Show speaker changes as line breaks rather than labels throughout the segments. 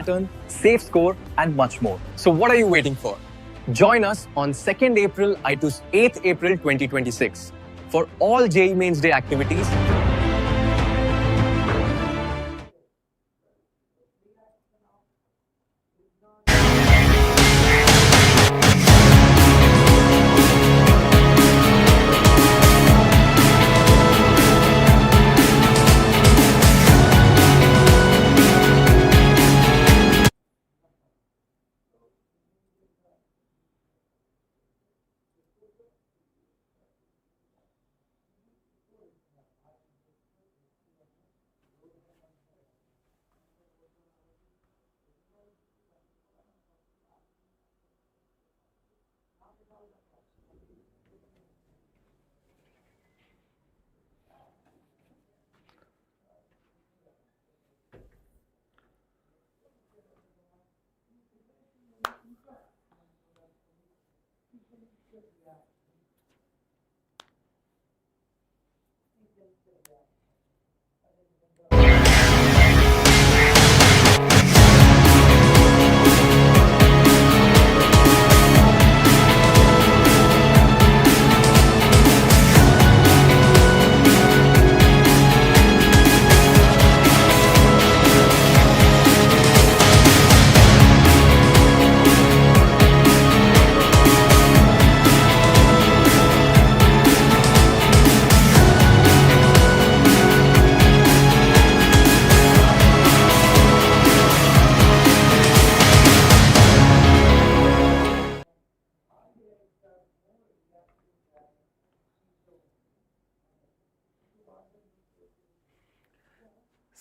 pattern, safe score, and much more. So what are you waiting for? Join us on 2nd April to 8th April 2026 for all JEE Mains Day activities.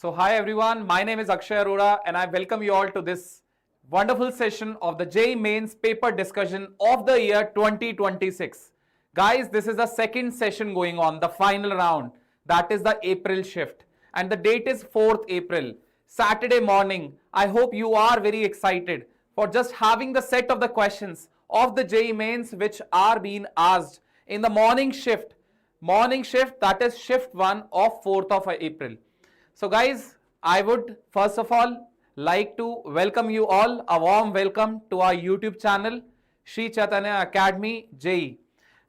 So hi everyone, my name is Akshay Arora and I welcome you all to this wonderful session of the JEE Mains paper discussion of the year 2026. Guys, this is the second session going on, the final round, that is the April shift, and the date is 4th April, Saturday morning. I hope you are very excited for just having the set of the questions of the JEE Mains which are being asked in the morning shift, that is shift 1 of 4th of April. So guys, I would first of all like to welcome you all, a warm welcome to our YouTube channel, JEE Chaitanya Academy JEE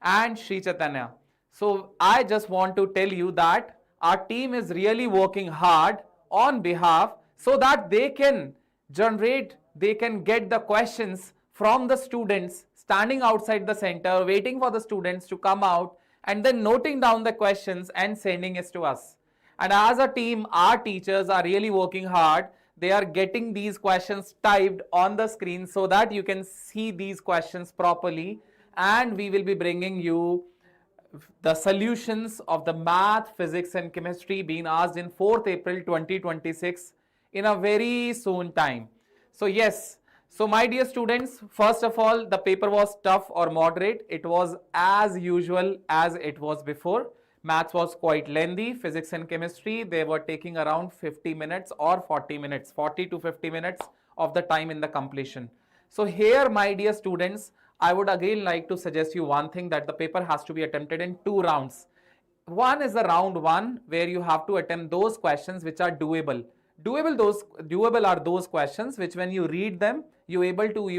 and JEE Chaitanya. So I just want to tell you that our team is really working hard on behalf so that they can get the questions from the students standing outside the center, waiting for the students to come out and then noting down the questions and sending it to us. And as a team, our teachers are really working hard. They are getting these questions typed on the screen so that you can see these questions properly. And we will be bringing you the solutions of the math, physics and chemistry being asked in 4th April 2026 in a very soon time. So yes, so my dear students, first of all, the paper was tough or moderate. It was as usual as it was before. Maths was quite lengthy. Physics and chemistry, they were taking around 50 minutes or 40 minutes, 40 to 50 minutes of the time in the completion. So here, my dear students, I would again like to suggest you one thing, that the paper has to be attempted in 2 rounds. One is the round 1 where you have to attempt those questions which are doable. Doable are those questions which when you read them, you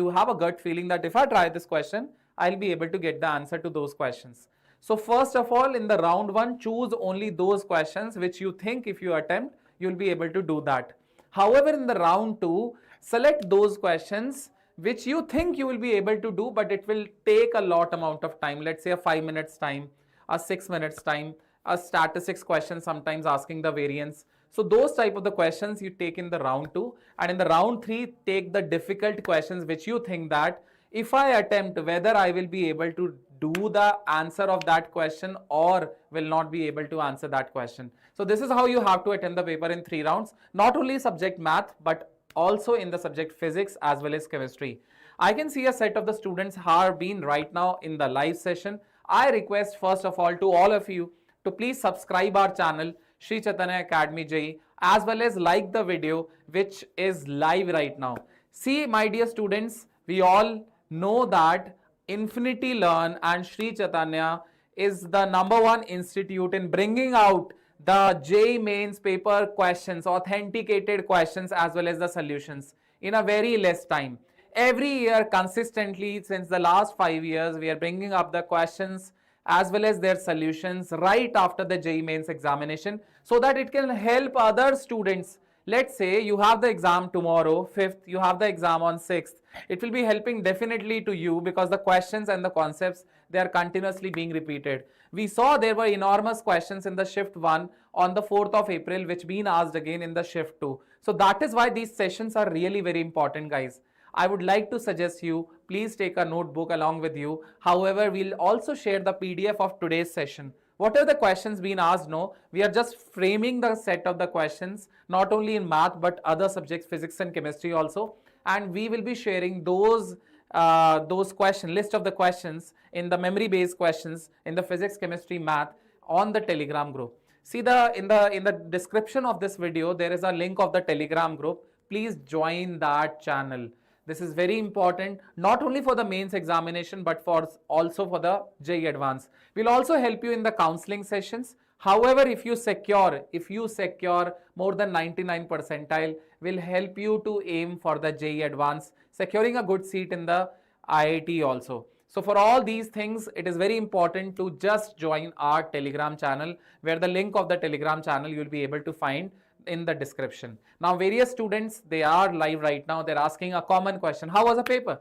have a gut feeling that if I try this question, I'll be able to get the answer to those questions. So first of all, in the round 1, choose only those questions which you think if you attempt, you'll be able to do that. However, in the round 2, select those questions which you think you will be able to do, but it will take a lot amount of time. Let's say a 5 minutes time, a 6 minutes time, a statistics question sometimes asking the variance. So those type of the questions you take in the round 2, and in the round 3, take the difficult questions which you think that if I attempt, whether I will be able to do the answer of that question or will not be able to answer that question. So this is how you have to attempt the paper in 3 rounds, not only subject math, but also in the subject physics as well as chemistry. I can see a set of the students have been right now in the live session. I request first of all to all of you to please subscribe our channel, JEE Chaitanya Academy JEE, as well as like the video which is live right now. See, my dear students, we all know that Infinity Learn and JEE Chaitanya is the #1 institute in bringing out the JEE Mains paper questions, authenticated questions as well as the solutions. in a very less time. Every year consistently since the last 5 years, we are bringing up the questions as well as their solutions right after the JEE Mains examination so that it can help other students. Let's say you have the exam tomorrow, 5th, you have the exam on 6th. It will be helping definitely to you because the questions and the concepts, they are continuously being repeated. We saw there were enormous questions in the shift 1 on the 4th of April, which been asked again in the shift 2. So that is why these sessions are really very important, guys. I would like to suggest you, please take a notebook along with you. However, we'll also share the PDF of today's session. What are the questions being asked? No, we are just framing the set of the questions, not only in math, but other subjects, physics and chemistry also. And we will be sharing those list of the questions in the memory-based questions in the physics, chemistry, math on the Telegram group. See in the description of this video, there is a link of the Telegram group. Please join that channel. This is very important, not only for the mains examination, but also for the JEE Advanced. We'll also help you in the counseling sessions. However, if you secure more than 99 percentile, will help you to aim for the JEE Advanced, securing a good seat in the IIT also. So for all these things, it is very important to just join our Telegram channel, where the link of the Telegram channel you'll be able to find in the description. Now, various students, they are live right now. They're asking a common question. How was the paper?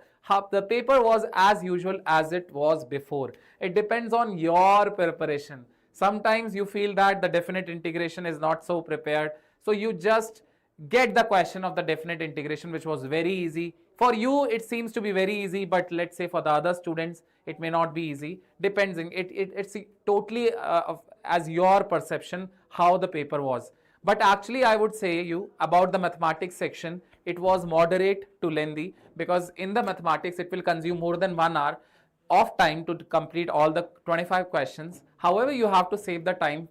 The paper was as usual as it was before. It depends on your preparation. Sometimes you feel that the definite integration is not so prepared. So you just get the question of the definite integration, which was very easy. For you, it seems to be very easy, but let's say for the other students, it may not be easy. Depends. It's totally as your perception how the paper was. But actually, I would say you about the mathematics section, it was moderate to lengthy, because in the mathematics, it will consume more than 1 hour of time to complete all the 25 questions. However, you have to save the time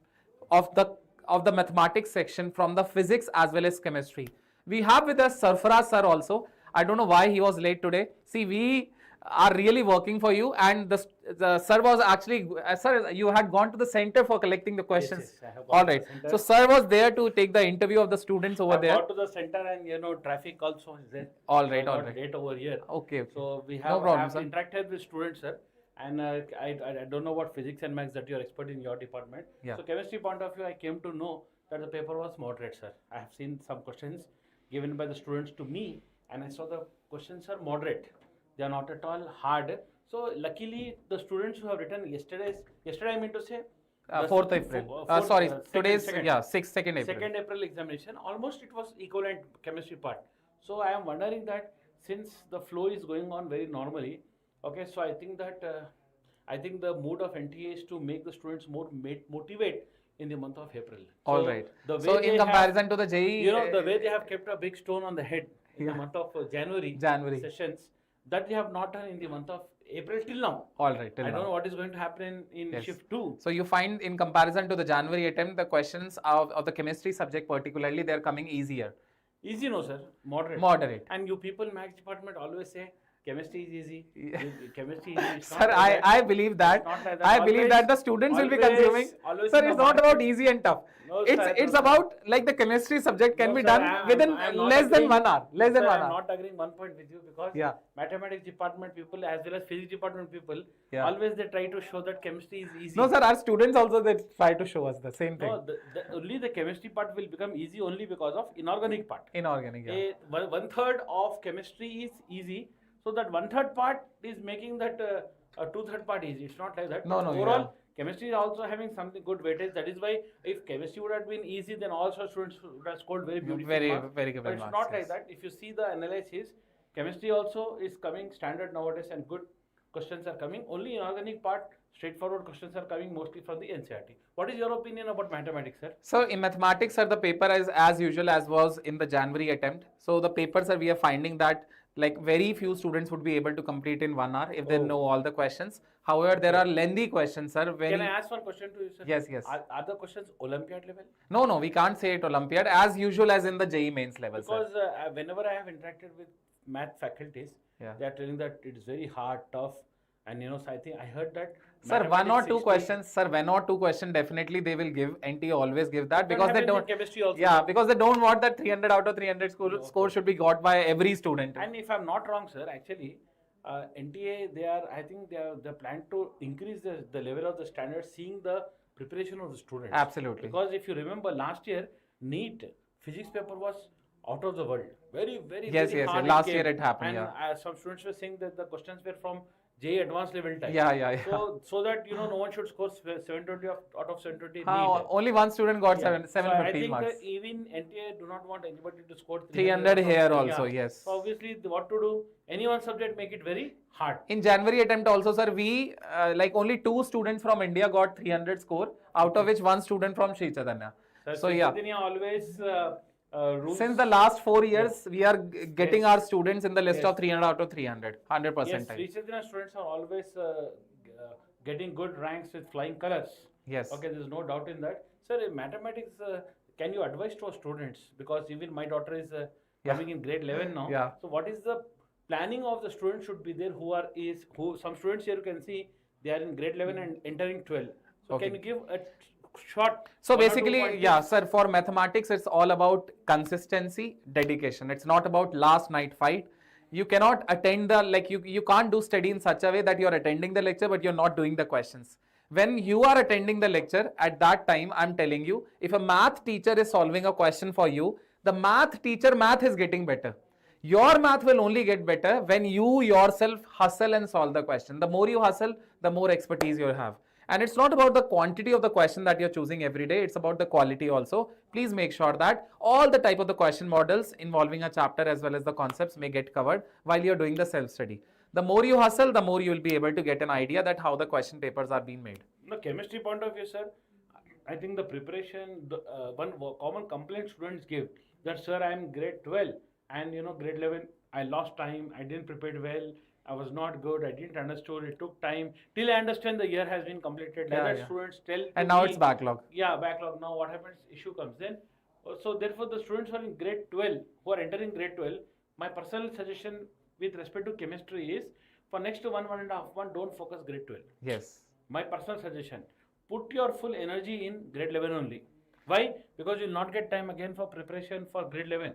of the mathematics section from the physics as well as chemistry. We have with us Sarfaraz sir also. I don't know why he was late today. See, we are really working for you, and the sir was actually sir, you had gone to the center for collecting the questions.
Yes, I have
All
gone to
right,
the center.
so sir was there to take the interview of the students over there.
I've gone to the center, and traffic also is there.
All right,
So
all
I'm
right.
late over here.
Okay.
So we
No
have,
problem,
I have
sir.
interacted with students, sir. And I don't know what physics and maths that you are expert in your department.
Yeah.
So chemistry point of view, I came to know that the paper was moderate, sir. I have seen some questions given by the students to me, and I saw the questions are moderate. They are not at all hard. So luckily, the students who have written yesterday I mean to say,
4th April. Sorry, today's, yeah, 2nd April.
2nd April examination, almost it was equivalent chemistry part. So I am wondering that since the flow is going on very normally, okay, so I think that I think the mood of NTA is to make the students more motivate in the month of April.
All
So
right.
the way
So in
they
comparison to the JEE,
have, the way they have kept a big stone on the head in
Yeah.
the month of January sessions, that they have not done in the month of April till now.
all right, till
I don't
now.
know what is going to happen in
Yes.
shift 2.
So you find in comparison to the January attempt, the questions of the chemistry subject particularly, they're coming easier.
Easy, no, sir. Moderate.
Moderate.
And you people, maths department always say chemistry is easy. Chemistry is easy. It's not
Sir,
like that.
I believe that.
It's not like that.
I believe
Always-
that the students will be
always-
consuming.
always
Sir,
in
it's
the
not
market.
about easy and tough.
No,
it's
sir,
it's
no,
about like the chemistry subject can
No,
be
sir,
done within
I'm not
less than
agreeing.
1 hour. Less than
Sir,
1
I'm
hour.
not agreeing one point with you because
Yeah.
mathematics department people as well as physics department people
Yeah.
always they try to show that chemistry is easy.
No, sir, our students also they try to show us the same thing.
No, only the chemistry part will become easy only because of inorganic part.
Inorganic, yeah.
One third of chemistry is easy, so that 1/3 part is making that 2/3 part easy. It's not like that.
No, no,
Overall,
yeah.
chemistry is also having something good weightage. That is why if chemistry would have been easy, then also students would have scored very beautiful
Very,
marks.
very good
But it's
marks,
not like
yes.
that. If you see the analysis, chemistry also is coming standard nowadays, and good questions are coming. Only inorganic part, straightforward questions are coming mostly from the NCERT. What is your opinion about mathematics, sir?
So in mathematics, sir, the paper is as usual as was in the January attempt. So the papers, sir, we are finding that like very few students would be able to complete in 1 hour if they
Oh.
know all the questions. However, there are lengthy questions, sir.
Can I ask one question to you, sir?
Yes, yes.
Are the questions Olympiad level?
No, we can't say it Olympiad as usual as in the JEE Mains level, sir.
Because whenever I have interacted with math faculties,
Yeah.
they are telling that it is very hard, tough, And so I think I heard that.
Sir, one or two
60
questions. Sir, one or two question definitely they will give. NT always give that because they
happens in
don't.
chemistry also.
Yeah, because they don't want that 300 out of 300 score should be got by every student.
And if I'm not wrong, sir, actually, NTA I think they plan to increase the level of the standard, seeing the preparation of the students.
Absolutely.
Because if you remember last year, NEET physics paper was out of the world. Very, very,
Yes,
very
yes,
hard.
last year it happened.
And some students were saying that the questions were from JEE advanced level type.
Yeah.
So that no one should score 720 out of 720.
Only one student got 715
so
marks.
I think even NTA do not want anybody to score
300 here also, yes.
So obviously, what to do? Any one subject make it very hard.
In January attempt also, sir, we like only 2 students from India got 300 score, out of which 1 student from Sri Chaitanya.
Sir,
So
Sri
yeah.
Chaitanya always rules.
Since the last 4 years, we are getting our students in the list
Yes.
of 300 out of 300, 100%
Yes,
time.
Sri Chaitanya students are always getting good ranks with flying colors.
Yes.
Okay, there's no doubt in that. Sir, in mathematics, can you advise to our students? Because even my daughter is coming in grade 11 now.
Yeah.
So what is the planning of the students should be there who some students here you can see they are in grade 11 and entering 12. So
Okay.
can you give a short?
So
1 or 2
basically,
pointers?
yeah, sir, for mathematics, it's all about consistency, dedication. It's not about last night fight. You cannot attend you can't do study in such a way that you're attending the lecture, but you're not doing the questions. When you are attending the lecture, at that time, I'm telling you, if a math teacher is solving a question for you, the math teacher, math is getting better. Your math will only get better when you yourself hustle and solve the question. The more you hustle, the more expertise you have. And it's not about the quantity of the question that you're choosing every day, it's about the quality also. Please make sure that all the type of the question models involving a chapter as well as the concepts may get covered while you're doing the self-study. The more you hustle, the more you will be able to get an idea that how the question papers are being made.
From the chemistry point of view, sir, I think the preparation, one common complaint students give that, sir, I am grade 12 and grade 11, I lost time, I didn't prepare well, I was not good, I didn't understand, it took time. Till I understand the year has been completed. Like that students tell.
And now it's backlog.
Yeah, backlog. Now what happens? Issue comes. Then, so therefore the students who are in grade 12, who are entering grade 12, my personal suggestion with respect to chemistry is, for next 1.5 months, don't focus grade 12.
Yes.
My personal suggestion, put your full energy in grade 11 only. Why? Because you will not get time again for preparation for grade 11.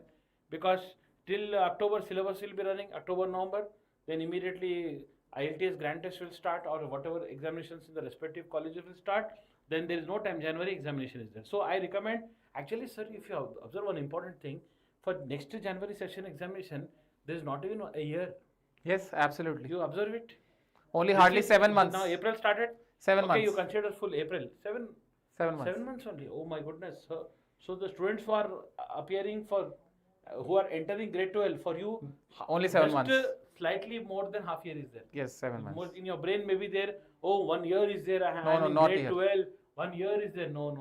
Because till October syllabus will be running, October, November, then immediately IELTS grand test will start or whatever examinations in the respective colleges will start. Then there is no time, January examination is there. So I recommend, actually sir, if you observe one important thing, for next January session examination, there is not even a year.
Yes, absolutely.
You observe it?
Only hardly 7 months.
Now April started?
7 months.
Okay, you consider full April. 7
months.
7 months only. Oh my goodness. So the students who are appearing for, who are entering grade 12, for you,
only 7
just
months.
Slightly more than half year is there.
Yes, 7 months.
More in your brain maybe there, oh, 1 year is there.
No, not
grade
here.
12, 1 year is there. No.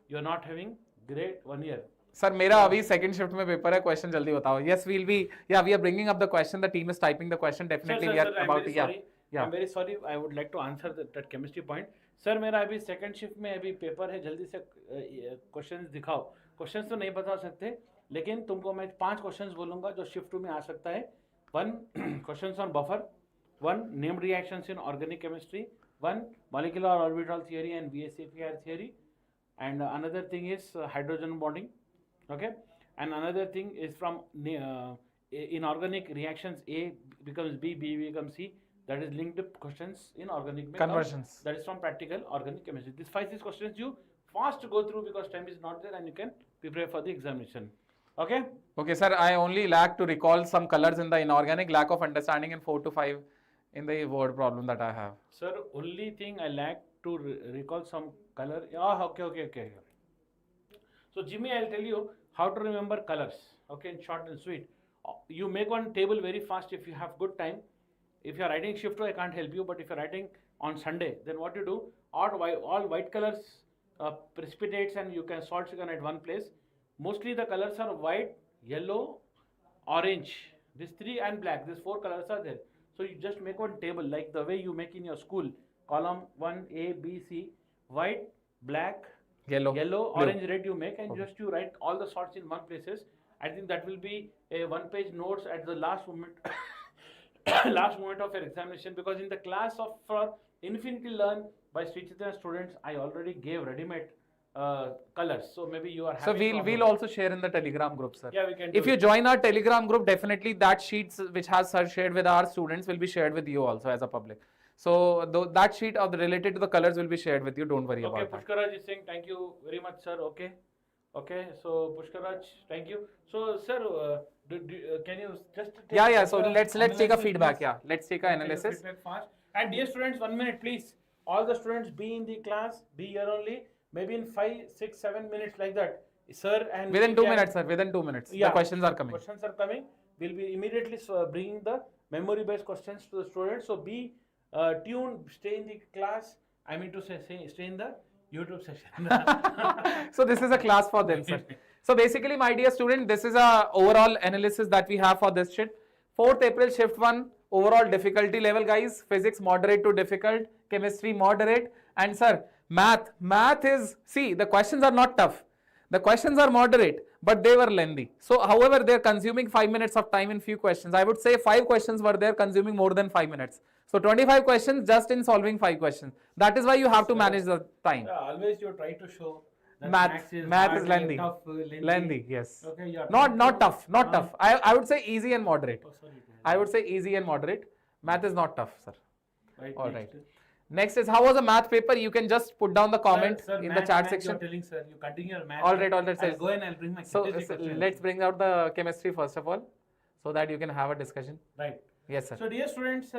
You are not having grade 1 year.
Sir, मेरा अभी second shift में paper है, question जल्दी बताओ. Yes, we are bringing up the question. The team is typing the question. Definitely we are about to,
I'm very sorry. I would like to answer that chemistry point. Sir, मेरा अभी second shift में अभी paper है, जल्दी से questions दिखाओ. Questions तो नहीं बता सकते, लेकिन तुमको मैं 5 questions बोलूँगा जो shift 2 में आ सकता है. 1 questions on buffer, 1 named reactions in organic chemistry, 1 molecular orbital theory and VSAPR theory, and another thing is hydrogen bonding. Okay, and another thing is from inorganic reactions, A becomes B, B becomes C. That is linked questions in organic
conversions.
That is from practical organic chemistry. These 5 questions you fast go through because time is not there and you can prepare for the examination. Okay.
Okay, sir. I only lack to recall some colors in the inorganic. Lack of understanding in 4 to 5 in the word problem that I have.
Sir, only thing I lack to recall some color. Okay. So Jimmy, I'll tell you how to remember colors. Okay, in short and sweet. You make one table very fast if you have good time. If you are writing shift 2, I can't help you. But if you are writing on Sunday, then what you do? All white colors precipitates and you can salts you can at one place. Mostly the colors are white, yellow, orange. These 3 and black. These 4 colors are there. So you just make one table like the way you make in your school. Column 1, A, B, C. White, black, yellow, orange, red you make, and just you write all the sorts in one places. I think that will be a 1-page notes at the last moment last moment of your examination, because in the class of for Infinity Learn by Sri Chaitanya students, I already gave ready-made colors. So maybe you are
So
having
we'll also share in the Telegram group, sir.
Yeah, we can.
If you join our Telegram group, definitely that sheets which has sir shared with our students will be shared with you also as a public. So that sheet of the related to the colors will be shared with you. Don't worry about that.
Okay, Pushkaraj is saying thank you very much, sir. Okay. Okay, so Pushkaraj, thank you. So, sir, can you just
Yeah. So let's take a feedback.
Please?
Yeah, let's take an analysis.
Feedback fast. And dear students, 1 minute, please. All the students be in the class, be here only. Maybe in 5, 6, 7 minutes like that. Sir and
within 2 minutes, sir. Within 2 minutes.
Yeah,
the questions are coming.
Questions are coming. We'll be immediately bringing the memory-based questions to the students. So be tuned. Stay in the class. I mean to say stay in the YouTube session.
So this is a class for them, sir. So basically, my dear student, this is a overall analysis that we have for this sheet. 4th April shift 1, overall difficulty level, guys. Physics moderate to difficult, chemistry moderate, and sir, math is, see, the questions are not tough. The questions are moderate, but they were lengthy. So however, they're consuming 5 minutes of time in few questions. I would say 5 questions were there consuming more than 5 minutes. So 25 questions just in solving 5 questions. That is why you have to manage the time.
Yeah, always you try to show that
math is lengthy.
Tough,
lengthy, yes.
Okay,
not tough. I would say easy and moderate.
Oh, sorry.
I would say easy and moderate. Math is not tough, sir.
Right.
All right. Next is, how was the math paper? You can just put down the comment
sir,
in the chat section.
You're telling, sir, you continue your math.
All right, sir.
I'll go and I'll bring my
So let's bring out the chemistry first of all, so that you can have a discussion.
Right.
Yes, sir.
So dear students,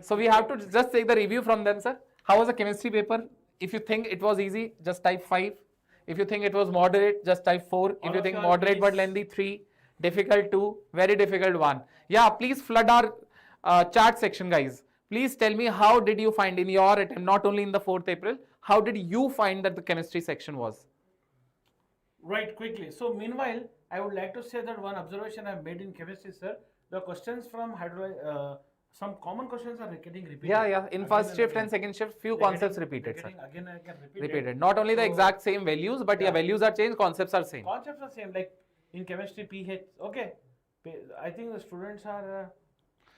so we have to just take the review from them, sir. How was the chemistry paper? If you think it was easy, just type 5. If you think it was moderate, just type 4. If you think moderate but lengthy, 3. Difficult, 2. Very difficult, 1. Yeah, please flood our chat section, guys. Please tell me, how did you find in your attempt, not only in the 4th April, how did you find that the chemistry section was?
Right, quickly. So meanwhile, I would like to say that one observation I've made in chemistry, sir, the questions from some common questions are getting repeated.
Yeah. In first shift and second shift, few concepts repeated, sir.
Again
Repeated. Not only the exact same values, but values are changed, concepts are same.
Concepts are same, like in chemistry, pH. Okay. I think the students are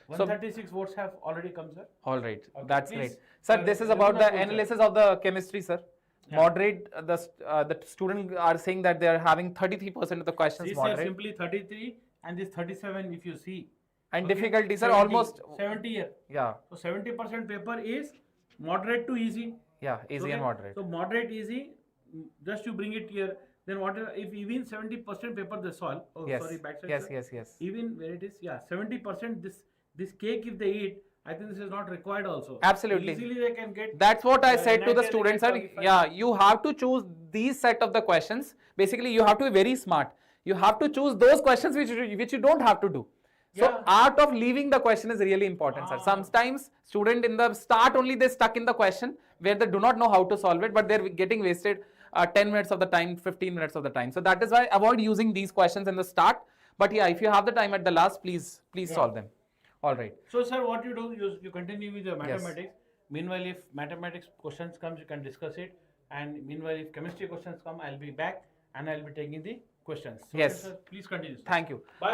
136 votes have already come, sir.
All right.
Okay,
That's
please,
great. Sir, this is about the analysis of the chemistry, sir.
Yeah.
Moderate, the students are saying that they are having 33% of the questions
These
moderate.
are simply 33 and this 37 if you see.
And
Okay.
difficulties are
70,
almost
70 here.
Yeah.
So 70% paper is moderate to easy.
Yeah, easy and moderate.
So moderate, easy, just you bring it here. Then what if even 70% paper they solve? Oh,
Yes.
sorry, backside.
Yes.
sir. Even where it is, 70% this cake if they eat, I think this is not required also.
Absolutely.
Easily they can get.
That's what I said to the
90,
students, sir.
95.
Yeah, you have to choose these set of the questions. Basically, you have to be very smart. You have to choose those questions which you don't have to do. So
Yeah.
art of leaving the question is really important, sir. Sometimes student in the start only they stuck in the question where they do not know how to solve it, but they're getting wasted 10 minutes of the time, 15 minutes of the time. So that is why avoid using these questions in the start. But yeah, if you have the time at the last, please solve them. All right.
So sir, what you do, you continue with your mathematics. Meanwhile, if mathematics questions comes, you can discuss it. And meanwhile, if chemistry questions come, I'll be back and I'll be taking the questions. So
Yes.
sir, please continue. Sir.
Thank you.
Bye.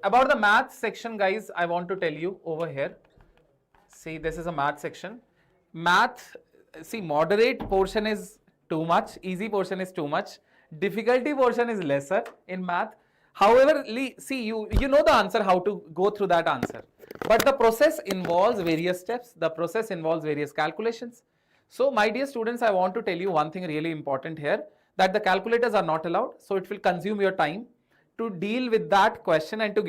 About the math section, guys, I want to tell you over here. See, this is a math section. Math, see, moderate portion is too much, easy portion is too much, difficulty portion is lesser in math. However, see, you know the answer, how to go through that answer. But the process involves various steps. The process involves various calculations. So, my dear students, I want to tell you one thing really important here, that the calculators are not allowed. So, it will consume your time to deal with that question and to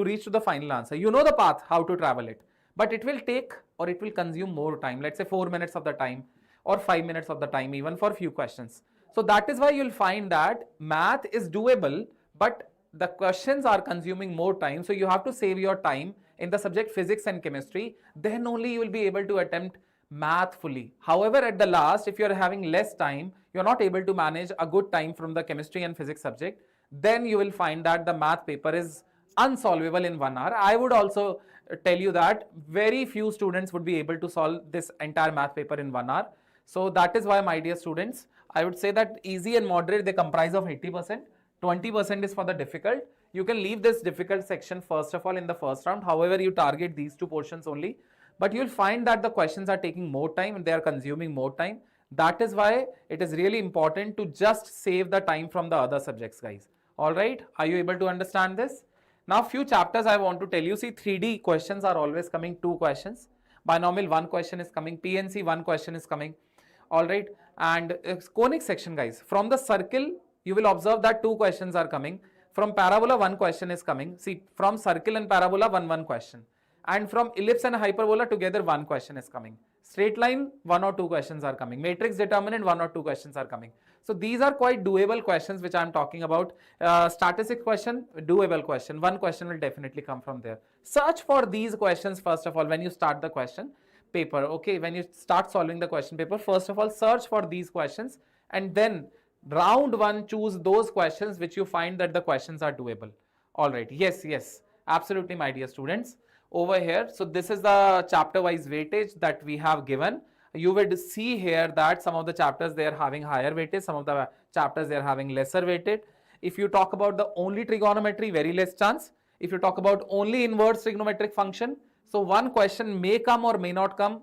reach to the final answer. You know the path, how to travel it. But it will take, or it will consume more time. Let's say 4 minutes of the time or 5 minutes of the time, even for few questions. So, that is why you'll find that math is doable, but the questions are consuming more time. So, you have to save your time in the subject physics and chemistry. Then only you will be able to attempt math fully. However, at the last, if you are having less time, you are not able to manage a good time from the chemistry and physics subject, then you will find that the math paper is unsolvable in 1 hour. I would also tell you that very few students would be able to solve this entire math paper in 1 hour. So that is why, my dear students, I would say that easy and moderate, they comprise of 80%. 20% is for the difficult. You can leave this difficult section first of all in the first round. However, you target these two portions only. But you'll find that the questions are taking more time and they are consuming more time. That is why it is really important to just save the time from the other subjects, guys. All right, are you able to understand this? Now, few chapters I want to tell you. See, 3D questions are always coming, 2 questions. Binomial, 1 question is coming. PNC, 1 question is coming. All right, and conic section, guys. From the circle, you will observe that 2 questions are coming. From parabola, 1 question is coming. See, from circle and parabola, one question. And from ellipse and hyperbola together, 1 question is coming. Straight line, 1 or 2 questions are coming. Matrix determinant, 1 or 2 questions are coming. So these are quite doable questions which I am talking about. Statistics question, doable question. 1 question will definitely come from there. Search for these questions first of all when you start the question paper. Okay, when you start solving the question paper, first of all, search for these questions and then round 1 choose those questions which you find that the questions are doable. All right, yes, absolutely, my dear students. Over here, so this is the chapter wise weightage that we have given. You will see here that some of the chapters they are having higher weightage, some of the chapters they are having lesser weighted. If you talk about the only trigonometry, very less chance. If you talk about only inverse trigonometric function, so 1 question may come or may not come,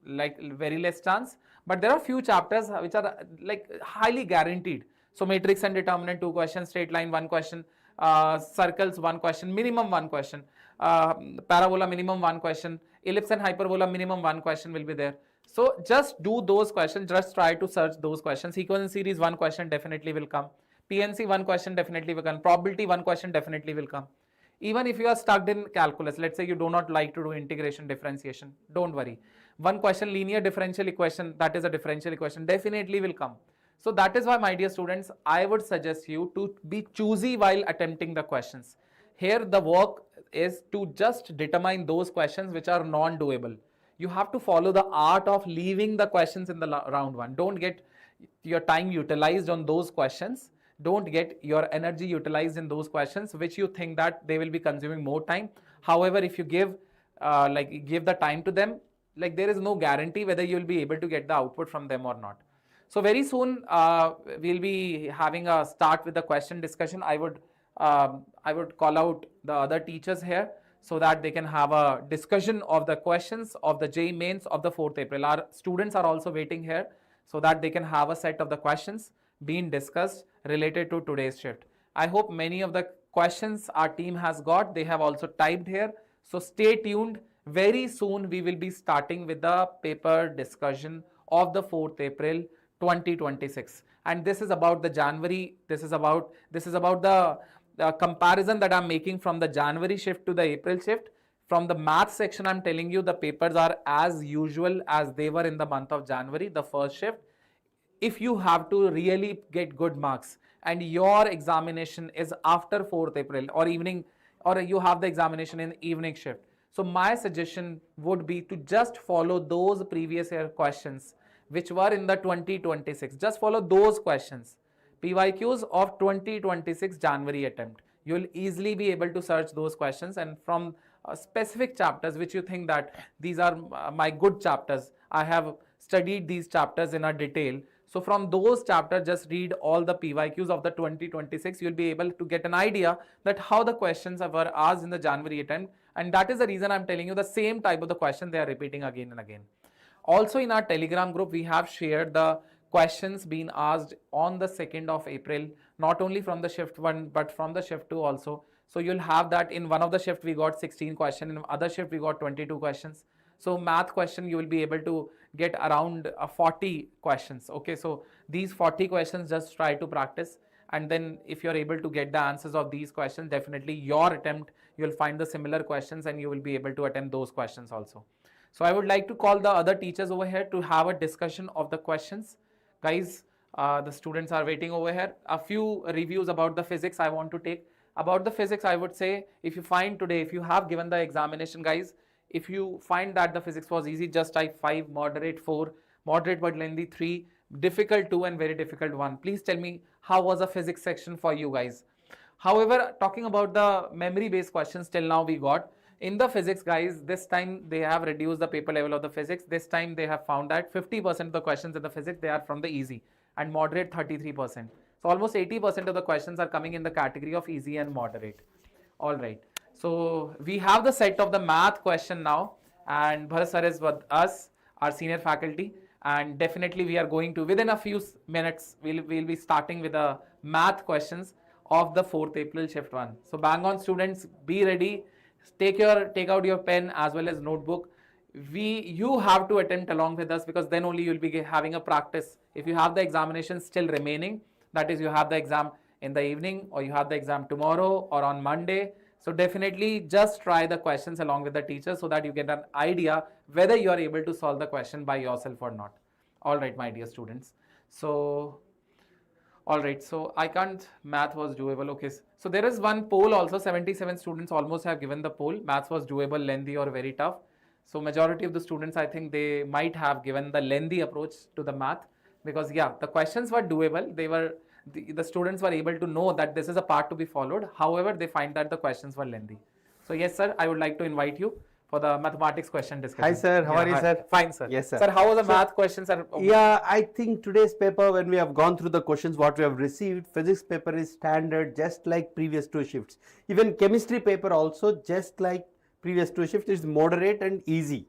like very less chance. But there are few chapters which are like highly guaranteed. So matrix and determinant, 2 questions, straight line, 1 question, circles, 1 question, minimum 1 question, parabola, minimum 1 question, ellipse and hyperbola, minimum 1 question will be there. So just do those questions, just try to search those questions. Sequence and series, 1 question definitely will come. PNC, 1 question definitely will come. Probability, 1 question definitely will come. Even if you are stuck in calculus, let's say you do not like to do integration, differentiation, don't worry. 1 question, linear differential equation, that is a differential equation, definitely will come. So that is why, my dear students, I would suggest you to be choosy while attempting the questions. Here the work is to just determine those questions which are non-doable. You have to follow the art of leaving the questions in the round 1. Don't get your time utilized on those questions. Don't get your energy utilized in those questions which you think that they will be consuming more time. However, if you give the time to them, like there is no guarantee whether you will be able to get the output from them or not. So very soon we'll be having a start with the question discussion. I would call out the other teachers here so that they can have a discussion of the questions of the JEE Mains of the 4th April. Our students are also waiting here so that they can have a set of the questions being discussed related to today's shift. I hope many of the questions our team has got, they have also typed here. So stay tuned. Very soon we will be starting with the paper discussion of the 4th April 2026, and this is about the January. This is about the comparison that I'm making from the January shift to the April shift. From the math section, I'm telling you the papers are as usual as they were in the month of January, the first shift. If you have to really get good marks and your examination is after 4th April or evening, or you have the examination in evening shift, so my suggestion would be to just follow those previous year questions which were in the 2026. Just follow those questions, PYQs of 2026 January attempt. You will easily be able to search those questions, and from specific chapters which you think that these are my good chapters, I have studied these chapters in a detail. So from those chapters, just read all the PYQs of the 2026. You'll be able to get an idea that how the questions were asked in the January attempt, and that is the reason I'm telling you the same type of the question they are repeating again and again. Also in our Telegram group, we have shared the questions being asked on the 2nd of April, not only from the shift 1 but from the shift 2 also. So you'll have that in one of the shift we got 16 questions, in other shift we got 22 questions. So math question you will be able to get around 40 questions. Okay, so these 40 questions just try to practice, and then if you're able to get the answers of these questions, definitely your attempt you'll find the similar questions and you will be able to attempt those questions also. So I would like to call the other teachers over here to have a discussion of the questions. Guys, the students are waiting over here. A few reviews about the physics I want to take. About the physics, I would say, if you find today, if you have given the examination, guys, if you find that the physics was easy, just type 5, moderate 4, moderate but lengthy 3, difficult 2 and very difficult 1. Please tell me how was the physics section for you guys. However, talking about the memory based questions till now we got. In the physics, guys, this time they have reduced the paper level of the physics. This time they have found that 50% of the questions in the physics, they are from the easy, and moderate 33%. So almost 80% of the questions are coming in the category of easy and moderate. All right. So we have the set of the math question now, and Bharat sir is with us, our senior faculty, and definitely we are going to, within a few minutes, we'll be starting with the math questions of the 4th April shift 1. So bang on students, be ready, take out your pen as well as notebook. You have to attempt along with us, because then only you'll be having a practice. If you have the examination still remaining, that is, you have the exam in the evening, or you have the exam tomorrow or on Monday, so definitely just try the questions along with the teacher so that you get an idea whether you are able to solve the question by yourself or not. All right, my dear students. So, all right, so I can't, math was doable. Okay, so there is one poll also. 77 students almost have given the poll. Maths was doable, lengthy, or very tough. So majority of the students, I think they might have given the lengthy approach to the math, because yeah, the questions were doable. They were, the students were able to know that this is a part to be followed. However, they find that the questions were lengthy. So yes, sir, I would like to invite you for the mathematics question discussion.
Hi sir, how are you sir?
Fine sir.
Yes sir.
Sir, how was the math questions, sir?
Yeah, I think today's paper, when we have gone through the questions what we have received, physics paper is standard just like previous 2 shifts. Even chemistry paper also just like previous 2 shifts is moderate and easy.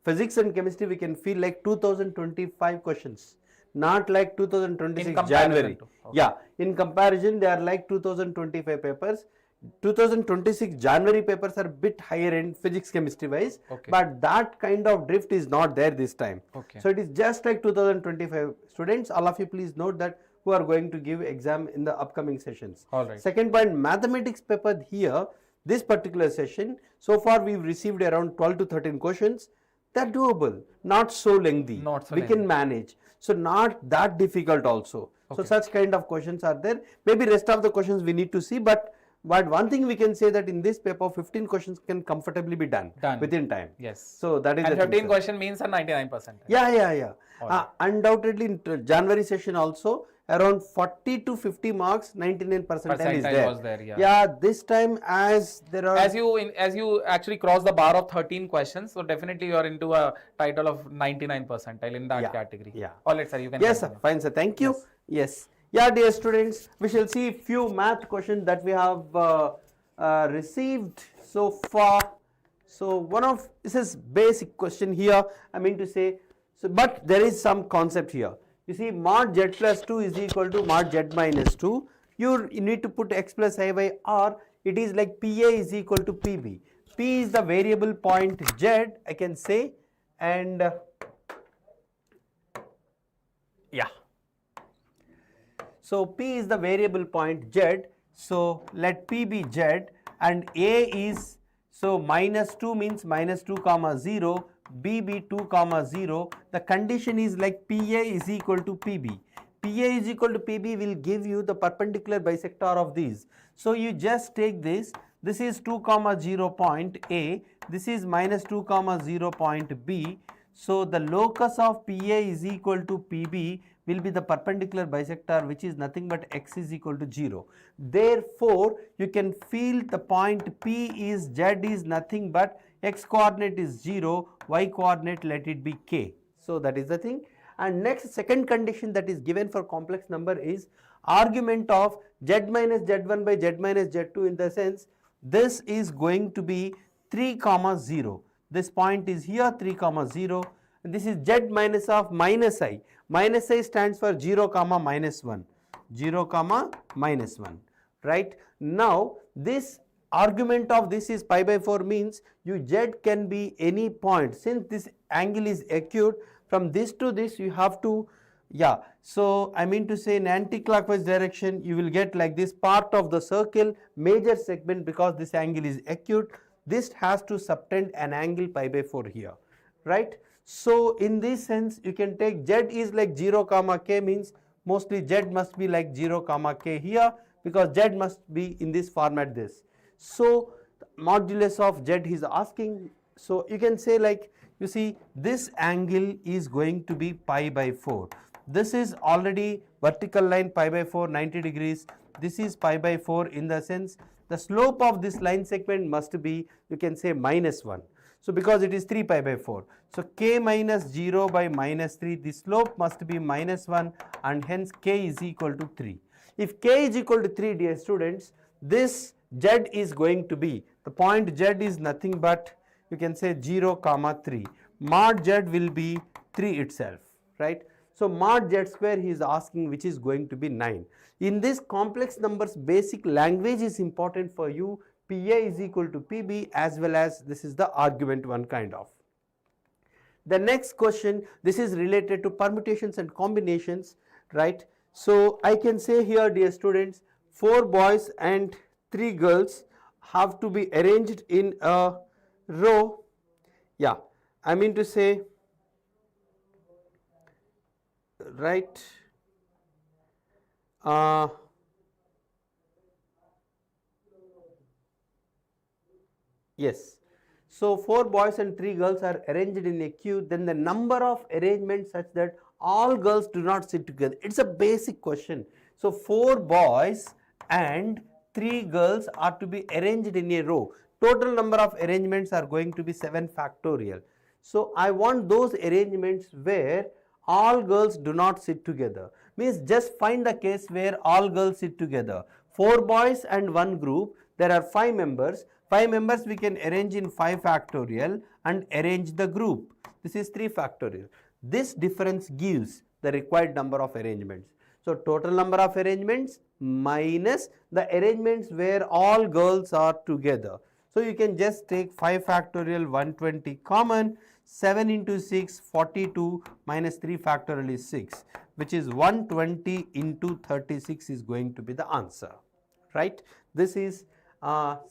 Physics and chemistry we can feel like 2025 questions, not like 2026 January. Okay. Yeah, in comparison they are like 2025 papers. 2026 January papers are a bit higher end physics chemistry wise, okay, but that kind of drift is not there this time. Okay. So it is just like 2025 students. All of you please note that who are going to give exam in the upcoming sessions. All right. Second point, mathematics paper here, this particular session, so far we've received around 12 to 13 questions. They're doable, not so lengthy. Not so lengthy. Can manage. So not that difficult also. Okay. So such kind of questions are there. Maybe rest of the questions we need to see, but one thing we can say that in this paper 15 questions can comfortably be done within time. Yes. So that is, and 15 question means 99%. Yeah. Undoubtedly in January session also around 40 to 50 marks, 99% is there. Was there, yeah. This time as there are, as you actually cross the bar of 13 questions, so definitely you are into a title of 99% in that category. Yeah. All right, sir, you can. Yes, sir. Fine, sir. Thank you. Yes. Yeah, dear students, we shall see few math questions that we have received so far. So one of this is basic question here, I mean to say, so but there is some concept here. You see, mod z plus 2 is equal to mod z minus 2. You need to put x plus I by r. It is like PA is equal to PB. P is the variable point z, I can say, and yeah. So P is the variable point z. So let P be z, and A is, so minus 2 means minus 2 comma 0. B be 2 comma 0, the condition is like PA is equal to PB. PA is equal to PB will give you the perpendicular bisector of these. So you just take this is 2 comma 0 point A, this is minus 2 comma 0 point B. So the locus of PA is equal to PB will be the perpendicular bisector, which is nothing but x is equal to 0. Therefore, you can feel the point P is z is nothing but x coordinate is 0, y coordinate let it be k. So that is the thing. And next, second condition that is given for complex number is argument of z minus z1 by z minus z2, in the sense this is going to be 3 comma 0. This point is here 3 comma 0. And this is z minus of minus I. Minus I stands for 0 comma minus 1. 0 comma minus 1. Right. Now this argument of this is pi by 4 means you z can be any point. Since this angle is acute, from this to this you have to, so I mean to say in anti-clockwise direction you will get like this part of the circle major segment, because this angle is acute. This has to subtend an angle pi by 4 here, right? So in this sense you can take z is like 0 comma k, means mostly z must be like 0 comma k here, because z must be in this format this. So modulus of z he is asking, so you can say like, you see this angle is going to be pi by 4. This is already vertical line pi by 4 90 degrees. This is pi by 4, in the sense the slope of this line segment must be, you can say, minus 1. So because it is 3 pi by 4. So k minus 0 by minus 3, the slope must be minus 1, and hence k is equal to 3. If k is equal to 3, dear students, this z is going to be, the point z is nothing but, you can say 0 comma 3. Mod z will be 3 itself, right? So mod z square he is asking, which is going to be 9. In this complex numbers, basic language is important for you. PA is equal to PB, as well as this is the argument one kind of. The next question, this is related to permutations and combinations, right? So I can say here, dear students, 4 boys and 3 girls have to be arranged in a row. Yeah, I mean to say, right, yes. So 4 boys and 3 girls are arranged in a queue, then the number of arrangements such that all girls do not sit together. It's a basic question. So 4 boys and 3 girls are to be arranged in a row. Total number of arrangements are going to be 7 factorial. So I want those arrangements where all girls do not sit together. Means just find the case where all girls sit together. 4 boys and 1 group, there are 5 members. 5 members we can arrange in 5 factorial and arrange the group. This is 3 factorial. This difference gives the required number of arrangements. So total number of arrangements minus the arrangements where all girls are together. So you can just take 5 factorial 120 common, 7 into 6 42 minus 3 factorial is 6, which is 120 into 36 is going to be the answer, right? This is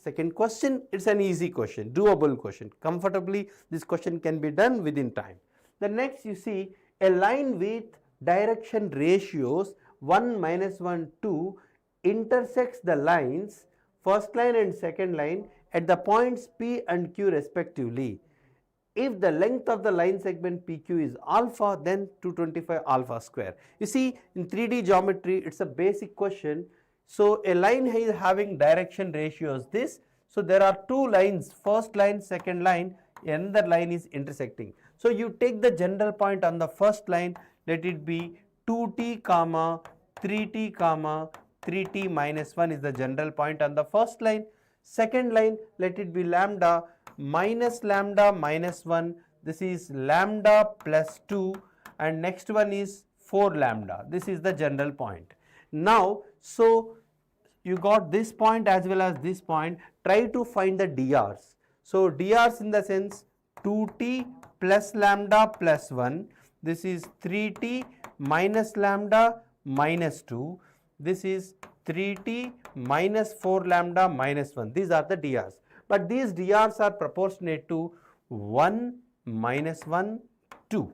second question. It's an easy question, doable question. Comfortably this question can be done within time. The next, you see a line with direction ratios 1, -1, 2 intersects the lines first line and second line at the points P and Q respectively. If the length of the line segment PQ is alpha, then 225 alpha square. You see, in 3D geometry, it's a basic question. So a line is having direction ratios this. So there are 2 lines, first line, second line, another line is intersecting. So you take the general point on the first line, let it be 2t comma 3t comma 3t minus 1 is the general point on the first line. Second line, let it be lambda minus 1, this is lambda plus 2, and next one is 4 lambda. This is the general point. Now, so you got this point as well as this point. Try to find the DRs. So DRs in the sense 2t plus lambda plus 1. This is 3t minus lambda minus 2. This is 3t minus 4 lambda minus 1. These are the DRs. But these DRs are proportionate to 1 minus 1, 2.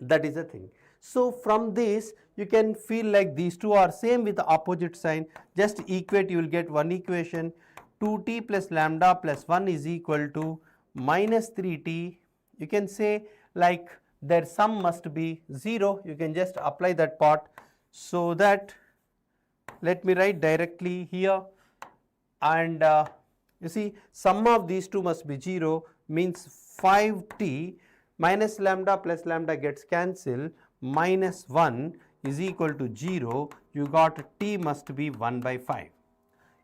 That is the thing. So from this you can feel like these two are same with the opposite sign. Just equate, you will get one equation. 2t plus lambda plus 1 is equal to minus 3t. You can say like their sum must be 0. You can just apply that part. So that, let me write directly here, and you see sum of these two must be 0, means 5t minus lambda plus lambda gets cancelled, minus 1 is equal to 0. You got t must be 1 by 5.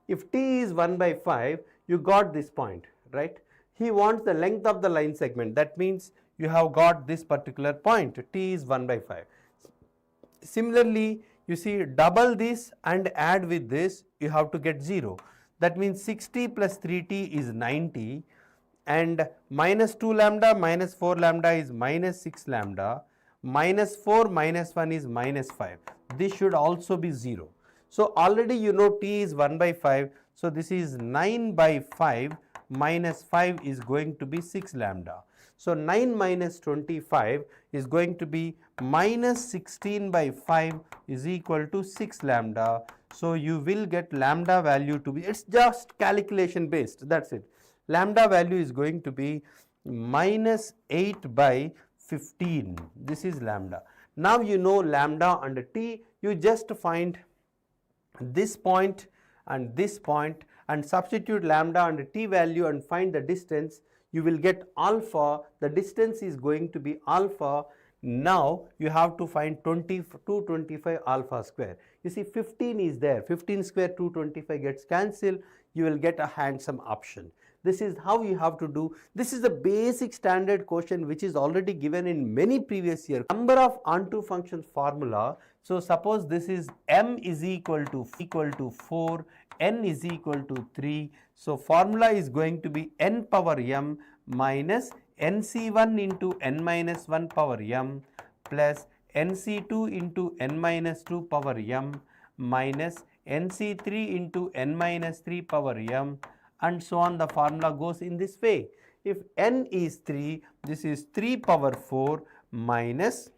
If t is 1 by 5, you got this point, right? He wants the length of the line segment. That means you have got this particular point. T is 1 by 5. Similarly, you see double this and add with this, you have to get 0. That means 60 plus 3t is 90, and minus 2 lambda minus 4 lambda is minus 6 lambda, minus 4 minus 1 is minus 5. This should also be 0. So already you know t is 1 by 5. So this is 9 by 5 minus 5 is going to be 6 lambda. So 9 minus 25 is going to be minus 16 by 5 is equal to 6 lambda. So you will get lambda value to be, it's just calculation based, that's it. Lambda value is going to be minus 8 by 15. This is lambda. Now you know lambda and t, you just find this point and this point and substitute lambda and t value and find the distance. You will get alpha. The distance is going to be alpha Now you have to find 225 alpha square. You see 15 is there, 15 square 225 gets cancelled, you will get a handsome option. This is how you have to do. This is the basic standard question which is already given in many previous year. Number of onto functions formula. So suppose this is m is equal to 4, n is equal to 3. So formula is going to be n power m minus nc1 into n minus 1 power m plus nc2 into n minus 2 power m minus nc3 into n minus 3 power m, and so on. The formula goes in this way. If n is 3, this is 3 power 4 minus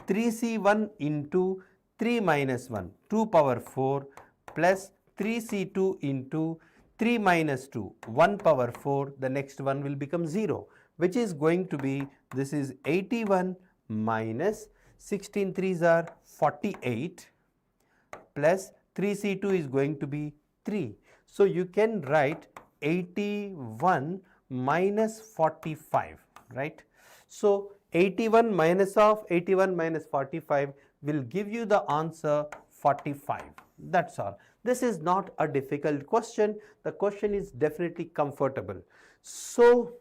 3c1 into 3 minus 1, 2 power 4 plus 3c2 into 3 minus 2, 1 power 4, the next one will become 0, which is going to be, this is 81 minus 16 3s are 48 plus 3c2 is going to be 3. So you can write 81 minus 45, right? So 81 minus 45 will give you the answer 45. That's all. This is not a difficult question. The question is definitely comfortable. So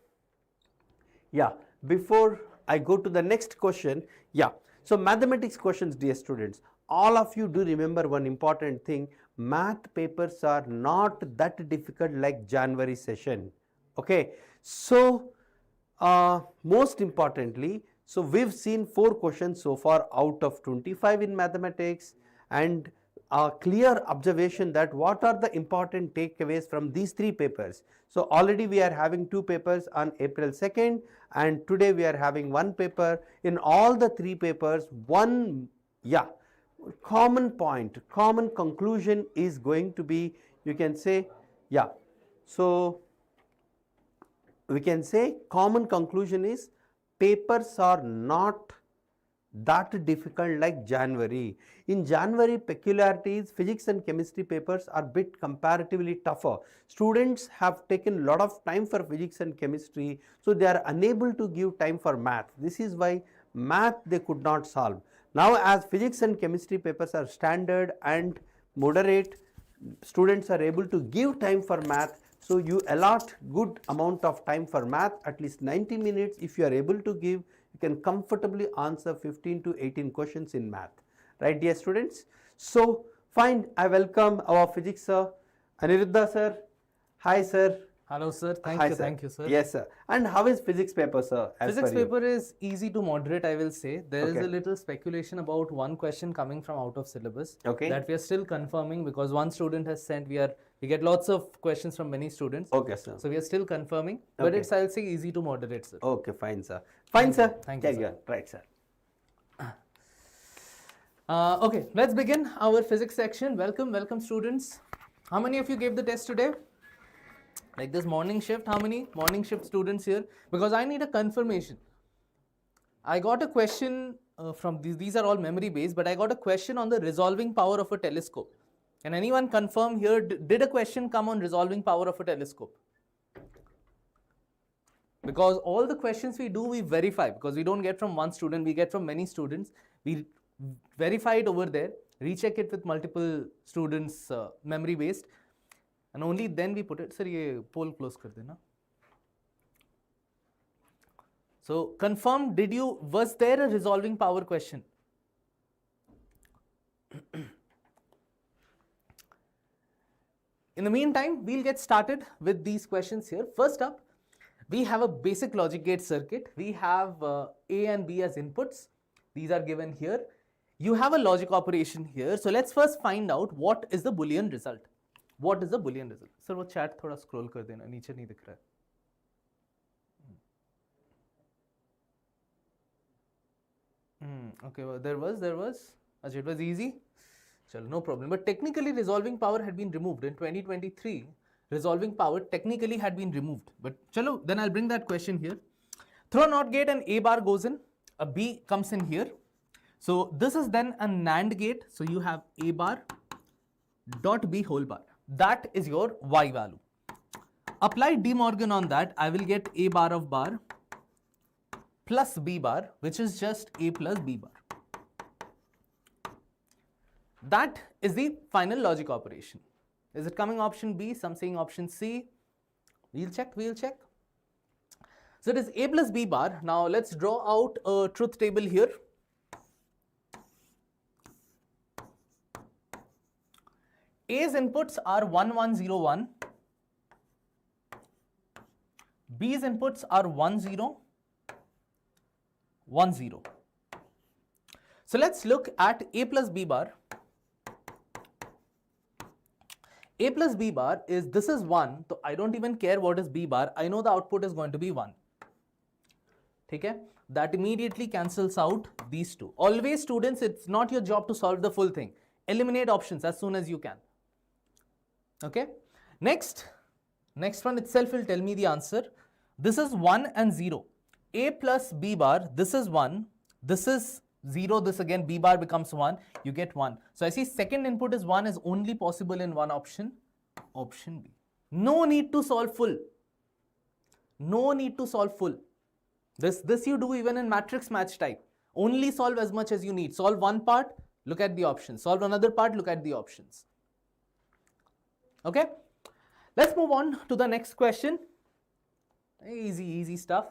yeah, before I go to the next question, yeah. So mathematics questions, dear students, all of you do remember one important thing. Math papers are not that difficult like January session. Okay. So most importantly, so we've seen 4 questions so far out of 25 in mathematics, and a clear observation that what are the important takeaways from these 3 papers. So already we are having 2 papers on April 2nd, and today we are having 1 paper. In all the 3 papers, one common point, common conclusion is going to be, you can say, so we can say common conclusion is papers are not that difficult like January. In January, peculiarities, physics and chemistry papers are bit comparatively tougher. Students have taken a lot of time for physics and chemistry, so they are unable to give time for math. This is why math they could not solve. Now as physics and chemistry papers are standard and moderate, students are able to give time for math. So you allot good amount of time for math, at least 90 minutes. If you are able to give, you can comfortably answer 15 to 18 questions in math. Right, dear students? So fine, I welcome our physics sir, Aniruddha sir. Hi sir.
Hello sir,
Hi, sir.
thank you sir.
Yes sir. And how is physics paper sir?
Physics paper is easy to moderate, I will say. There is
Okay.
a little speculation about one question coming from out of syllabus
Okay.
that we are still confirming, because one student has sent, we get lots of questions from many students.
Okay sir.
So we are still confirming, but
Okay.
it's, I'll say, easy to moderate sir.
Okay, fine sir. Fine sir.
Thank you,
Carry
sir.
on. Right sir.
Okay, let's begin our physics section. Welcome students. How many of you gave the test today? Like this morning shift, how many morning shift students here? Because I need a confirmation. I got a question from these are all memory based, but I got a question on the resolving power of a telescope. Can anyone confirm here, did a question come on resolving power of a telescope? Because all the questions we do, we verify, because we don't get from one student, we get from many students. We verify it over there, recheck it with multiple students, memory based, and only then we put it. Sir, ye poll close kar dena. So confirm, was there a resolving power question? In the meantime, we'll get started with these questions here. First up, we have a basic logic gate circuit. We have A and B as inputs. These are given here. You have a logic operation here. So let's first find out what is the Boolean result. What is the Boolean result? Sir, वो chat थोड़ा scroll कर देना, नीचे नहीं दिख रहा है. Okay, well, there was. Achha, it was easy. Chalo, no problem. But technically, resolving power had been removed in 2023. Resolving power technically had been removed. But chalo, then I'll bring that question here. Through a NOT gate, an A bar goes in, a B comes in here. So this is then a NAND gate. So you have A bar dot B whole bar. That is your Y value. Apply De Morgan on that. I will get A bar of bar plus B bar, which is just A plus B bar. That is the final logic operation. Is it coming option B? Some saying option C. We'll check, we'll check. So it is A plus B bar. Now let's draw out a truth table here. A's inputs are 1, 1, 0, 1. B's inputs are 1, 0, 1, 0. So let's look at A plus B bar. A plus B bar is, this is 1, so I don't even care what is B bar, I know the output is going to be 1. Okay? That immediately cancels out these two. Always students, it's not your job to solve the full thing. Eliminate options as soon as you can. Okay? Next one itself will tell me the answer. This is 1 and 0. A plus B bar, this is 1, this is 0, this again B bar becomes 1, you get 1. So I see second input is 1 is only possible in one option, option B. No need to solve full. No need to solve full. This you do even in matrix match type. Only solve as much as you need. Solve one part, look at the options. Solve another part, look at the options. Okay? Let's move on to the next question. Easy stuff.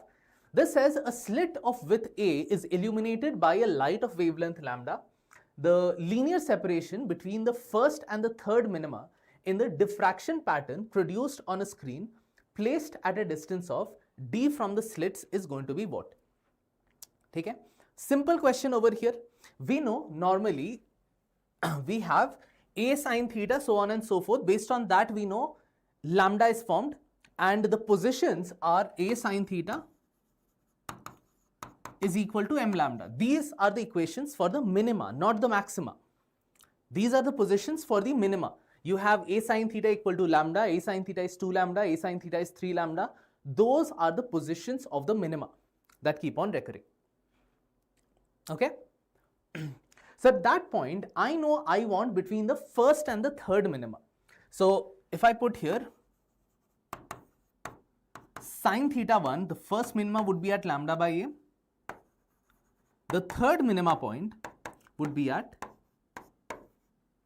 This says a slit of width A is illuminated by a light of wavelength lambda. The linear separation between the first and the third minima in the diffraction pattern produced on a screen placed at a distance of D from the slits is going to be what? Okay? Simple question over here. We know normally we have A sin theta, so on and so forth. Based on that, we know lambda is formed and the positions are A sin theta is equal to m lambda. These are the equations for the minima, not the maxima. These are the positions for the minima. You have A sin theta equal to lambda, A sin theta is 2 lambda, A sin theta is 3 lambda. Those are the positions of the minima that keep on recurring. Okay? So at that point, I know I want between the first and the third minima. So if I put here sin theta 1, the first minima would be at lambda by A. The third minima point would be at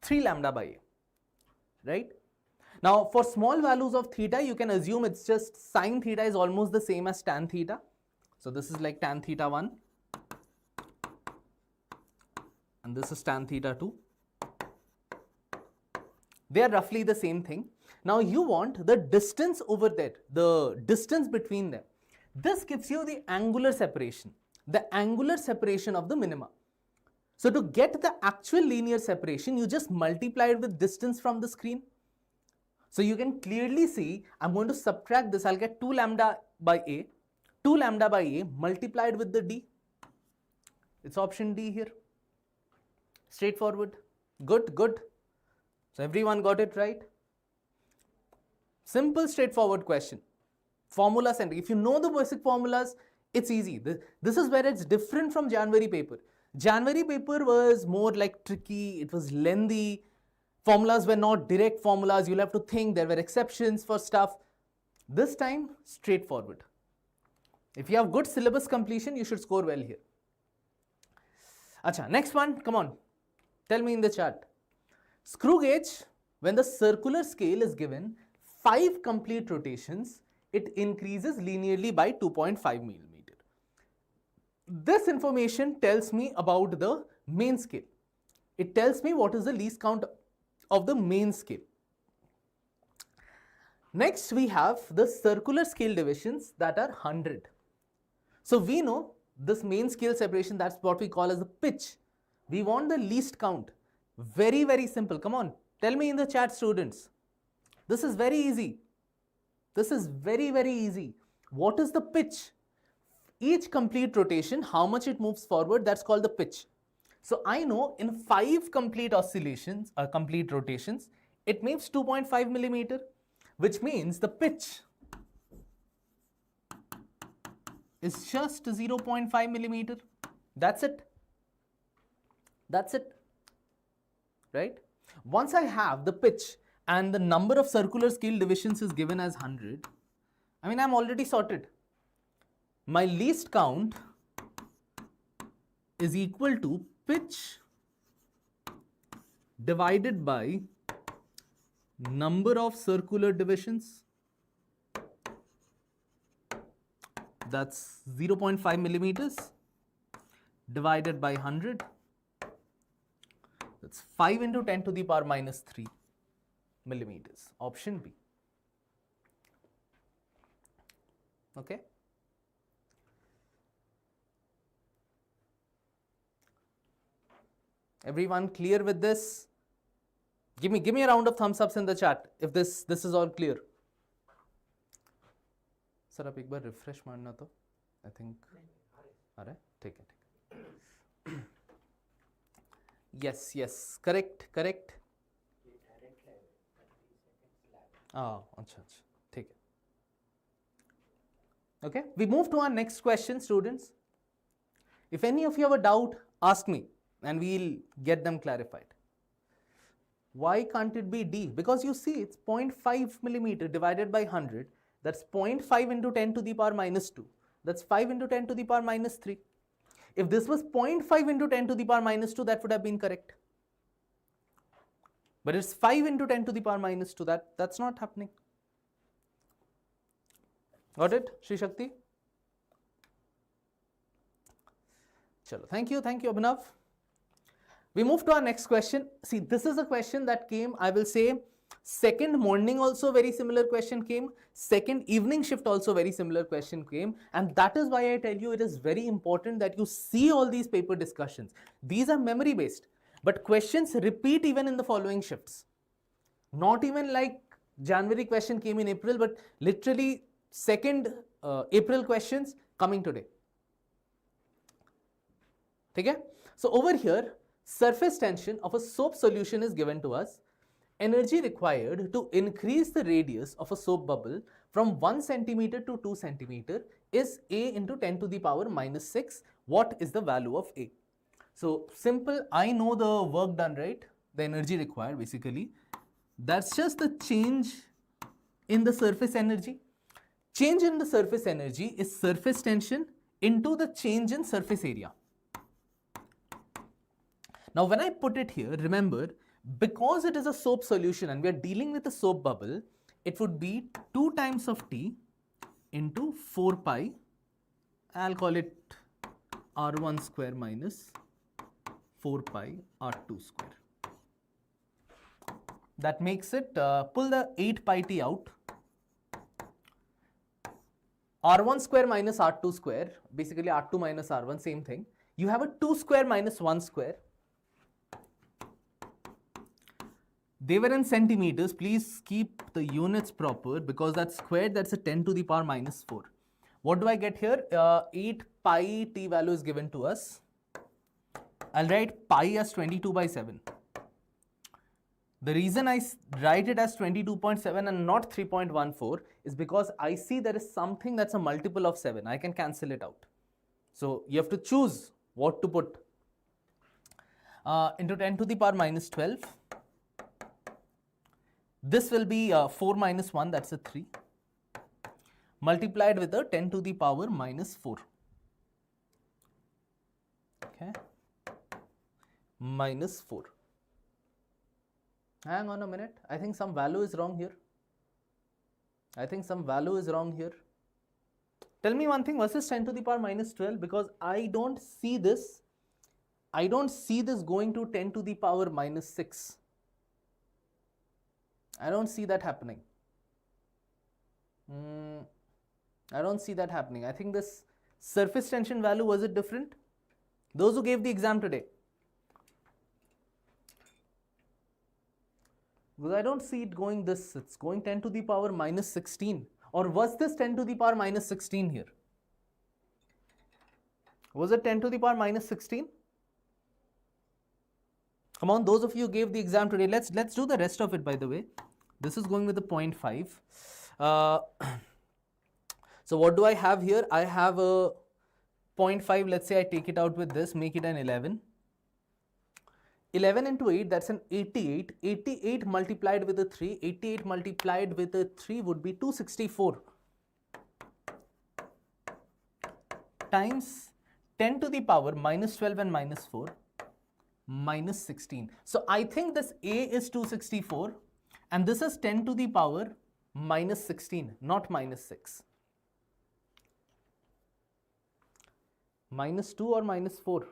3 lambda by A, right? Now, for small values of theta, you can assume it's just sin theta is almost the same as tan theta. So this is like tan theta 1 and this is tan theta 2. They are roughly the same thing. Now you want the distance over there, the distance between them. This gives you the angular separation of the minima. So to get the actual linear separation, you just multiply it with distance from the screen. So you can clearly see, I'm going to subtract this, I'll get 2 lambda by A. 2 lambda by A multiplied with the D. It's option D here. Straightforward. Good. So everyone got it right? Simple, straightforward question. Formula centric. If you know the basic formulas, it's easy. This is where it's different from January paper. January paper was more like tricky, it was lengthy. Formulas were not direct formulas, you'll have to think, there were exceptions for stuff. This time, straightforward. If you have good syllabus completion, you should score well here. Acha, next one, come on. Tell me in the chat. Screw gauge, when the circular scale is given 5 complete rotations, it increases linearly by 2.5 millimeter. This information tells me about the main scale. It tells me what is the least count of the main scale. Next, we have the circular scale divisions that are 100. So we know this main scale separation, that's what we call as the pitch. We want the least count. Very, very simple. Come on, tell me in the chat, students. This is very easy. This is very, very easy. What is the pitch? Each complete rotation, how much it moves forward, that's called the pitch. So I know in 5 complete oscillations or complete rotations, it moves 2.5 millimeter, which means the pitch is just 0.5 millimeter. That's it. That's it. Right? Once I have the pitch and the number of circular scale divisions is given as 100, I mean, I'm already sorted. My least count is equal to pitch divided by number of circular divisions, that's 0.5 millimeters, divided by 100, that's 5 into 10 to the power minus 3 millimeters. Option B. Okay. Everyone clear with this? Give me a round of thumbs ups in the chat if this is all clear. Sir, आप एक बार refresh मारना तो. I think. आ रहा है? ठीक है. Yes. Correct. अच्छा. ठीक है. Okay. We move to our next question, students. If any of you have a doubt, ask me and we'll get them clarified. Why can't it be D? Because you see it's 0.5 millimeter divided by 100. That's 0.5 into 10 to the power minus 2. That's 5 into 10 to the power minus 3. If this was 0.5 into 10 to the power minus 2, that would have been correct. But it's 5 into 10 to the power minus 2. That's not happening. Got it, Shri Shakti? Chalo. Thank you, Abhinav. We move to our next question. See, this is a question that came, I will say, second morning also very similar question came, second evening shift also very similar question came, and that is why I tell you it is very important that you see all these paper discussions. These are memory based, but questions repeat even in the following shifts. Not even like January question came in April, but literally 2nd April questions coming today. Okay? So over here, surface tension of a soap solution is given to us. Energy required to increase the radius of a soap bubble from 1 centimeter to 2 centimeter is A into 10 to the power minus 6. What is the value of A? So simple, I know the work done, right? The energy required basically. That's just the change in the surface energy. Change in the surface energy is surface tension into the change in surface area. Now when I put it here, remember, because it is a soap solution and we are dealing with a soap bubble, it would be 2 times of T into 4 pi, I'll call it R1 square minus 4 pi R2 square. That makes it, pull the 8 pi T out, R1 square minus R2 square, basically R2 minus R1, same thing. You have a 2 square minus 1 square. They were in centimeters. Please keep the units proper because that's squared. That's a 10 to the power minus 4. What do I get here? 8 pi T value is given to us. I'll write pi as 22 by 7. The reason I write it as 22.7 and not 3.14 is because I see there is something that's a multiple of 7. I can cancel it out. So you have to choose what to put. Into 10 to the power minus 12. This will be 4 minus 1, that's a 3, multiplied with a 10 to the power minus 4. Okay, minus 4. Hang on a minute, I think some value is wrong here. Tell me one thing, what is 10 to the power minus 12? Because I don't see this going to 10 to the power minus 6. I don't see that happening. I think this surface tension value, was it different? Those who gave the exam today. Because I don't see it going this, it's going 10 to the power minus 16. Or was this 10 to the power minus 16 here? Was it 10 to the power minus 16? Come on, those of you who gave the exam today, let's do the rest of it, by the way. This is going with the 0.5. So what do I have here? I have a 0.5, let's say I take it out with this, make it an 11. 11 into 8, that's an 88. 88 multiplied with a 3. 88 multiplied with a 3 would be 264. Times 10 to the power minus 12 and minus 4 minus 16. So I think this A is 264 and this is 10 to the power minus 16, not minus 6. Minus 2 or minus 4?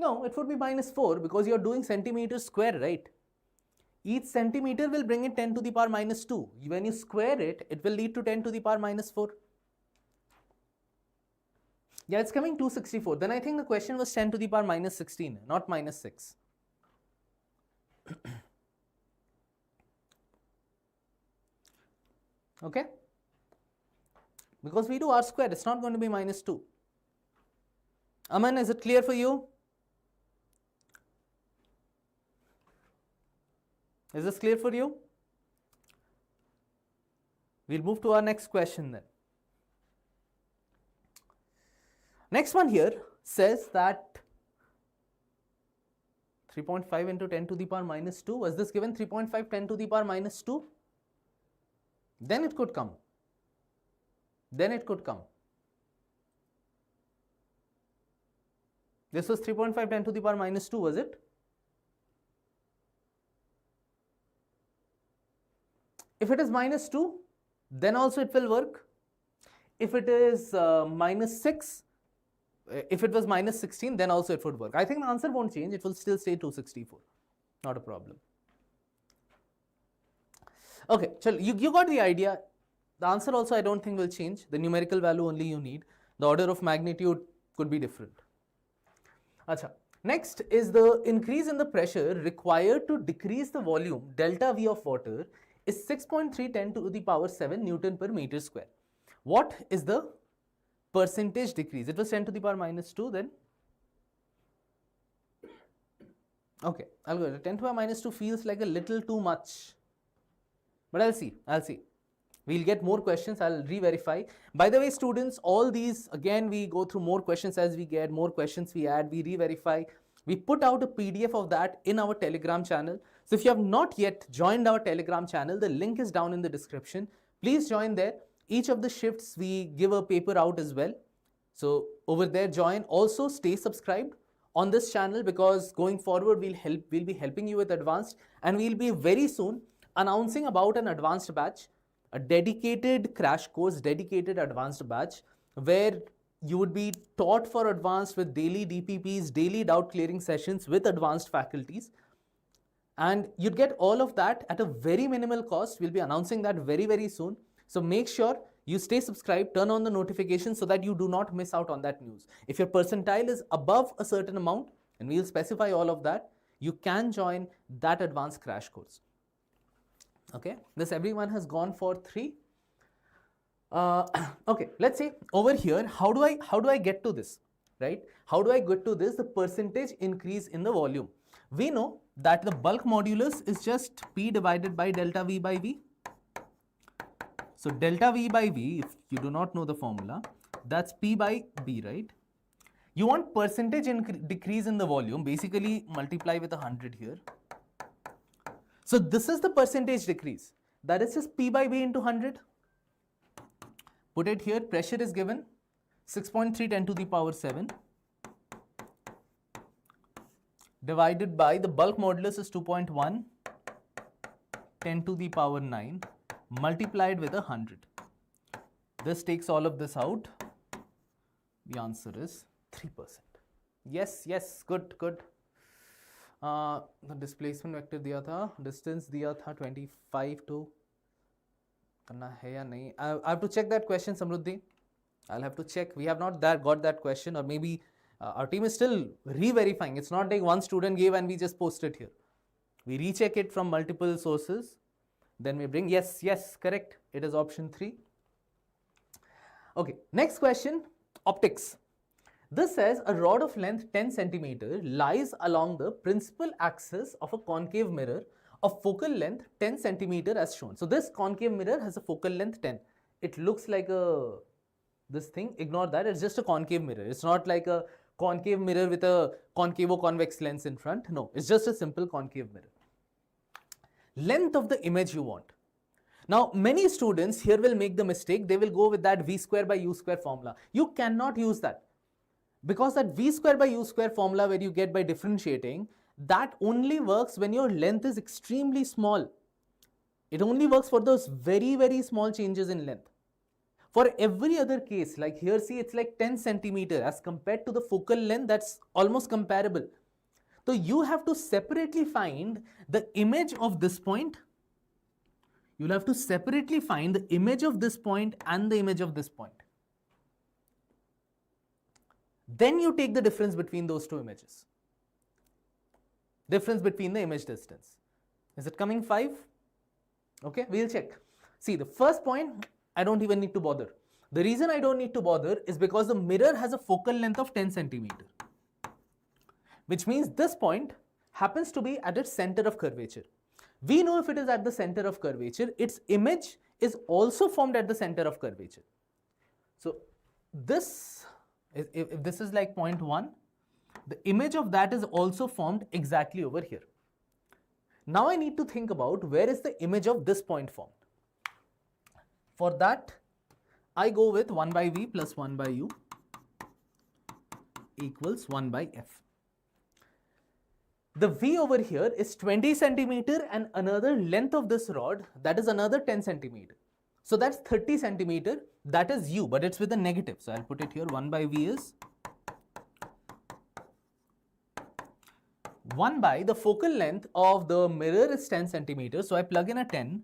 No, it would be minus 4 because you are doing centimeter square, right? Each centimeter will bring it 10 to the power minus 2. When you square it, it will lead to 10 to the power minus 4. Yeah, it's coming 264. Then I think the question was 10 to the power minus 16, not minus 6. Okay? Because we do r square, it's not going to be minus 2. Aman, is it clear for you? Is this clear for you? We'll move to our next question then. Next one here says that 3.5 into 10 to the power minus 2, was this given 3.5 10 to the power minus 2? Then it could come. Then it could come. This was 3.5 10 to the power minus 2, was it? If it is minus 2, then also it will work. If it is minus 6, if it was minus 16, then also it would work. I think the answer won't change. It will still stay 264. Not a problem. Okay, so you got the idea. The answer also I don't think will change. The numerical value only you need. The order of magnitude could be different. Achha. Next is the increase in the pressure required to decrease the volume delta V of water is 6.3 10 to the power 7 Newton per meter square. What is the percentage decrease? It was 10 to the power minus 2 then. Okay, I'll go. 10 to the power minus 2 feels like a little too much. But I'll see. We'll get more questions. I'll re-verify. By the way, students, all these, again, we go through more questions as we get, more questions we add, we re-verify. We put out a PDF of that in our Telegram channel. So if you have not yet joined our Telegram channel, the link is down in the description. Please join there. Each of the shifts, we give a paper out as well. So over there, join. Also, stay subscribed on this channel because going forward, we'll be helping you with advanced, and we'll be very soon announcing about an advanced batch, a dedicated crash course, dedicated advanced batch, where you would be taught for advanced with daily DPPs, daily doubt clearing sessions with advanced faculties. And you'd get all of that at a very minimal cost. We'll be announcing that very, very soon. So make sure you stay subscribed, turn on the notifications so that you do not miss out on that news. If your percentile is above a certain amount, and we'll specify all of that, you can join that advanced crash course. Okay, this everyone has gone for 3. Okay, let's see over here, how do I get to this, right? How do I get to this, the percentage increase in the volume? We know that the bulk modulus is just P divided by delta V by V. So delta V by V, if you do not know the formula, that's P by B, right? You want percentage decrease in the volume, basically multiply with 100 here. So this is the percentage decrease. That is just P by B into 100. Put it here, pressure is given 6.3 10 to the power 7 divided by the bulk modulus is 2.1 10 to the power 9 multiplied with 100. This takes all of this out. The answer is 3%. Yes, good. The displacement vector दिया था, distance दिया था 25 to करना है या नहीं? I have to check that question, Samruddhi. I'll have to check. We have not got that question, or maybe our team is still re-verifying. It's not like one student gave and we just post it here. We recheck it from multiple sources. Then we bring, yes, correct. It is option 3. Okay, next question, optics. This says a rod of length 10 centimeter lies along the principal axis of a concave mirror of focal length 10 centimeter as shown. So this concave mirror has a focal length 10. It looks like this thing, ignore that, it's just a concave mirror. It's not like a concave mirror with a concavo-convex lens in front. No, it's just a simple concave mirror. Length of the image you want. Now, many students here will make the mistake, they will go with that V square by U square formula. You cannot use that, because that V square by U square formula where you get by differentiating, that only works when your length is extremely small. It only works for those very, very small changes in length. For every other case, like here, see, it's like 10 centimeter as compared to the focal length, that's almost comparable. So you have to separately find the image of this point. You'll have to separately find the image of this point and the image of this point. Then you take the difference between those two images. Difference between the image distance. Is it coming 5? Okay, we'll check. See, the first point, I don't even need to bother. The reason I don't need to bother is because the mirror has a focal length of 10 centimeter. Which means this point happens to be at its center of curvature. We know if it is at the center of curvature, its image is also formed at the center of curvature. So this, if this is like point 1, the image of that is also formed exactly over here. Now I need to think about where is the image of this point formed. For that, I go with 1 by V plus 1 by U equals 1 by F. The V over here is 20 centimeter and another length of this rod, that is another 10 centimeter. So that's 30 centimeter, that is U, but it's with a negative. So I'll put it here, 1 by V is 1 by the focal length of the mirror is 10 centimeters. So I plug in a 10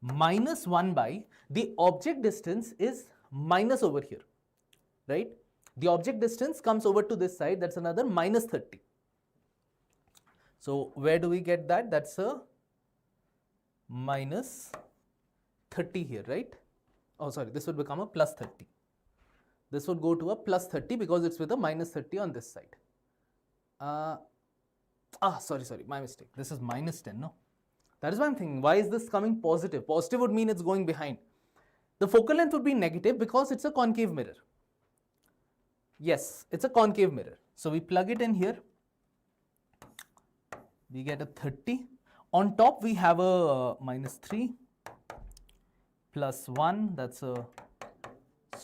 minus 1 by the object distance is minus over here, right? The object distance comes over to this side, that's another minus 30. So where do we get that? That's a minus 30 here, right? Oh, sorry, this would become a plus 30. This would go to a plus 30 because it's with a minus 30 on this side. Sorry, my mistake. This is minus 10, no? That is why I'm thinking, why is this coming positive? Positive would mean it's going behind. The focal length would be negative because it's a concave mirror. Yes, it's a concave mirror. So we plug it in here. We get a 30. On top we have a minus 3 plus 1, that's a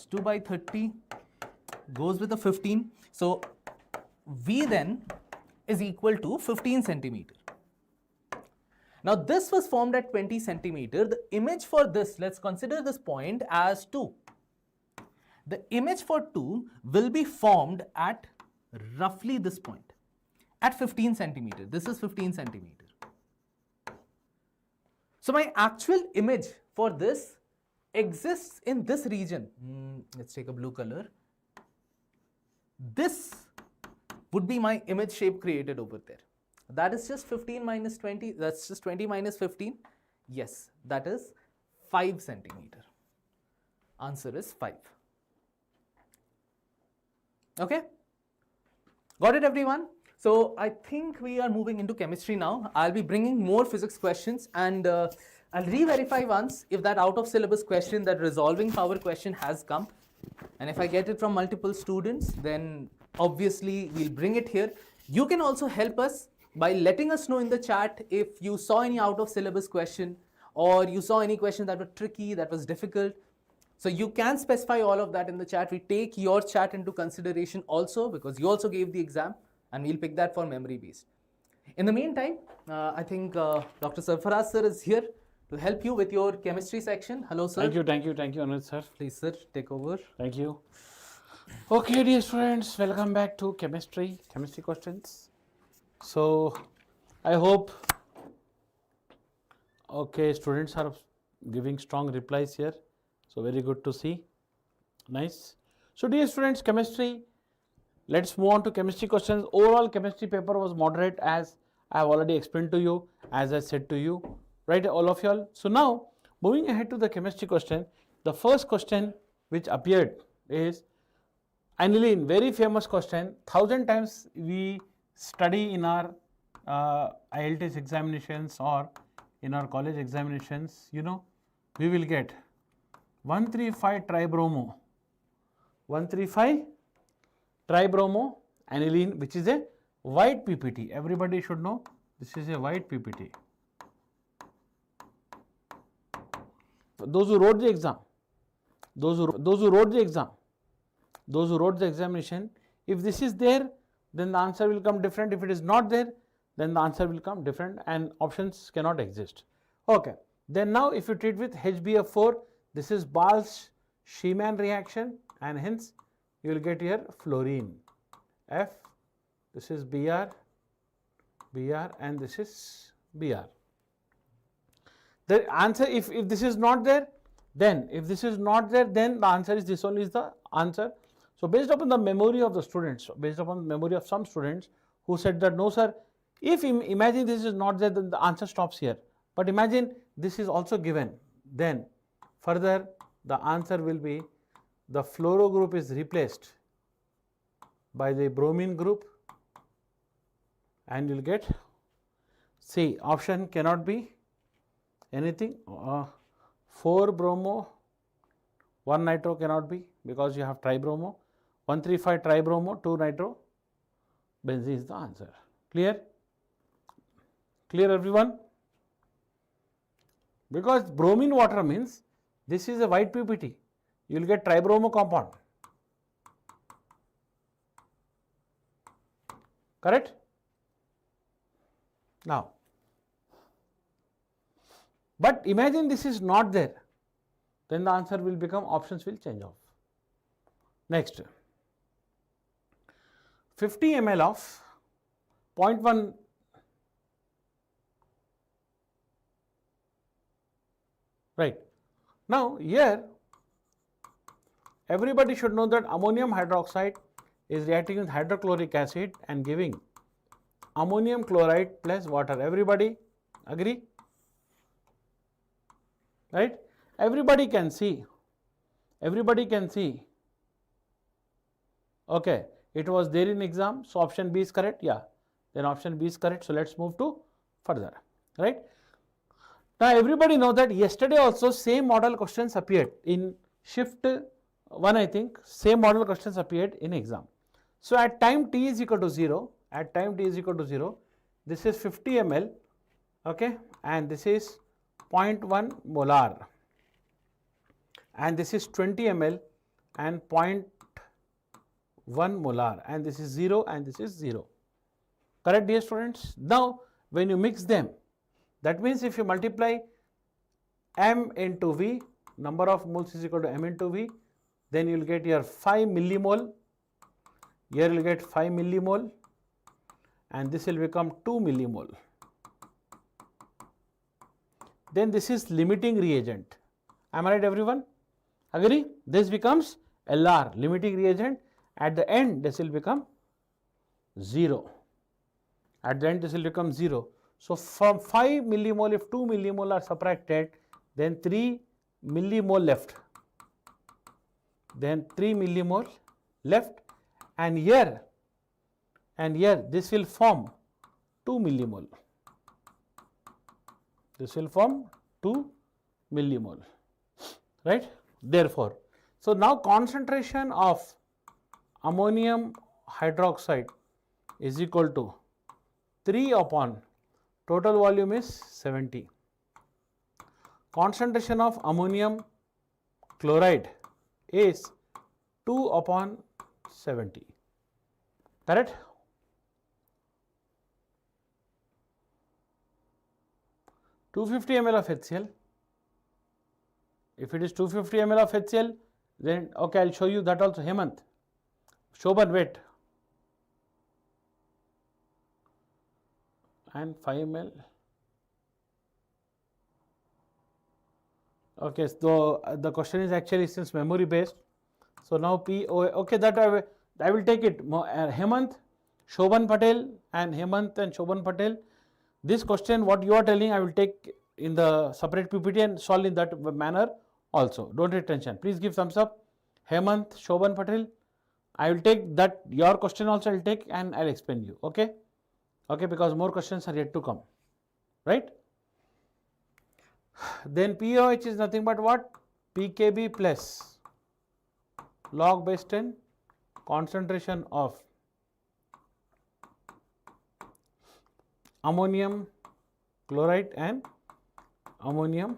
2 by 30, goes with a 15. So V then is equal to 15 centimeter. Now this was formed at 20 centimeter. The image for this, let's consider this point as 2. The image for 2 will be formed at roughly this point. At 15 centimeter. This is 15 centimeter. So my actual image for this exists in this region. Let's take a blue color. This would be my image shape created over there. That is just 15 minus 20. That's just 20 minus 15. Yes, that is 5 centimeter. Answer is 5. Okay? Got it, everyone? So I think we are moving into chemistry now. I'll be bringing more physics questions and I'll re-verify once if that out of syllabus question, that resolving power question has come. And if I get it from multiple students, then obviously we'll bring it here. You can also help us by letting us know in the chat if you saw any out of syllabus question or you saw any question that were tricky, that was difficult. So you can specify all of that in the chat. We take your chat into consideration also because you also gave the exam. And we'll pick that for memory based. In the meantime, I think Dr. Sarfaraz sir is here to help you with your chemistry section. Hello, sir.
Thank you, Anuj sir.
Please, sir, take over.
Thank you. Okay, dear students, welcome back to chemistry questions. So, I hope, okay, students are giving strong replies here. So, very good to see. Nice. So, dear students, chemistry. Let's move on to chemistry questions. Overall chemistry paper was moderate, as I have already explained to you, as I said to you, right, all of y'all. So now moving ahead to the chemistry question, the first question which appeared is aniline, very famous question. 1000 times we study in our IELTS examinations or in our college examinations, you know, we will get 135 tribromo, 135 tribromo aniline, which is a white PPT. Everybody should know this is a white PPT. those who wrote the exam, those who wrote the exam, those who wrote the examination, if this is there, then the answer will come different. If it is not there, then the answer will come different and options cannot exist. Okay. Then now if you treat with HbF4, this is Bals-Schiemann reaction and hence you will get here fluorine F, this is Br and this is Br. The answer, if this is not there, then the answer is this only is the answer. So based upon the memory of the students, based upon the memory of some students who said that no sir, if imagine this is not there, then the answer stops here. But imagine this is also given, then further the answer will be the fluoro group is replaced by the bromine group and you will get C. Option cannot be anything. 4 bromo, 1 nitro cannot be because you have tribromo. 135 tribromo, 2 nitro benzene is the answer. Clear? Clear everyone? Because bromine water means this is a white PPT. You will get tribromo compound. Correct? Now, but imagine this is not there, then the answer will become, options will change off. Next, 50 ml of 0.1 right. Now here everybody should know that ammonium hydroxide is reacting with hydrochloric acid and giving ammonium chloride plus water. Everybody agree? Right? Everybody can see. Okay, it was there in exam, so option B is correct. Yeah, then option B is correct. So let's move to further. Right? Now everybody know that yesterday also same model questions appeared in shift 1, I think. Same model questions appeared in exam. So at time t is equal to 0, this is 50 ml, okay, and this is 0.1 molar, and this is 20 ml and 0.1 molar, and this is 0 and this is 0. Correct, dear students? Now when you mix them, that means if you multiply m into V, number of moles is equal to m into V, then you will get your 5 millimole. Here you will get 5 millimole and this will become 2 millimole. Then this is limiting reagent. Am I right everyone? Agree? This becomes LR, limiting reagent. At the end this will become 0. At the end this will become 0. So from 5 millimole, if 2 millimole are subtracted, then 3 millimole left. Then 3 millimole left, and here this will form 2 millimole. This will form 2 millimole, right? Therefore, so now concentration of ammonium hydroxide is equal to 3 upon total volume is 70. Concentration of ammonium chloride is 2 upon 70. Correct? (250 ml of HCl). If it is 250 ml of HCl, then okay, I'll show you that also. Hemant, Shobhan, wait. And 5 ml. Okay, so the question is actually since memory based. So now PO, okay, that I will take it. Hemant, Shobhan Patel and Hemant and Shobhan Patel. This question, what you are telling, I will take in the separate PPT and solve in that manner also. Don't take tension. Please give thumbs up. Hemant, Shobhan Patel. I will take that, your question also I will take and I will explain you. Okay? Okay, because more questions are yet to come. Right? Then POH is nothing but what? PKB plus log base 10 concentration of ammonium chloride and ammonium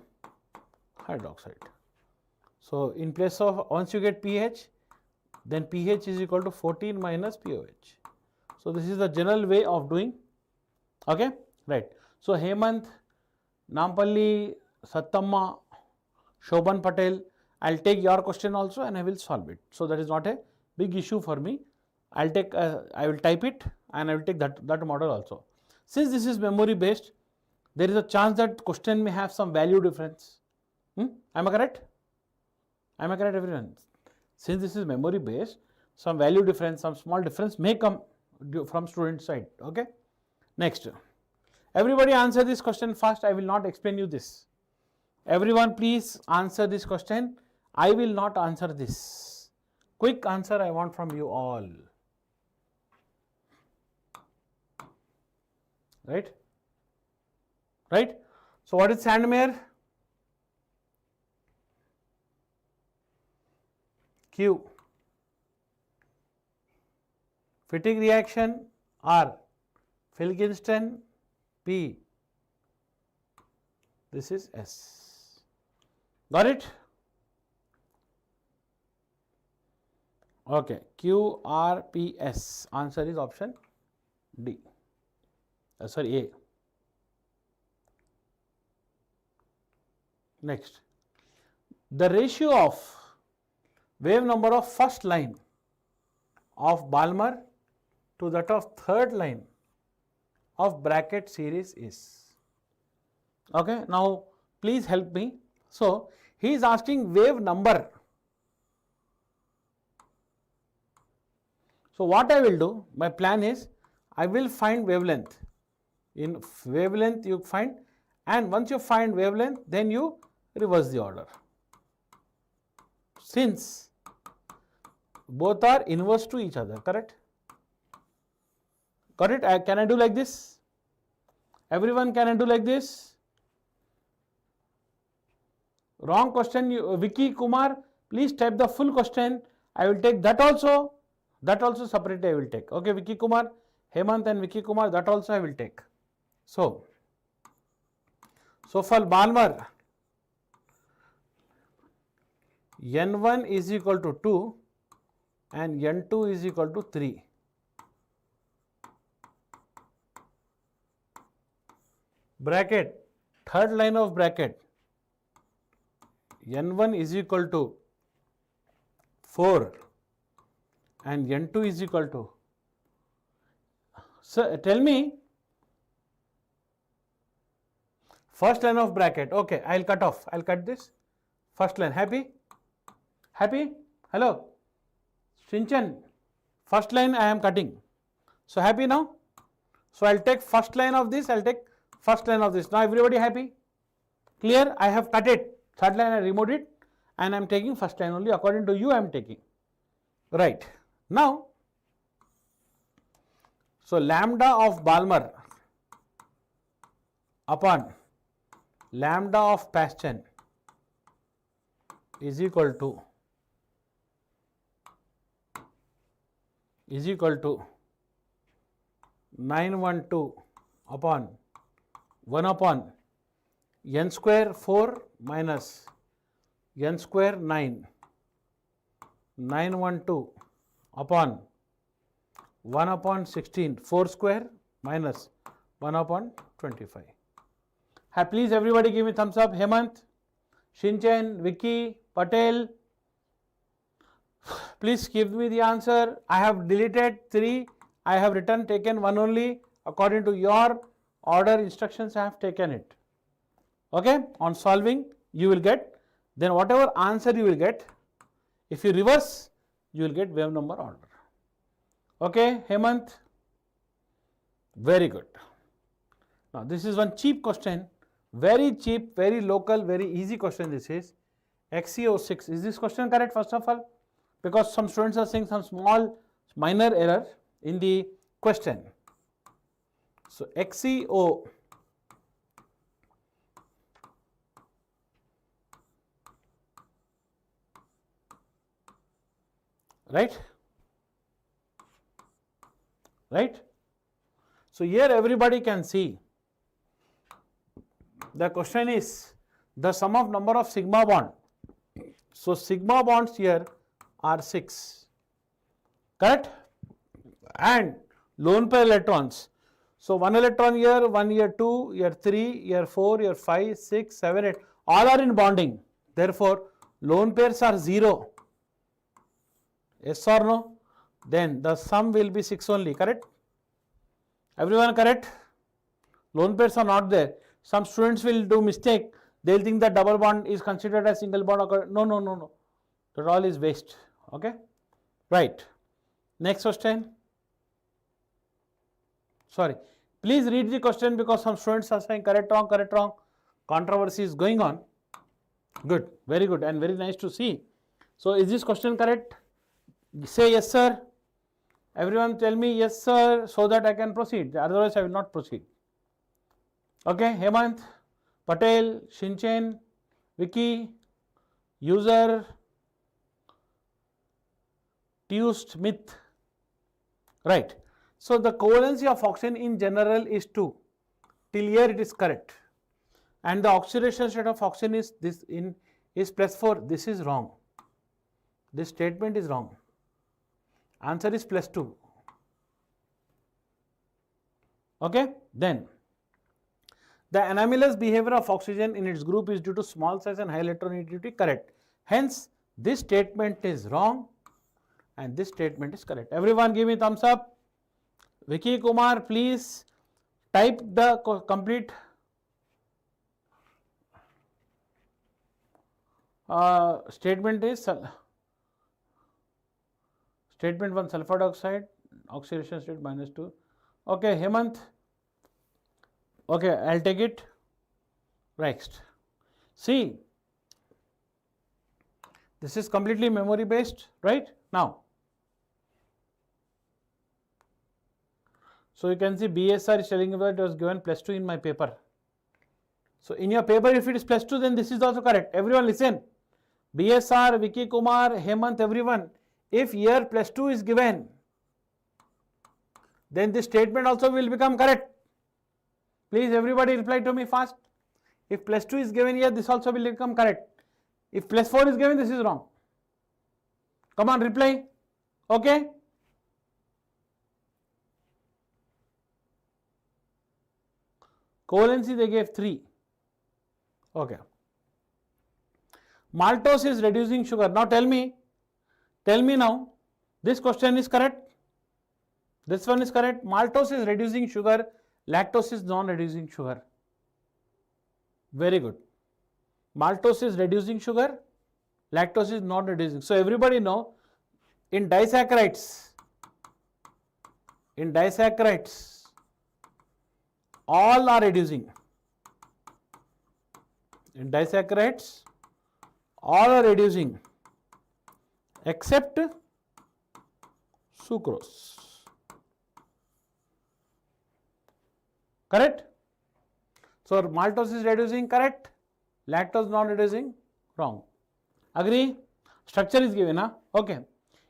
hydroxide. So in place of, once you get pH, then pH is equal to 14 minus POH. So this is the general way of doing. Okay, right. So Hemant, Nampalli, Sattamma, Shobhan Patel, I'll take your question also and I will solve it. So that is not a big issue for me. I'll take, I will type it and I will take that model also. Since this is memory based, there is a chance that question may have some value difference. Am I correct? Am I correct, everyone? Since this is memory based, some value difference, some small difference may come from student side. Okay. Next, everybody answer this question fast. I will not explain you this. Everyone please answer this question. I will not answer this. Quick answer I want from you all. Right? Right? So what is Sandmeyer? Q. Fitting reaction R. Filkinston P. This is S. Got it? Okay. Q, R, P, S. Answer is option D. Sorry, A. Next. The ratio of wave number of first line of Balmer to that of third line of bracket series is. Okay. Now, please help me. So, he is asking wave number. So, what I will do, my plan is, I will find wavelength. In wavelength you find, and once you find wavelength, then you reverse the order. Since both are inverse to each other, correct? Got it? Can I do like this? Everyone, can I do like this? Wrong question, Vicky Kumar, please type the full question. I will take that also separately I will take. Okay, Vicky Kumar, Hemant and Vicky Kumar, that also I will take. So for Balmer, N1 is equal to 2 and N2 is equal to 3. Bracket, third line of bracket, N1 is equal to 4 and N2 is equal to. So tell me, first line of bracket, okay, I'll cut off, I'll cut this, first line, happy? Happy? Hello? Shinchan, first line I am cutting. So happy now? So I'll take first line of this, I'll take first line of this. Now everybody happy? Clear? I have cut it. Third line I removed it and I am taking first line only according to you I am taking. Right. Now, so lambda of Balmer upon lambda of Paschen is equal to 912 upon 1 upon n square 4 minus n square 9, 912 upon 1 upon 16, 4 square minus 1 upon 25. Please everybody give me thumbs up. Hemant, Shinchan, Vicky, Patel, please give me the answer. I have deleted 3, I have taken 1 only. According to your order instructions I have taken it. Okay, on solving you will get, then whatever answer you will get, if you reverse you will get wave number order. Okay, Hemant, very good. Now this is one cheap question, very cheap, very local, very easy question. This is XCO6. Is this question correct first of all? Because some students are saying some small minor error in the question. So XCO right? Right? So here everybody can see the question is the sum of number of sigma bond. So sigma bonds here are 6, correct? And lone pair electrons. So 1 electron here, 1 here 2, here 3, here 4, here 5, 6, 7, 8, all are in bonding. Therefore, lone pairs are 0. Yes or no? Then the sum will be 6 only, correct? Everyone correct? Lone pairs are not there. Some students will do mistake. They will think that double bond is considered as single bond. No. That all is waste. Okay? Right. Next question. Sorry. Please read the question because some students are saying correct, wrong, correct, wrong. Controversy is going on. Good. Very good and very nice to see. So, is this question correct? Say yes, sir. Everyone tell me yes, sir, so that I can proceed. Otherwise, I will not proceed. Okay, Hemant, Patel, Shinchen, Vicky, user, Tust, Myth. Right. So, the covalency of oxygen in general is 2. Till here it is correct. And the oxidation state of oxygen is this is +4. This is wrong. This statement is wrong. Answer is +2. Okay. Then the anomalous behavior of oxygen in its group is due to small size and high electronegativity, correct. Hence, this statement is wrong and this statement is correct. Everyone give me thumbs up. Vicky Kumar, please type the complete statement is statement 1 sulfur dioxide, oxidation state -2. Okay, Hemant. Okay, I'll take it. Next. See, this is completely memory based, right? Now, so you can see BSR is telling you that it was given +2 in my paper. So, in your paper, if it is +2, then this is also correct. Everyone listen. BSR, Vicky Kumar, Hemant, everyone. If here +2 is given, then this statement also will become correct. Please everybody reply to me fast. If +2 is given here, this also will become correct. If +4 is given, this is wrong. Come on, reply. Okay. Covalency they gave 3. Okay. Maltose is reducing sugar. Now tell me now, this question is correct. This one is correct. Maltose is reducing sugar, lactose is non-reducing sugar. Very good. Maltose is reducing sugar, lactose is not reducing. So everybody know in disaccharides, all are reducing. In disaccharides, all are reducing except sucrose. Correct? So maltose is reducing, correct? Lactose not reducing, wrong. Agree? Structure is given, huh? Okay.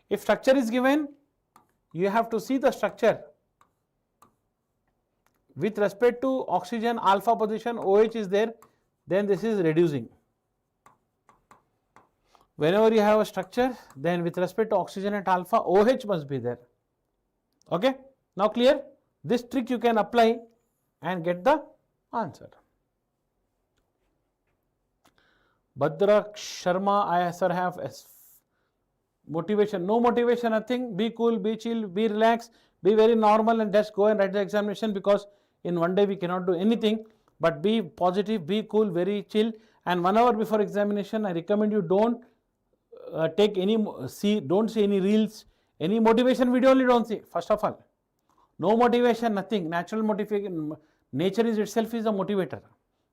If structure is given, you have to see the structure. With respect to oxygen alpha position, OH is there, then this is reducing. Whenever you have a structure, then with respect to oxygen at alpha, OH must be there. Okay? Now clear? This trick you can apply and get the answer. Bhadrak Sharma, I sir have motivation. No motivation, nothing. Be cool, be chill, be relaxed, be very normal and just go and write the examination because in one day we cannot do anything. But be positive, be cool, very chill. And 1 hour before examination, I recommend you don't take any, don't see any reels, any motivation video only don't see, first of all. No motivation, nothing. Natural motivation, nature is itself is a motivator.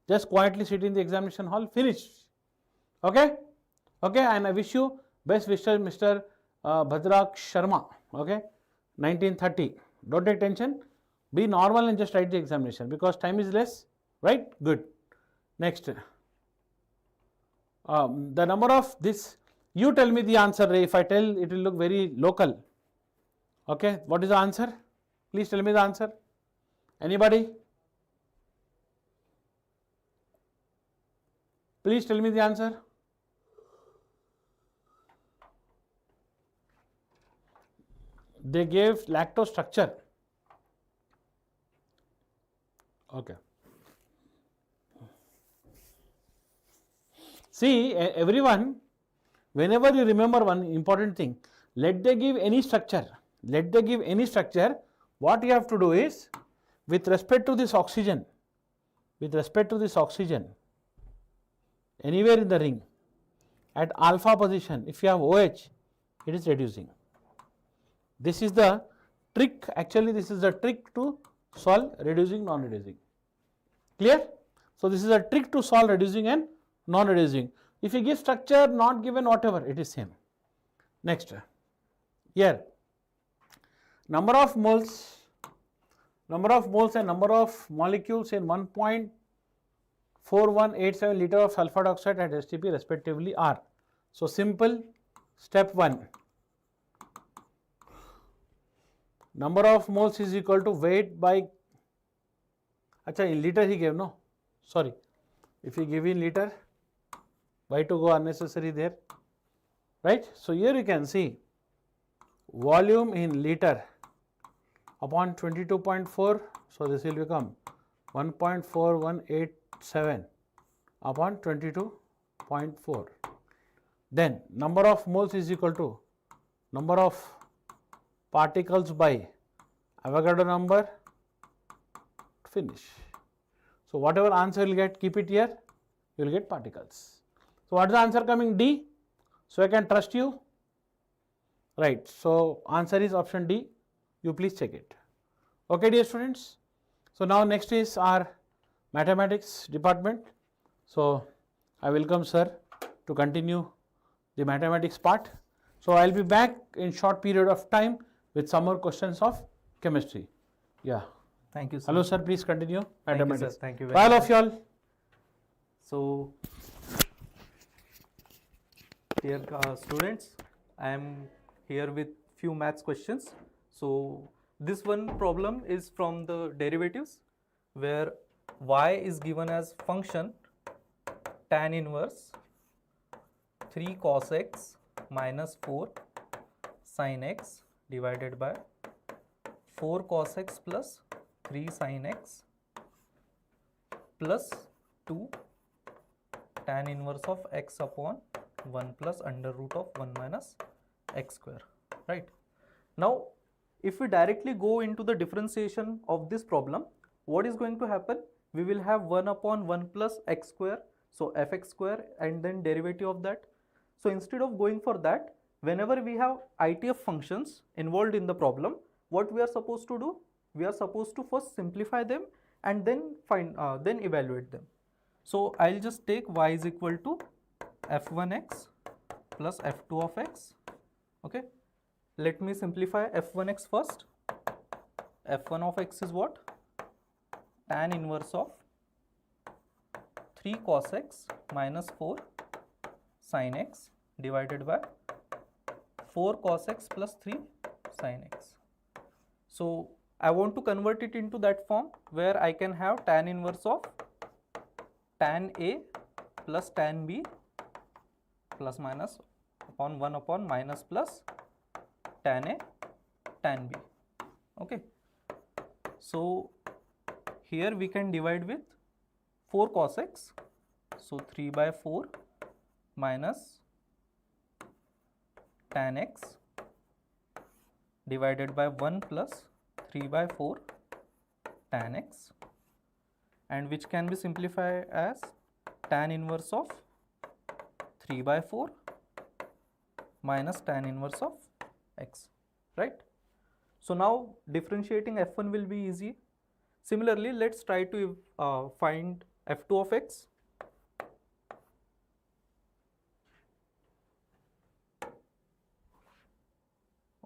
Just quietly sit in the examination hall, finish. Okay? Okay, and I wish you best wishes, Mr. Bhadrak Sharma. Okay? 1930. Don't take tension. Be normal and just write the examination because time is less. Right? Good. Next. The number of this, you tell me the answer. If I tell, it will look very local. Okay? What is the answer? Please tell me the answer. Anybody? Please tell me the answer. They gave lactose structure. Okay. See, everyone, whenever you remember one important thing, let they give any structure, what you have to do is, with respect to this oxygen, anywhere in the ring, at alpha position, if you have OH, it is reducing. This is the trick, actually this is the trick to solve reducing, non-reducing. Clear? So, this is a trick to solve reducing and non-reducing. If you give structure, not given, whatever, it is same. Next, here, number of moles and number of molecules in 1.4187 liter of sulfur dioxide at STP respectively are. So, simple, step 1. Number of moles is equal to weight by, acha, in liter he gave, no? Sorry. If you give in liter, why to go unnecessary there? Right? So, here you can see volume in liter upon 22.4. So, this will become 1.4187 upon 22.4. Then number of moles is equal to number of particles by Avogadro number, finish. So, whatever answer you will get, keep it here, you will get particles. So, what is the answer coming? D. So, I can trust you, right. So, answer is option D, you please check it. Okay, dear students. So, now next is our mathematics department. So, I welcome sir to continue the mathematics part. So, I will be back in short period of time with some more questions of chemistry. Yeah.
Thank you, sir.
Hello sir, please continue mathematics.
Thank you, sir. Thank you
For all
very
of you all.
So, dear students, I am here with few maths questions. So, this one problem is from the derivatives, where y is given as function tan inverse 3 cos x minus 4 sin x divided by 4 cos x plus 3 sin x plus 2 tan inverse of x upon 1 plus under root of 1 minus x square, right. Now, if we directly go into the differentiation of this problem, what is going to happen? We will have 1 upon 1 plus x square, so fx square, and then derivative of that. So, instead of going for that, whenever we have ITF functions involved in the problem, what we are supposed to do? We are supposed to first simplify them and then then evaluate them. So, I will just take y is equal to f1x plus f2 of x. Okay. Let me simplify f1x first. f1 of x is what? Tan inverse of 3 cos x minus 4 sin x divided by 4 cos x plus 3 sin x. So, I want to convert it into that form where I can have tan inverse of tan A plus tan B plus minus upon 1 upon minus plus tan A tan B. Okay. So, here we can divide with 4 cos x. So, 3 by 4 minus tan x divided by 1 plus 3 by 4 tan x, and which can be simplified as tan inverse of 3 by 4 minus tan inverse of x, right. So, now differentiating f1 will be easy. Similarly, let us try to find f2 of x.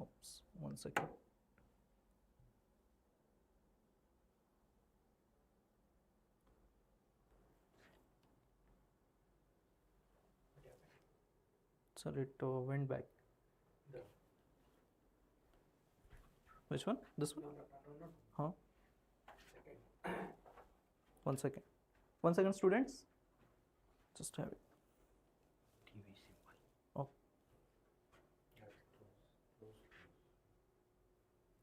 Oops, 1 second. Sir, it went back. Which one? This one? Huh? 1 second. 1 second, students. just have it. Oh.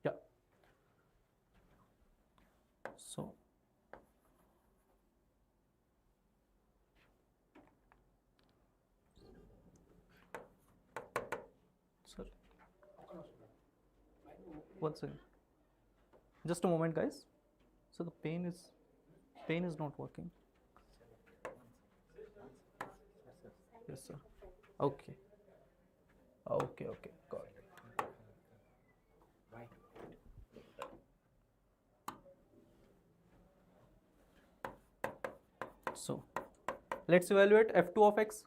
Yeah. So sorry. One second. Just a moment, guys. So the pen is not working. Yes, sir. Okay. Okay. Got it. So let's evaluate f2 of x.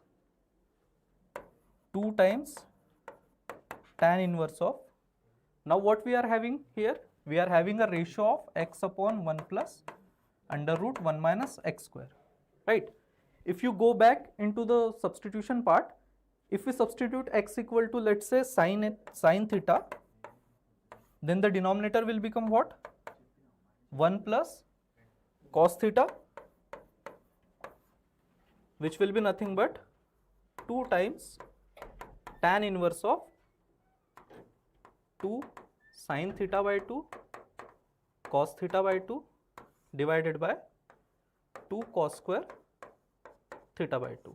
2 times tan inverse of. Now what we are having here? We are having a ratio of x upon 1 plus under root 1 minus x square, right? If you go back into the substitution part, if we substitute x equal to, let's say, sin theta, then the denominator will become what? 1 plus cos theta, which will be nothing but 2 times tan inverse of 2 sin theta by 2 cos theta by 2 divided by 2 cos square theta by 2.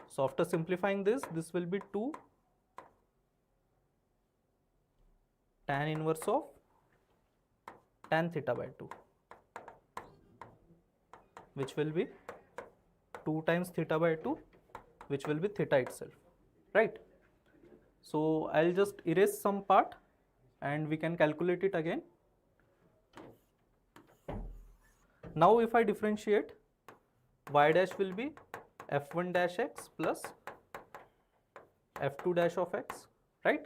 So after simplifying this will be 2 tan inverse of tan theta by 2, which will be 2 times theta by 2, which will be theta itself, right? So I'll just erase some part and we can calculate it again. Now if I differentiate, y dash will be f1 dash x plus f2 dash of x, right?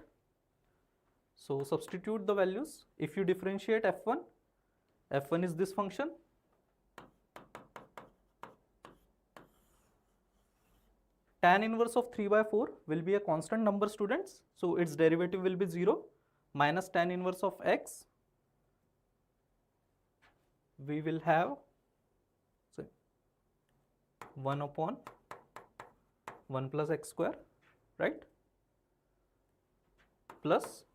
So substitute the values. If you differentiate f1 is this function. Tan inverse of 3 by 4 will be a constant number, students. So its derivative will be 0 minus tan inverse of x. We will have 1 upon 1 plus x square, right? Plus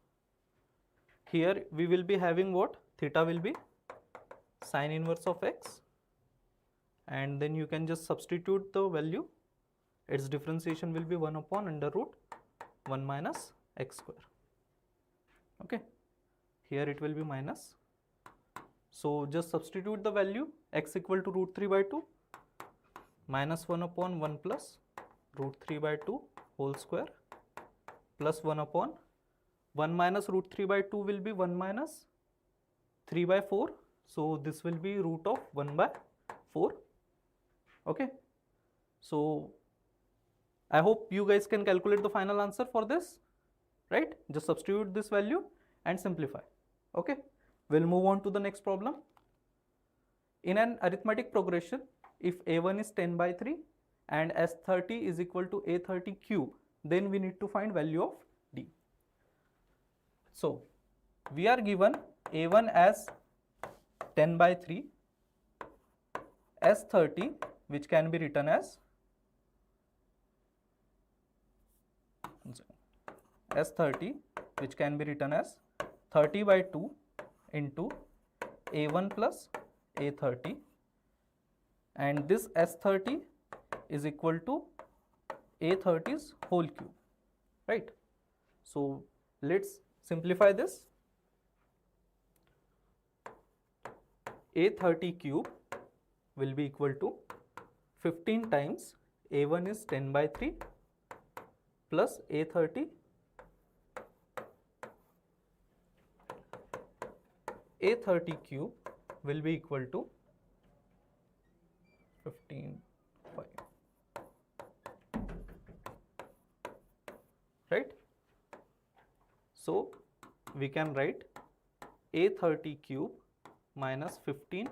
here we will be having what? Theta will be sin inverse of x, and then you can just substitute the value. Its differentiation will be 1 upon under root 1 minus x square. Okay, here it will be minus. So just substitute the value, x equal to root 3 by 2 minus 1 upon 1 plus root 3 by 2 whole square plus 1 upon 1 minus root 3 by 2 will be 1 minus 3 by 4. So this will be root of 1 by 4. Okay, so I hope you guys can calculate the final answer for this, right? Just substitute this value and simplify. Okay, we'll move on to the next problem. In an arithmetic progression, if a1 is 10 by 3 and s30 is equal to a30 cube, then we need to find value of d. So we are given a1 as 10 by 3, s30 which can be written as S30, which can be written as 30 by 2 into a1 plus a30, and this S30 is equal to a30's whole cube, right? So let's simplify this. A30 cube will be equal to 15 times a1 is 10 by 3 plus a30 cube will be equal to 15/5, right? So we can write a30 cube minus 15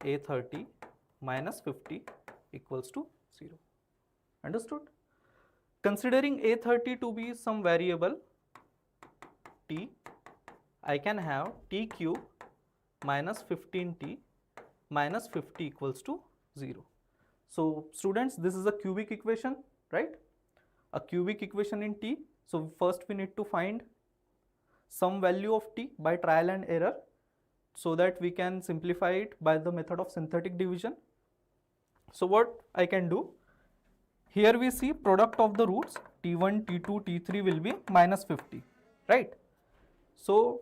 a30 minus 50 equals to 0. Understood? Considering a30 to be some variable t, I can have t cube minus 15t minus 50 equals to 0. So students, this is a cubic equation, right? A cubic equation in T. So first we need to find some value of T by trial and error, so that we can simplify it by the method of synthetic division. So what I can do, here we see product of the roots T1, T2, T3 will be minus 50, right? So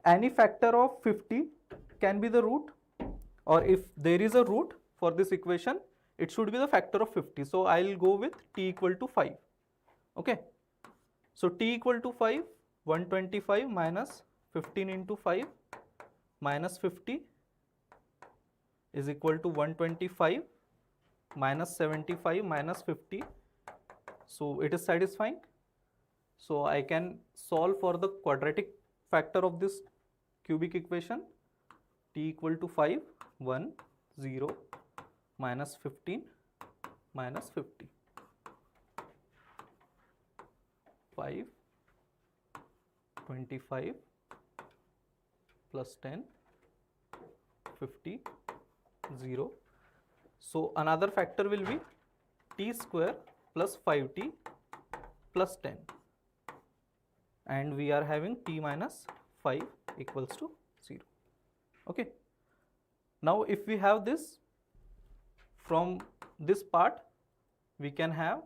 any factor of 50 can be the root, or if there is a root for this equation, it should be the factor of 50. So I'll go with T equal to 5. Okay. So T equal to 5, 125 minus 15 into 5 minus 50 is equal to 125 minus 75 minus 50. So it is satisfying. So I can solve for the quadratic factor of this cubic equation. T equal to 5, 1, 0 minus 15 minus 50. 5, 25 plus 10, 50, 0. So another factor will be T square plus 5T plus 10, and we are having T minus 5 equals to 0. Okay. Now if we have this, from this part we can have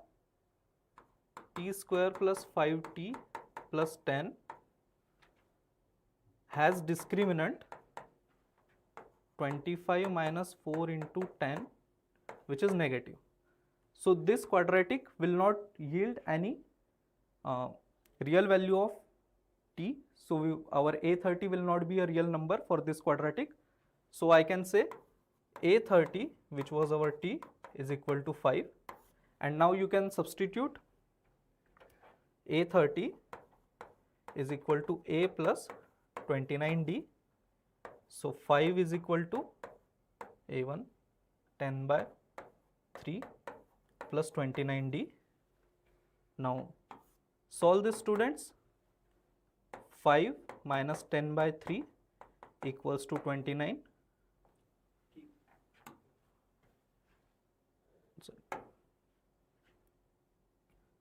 T square plus 5T plus 10 has discriminant 25 minus 4 into 10, which is negative. So this quadratic will not yield any real value of T. So our A30 will not be a real number for this quadratic. So I can say A30, which was our T, is equal to 5. And now you can substitute A30 is equal to A plus 29D. So 5 is equal to A1 10 by 3 plus 29D. Now solve this, students. 5 minus 10 by 3 equals to 29.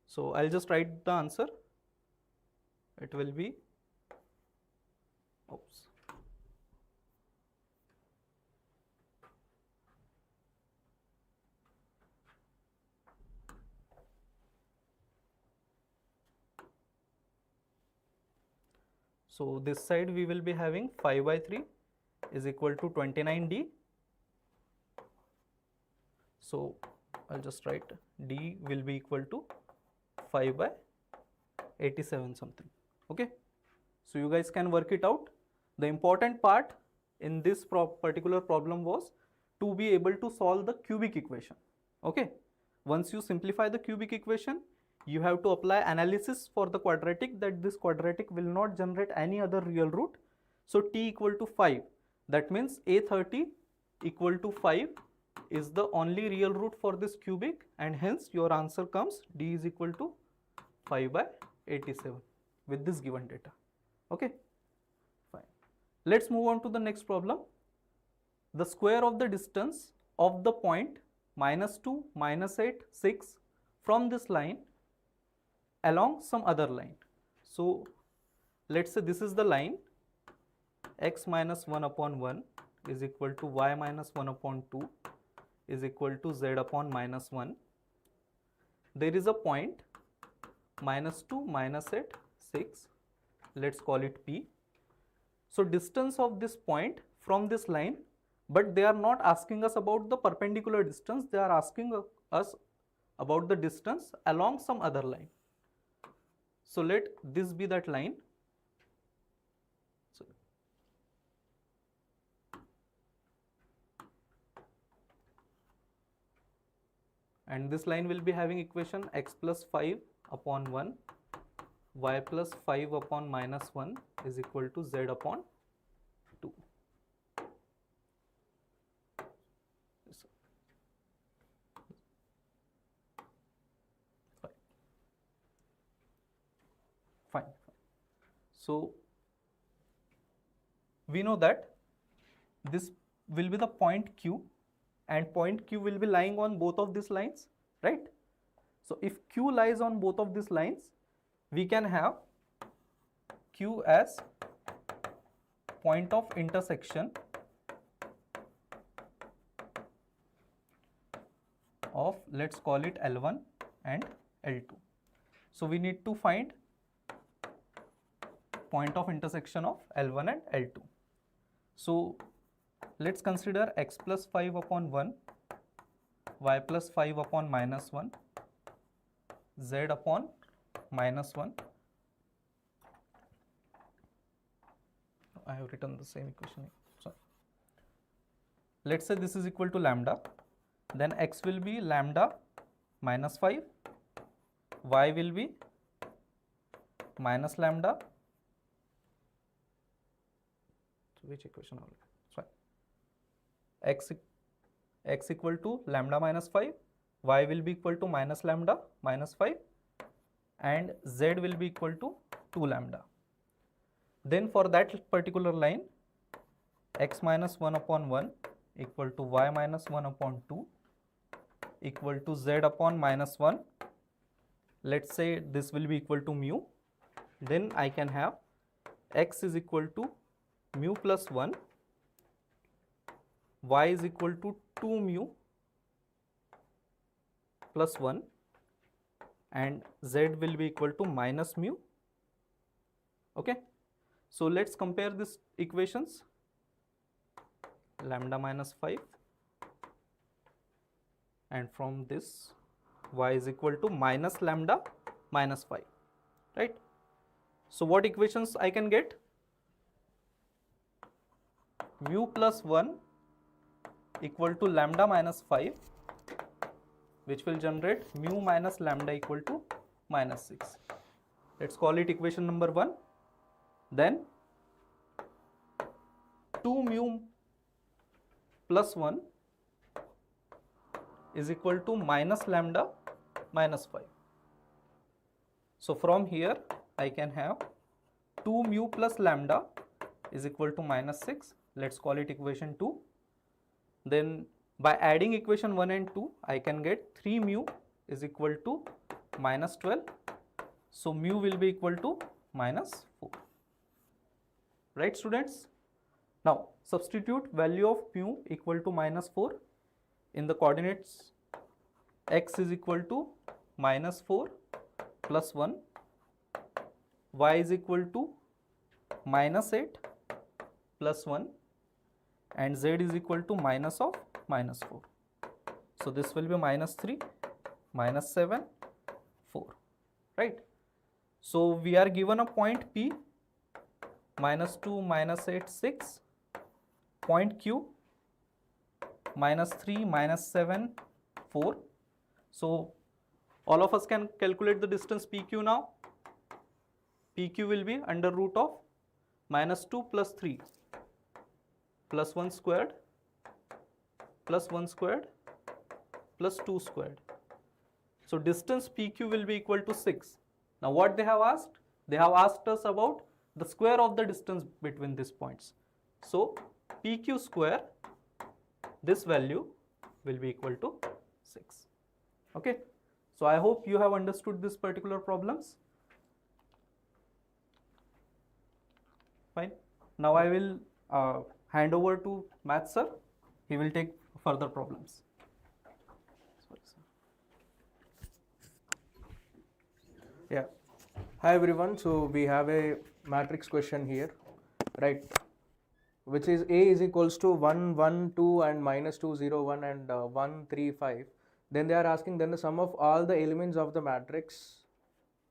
So I'll just write the answer. It will be, oops. So this side we will be having 5 by 3 is equal to 29D. So I'll just write D will be equal to 5 by 87 something. Okay. So you guys can work it out. The important part in this particular problem was to be able to solve the cubic equation. Okay. Once you simplify the cubic equation, you have to apply analysis for the quadratic, that this quadratic will not generate any other real root. So T equal to 5, that means A30 equal to 5 is the only real root for this cubic, and hence your answer comes D is equal to 5 by 87 with this given data. Okay, fine. Let's move on to the next problem. The square of the distance of the point -2, -8, 6 from this line along some other line. So let's say this is the line, x minus 1 upon 1 is equal to y minus 1 upon 2 is equal to z upon minus 1. There is a point -2, -8, 6, let's call it P. So distance of this point from this line, but they are not asking us about the perpendicular distance, they are asking us about the distance along some other line. So let this be that line. So and this line will be having equation x plus 5 upon 1, y plus 5 upon minus 1 is equal to z upon 2. Fine. So we know that this will be the point Q and point Q will be lying on both of these lines, right? So if Q lies on both of these lines, we can have Q as point of intersection of, let's call it L1 and L2. So we need to find point of intersection of L1 and L2. So let's consider x plus 5 upon 1, y plus 5 upon minus 1, z upon minus 1. I have written the same equation. Sorry. Let's say this is equal to lambda. Then x will be lambda minus 5, y will be minus lambda. So which equation? Sorry. X equal to lambda minus 5, y will be equal to minus lambda minus 5, and z will be equal to 2 lambda. Then for that particular line, x minus 1 upon 1 equal to y minus 1 upon 2 equal to z upon minus 1. Let's say this will be equal to mu. Then I can have x is equal to mu plus 1, y is equal to 2 mu plus 1, and z will be equal to minus mu. Okay. So let's compare these equations. Lambda minus 5, and from this y is equal to minus lambda minus 5, right? So what equations I can get? Mu plus 1 equal to lambda minus 5, which will generate mu minus lambda equal to minus 6. Let's call it equation number 1. Then 2 mu plus 1 is equal to minus lambda minus 5. So from here I can have 2 mu plus lambda is equal to minus 6. Let's call it equation 2. Then by adding equation 1 and 2, I can get 3 mu is equal to minus 12. So mu will be equal to minus 4. Right, students? Now substitute value of mu equal to minus 4 in the coordinates. X is equal to minus 4 plus 1, y is equal to minus 8 plus 1, and z is equal to minus of minus 4. So this will be minus 3, minus 7, 4, right? So we are given a point P, minus 2, minus 8, 6, point Q, minus 3, minus 7, 4. So all of us can calculate the distance PQ now. PQ will be under root of minus 2 plus 3 plus 1 squared plus 1 squared plus 2 squared. So distance PQ will be equal to 6. Now what they have asked? They have asked us about the square of the distance between these points. So PQ square, this value will be equal to 6. Okay. So I hope you have understood this particular problems. Fine. Now I will hand over to Math sir. He will take further problems. Sorry, sir.
Yeah. Hi everyone. So we have a matrix question here, right? Which is A is equals to 1, 1, 2 and minus 2, 0, 1 and 1, 3, 5. Then they are asking then the sum of all the elements of the matrix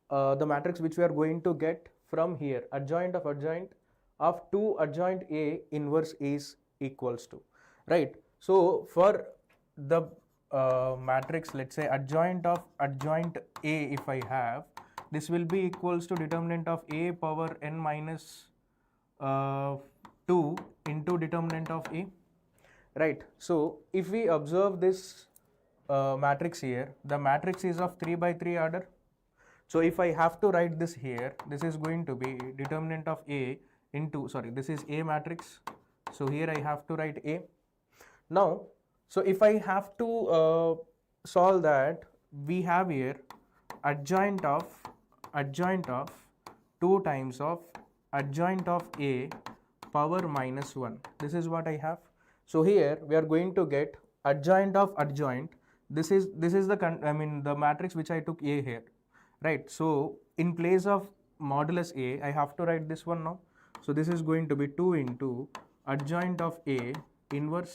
which we are going to get from here, adjoint of 2 adjoint A inverse is equals to, right? So for the matrix, let's say adjoint of adjoint A, if I have, this will be equals to determinant of A power n minus 2 into determinant of A, right? So if we observe this matrix here, the matrix is of 3 by 3 order. So if I have to write this here, this is going to be determinant of A into, sorry, this is A matrix. So here I have to write A. Now So if I have to solve that, we have here adjoint of 2 times of adjoint of A power minus 1. This is what I have. So here we are going to get adjoint of adjoint. This is the matrix which I took A here, right? So in place of modulus A, I have to write this one now. So this is going to be 2 into adjoint of A inverse,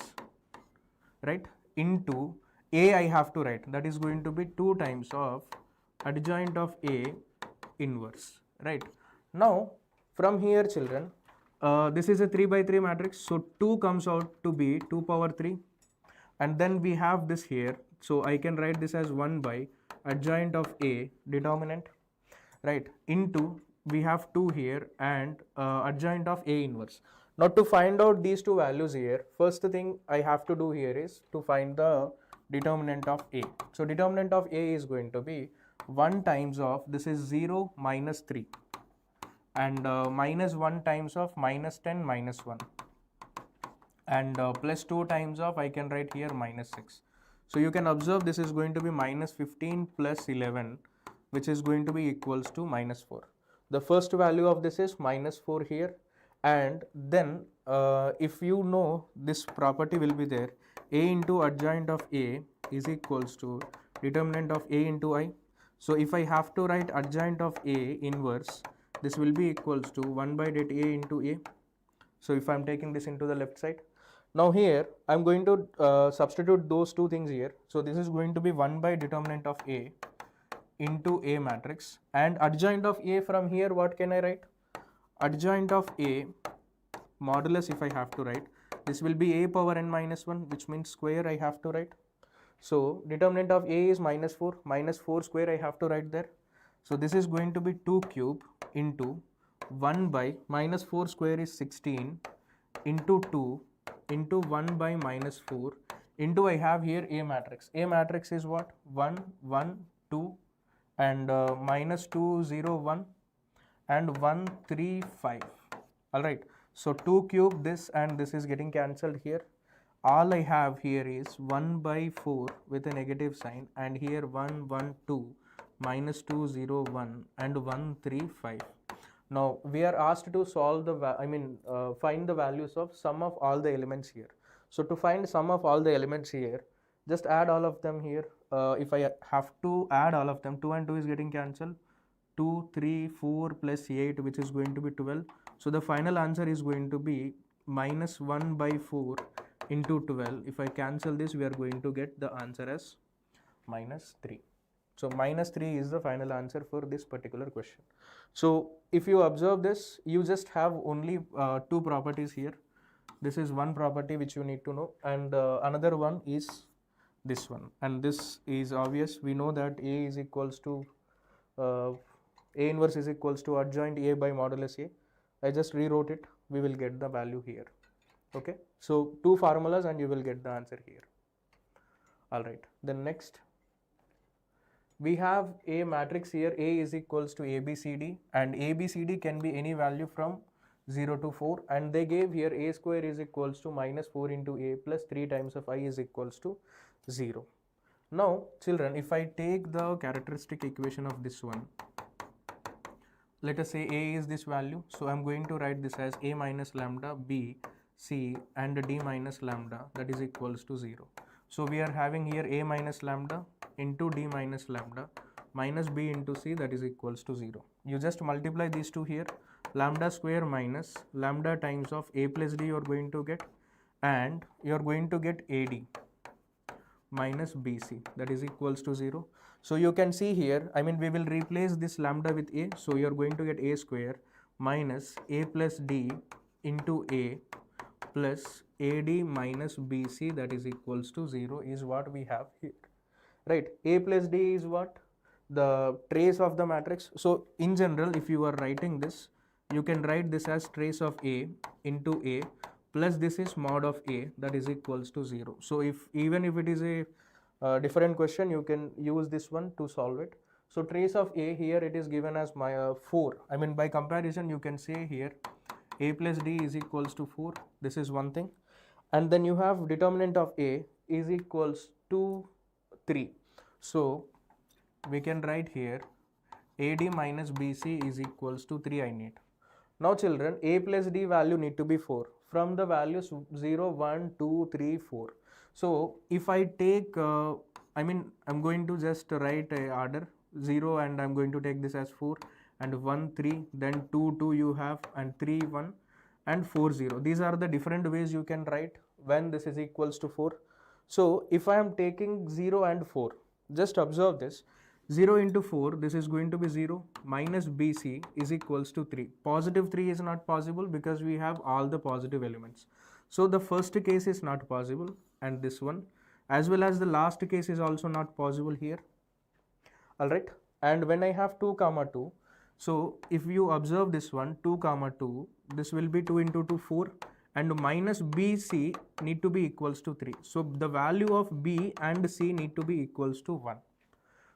right, into A I have to write, that is going to be 2 times of adjoint of A inverse, right? Now from here children, this is a 3 by 3 matrix, so 2 comes out to be 2 power 3, and then we have this here, so I can write this as 1 by adjoint of A determinant, right, into we have 2 here and adjoint of A inverse. Now to find out these two values here, first thing I have to do here is to find the determinant of A. So determinant of A is going to be 1 times of, this is 0 minus 3, and minus 1 times of minus 10 minus 1, and plus 2 times of, I can write here minus 6. So you can observe this is going to be minus 15 plus 11, which is going to be equals to minus 4. The first value of this is minus 4 here, and then if you know this property will be there, A into adjoint of A is equals to determinant of A into I. So if I have to write adjoint of A inverse, this will be equals to 1 by det A into A. So if I am taking this into the left side, now here I am going to substitute those two things here. So this is going to be 1 by determinant of A into A matrix, and adjoint of A from here, what can I write? Adjoint of A modulus, if I have to write, this will be A power n minus 1, which means square I have to write. So determinant of A is minus 4 square I have to write there. So this is going to be 2 cube into 1 by minus 4 square is 16 into 2 into 1 by minus 4 into, I have here A matrix. A matrix is what? 1 1 2 and minus 2 0 1 and 1 3 5. All right, so 2 cube, this and this is getting cancelled here. All I have here is 1 by 4 with a negative sign, and here 1 1 2 minus 2 0 1 and 1 3 5. Now we are asked to solve the find the values of sum of all the elements here. So to find sum of all the elements here, just add all of them here. If I have to add all of them, 2 and 2 is getting cancelled, 2 3 4 plus 8, which is going to be 12. So the final answer is going to be minus 1 by 4 into 12. If I cancel this, we are going to get the answer as minus 3. So minus 3 is the final answer for this particular question. So if you observe this, you just have only two properties here. This is one property which you need to know, and another one is this one, and this is obvious. We know that A is equals to A inverse is equals to adjoint A by modulus A. I just rewrote it. We will get the value here. Okay, so two formulas and you will get the answer here. All right, then next we have a matrix here. A is equals to ABCD, and ABCD can be any value from 0 to 4, and they gave here A square is equals to minus 4 into A plus 3 times of I is equals to 0. Now children, if I take the characteristic equation of this one, let us say A is this value, so I am going to write this as A minus lambda B C and D minus lambda, that is equals to 0. So we are having here A minus lambda into D minus lambda minus B into C, that is equals to 0. You just multiply these two here, lambda square minus lambda times of A plus D you are going to get, and you are going to get AD minus BC, that is equals to 0. So you can see here, we will replace this lambda with A, so you are going to get A square minus A plus D into A plus AD minus BC, that is equals to 0 is what we have here, right? A plus D is what? The trace of the matrix. So in general, if you are writing this, you can write this as trace of A into A plus this is mod of A, that is equals to 0. So even if it is a different question, you can use this one to solve it. So trace of A here, it is given as 4. By comparison, you can say here A plus D is equals to 4. This is one thing. And then you have determinant of A is equals to 3. So we can write here AD minus BC is equals to 3 I need. Now children, A plus D value need to be 4 from the values 0, 1, 2, 3, 4. So if I take, I'm going to just write a order 0 and I'm going to take this as 4 and 1, 3, then 2, 2 you have and 3, 1 and 4, 0. These are the different ways you can write when this is equals to 4. So if I am taking 0 and 4, just observe this. 0 into 4, this is going to be 0 minus BC is equals to 3. Positive 3 is not possible because we have all the positive elements. So the first case is not possible and this one as well as the last case is also not possible here. Alright, and when I have 2 comma 2, so if you observe this one 2 comma 2, this will be 2 into 2 4 and minus BC need to be equals to 3. So the value of B and C need to be equals to 1.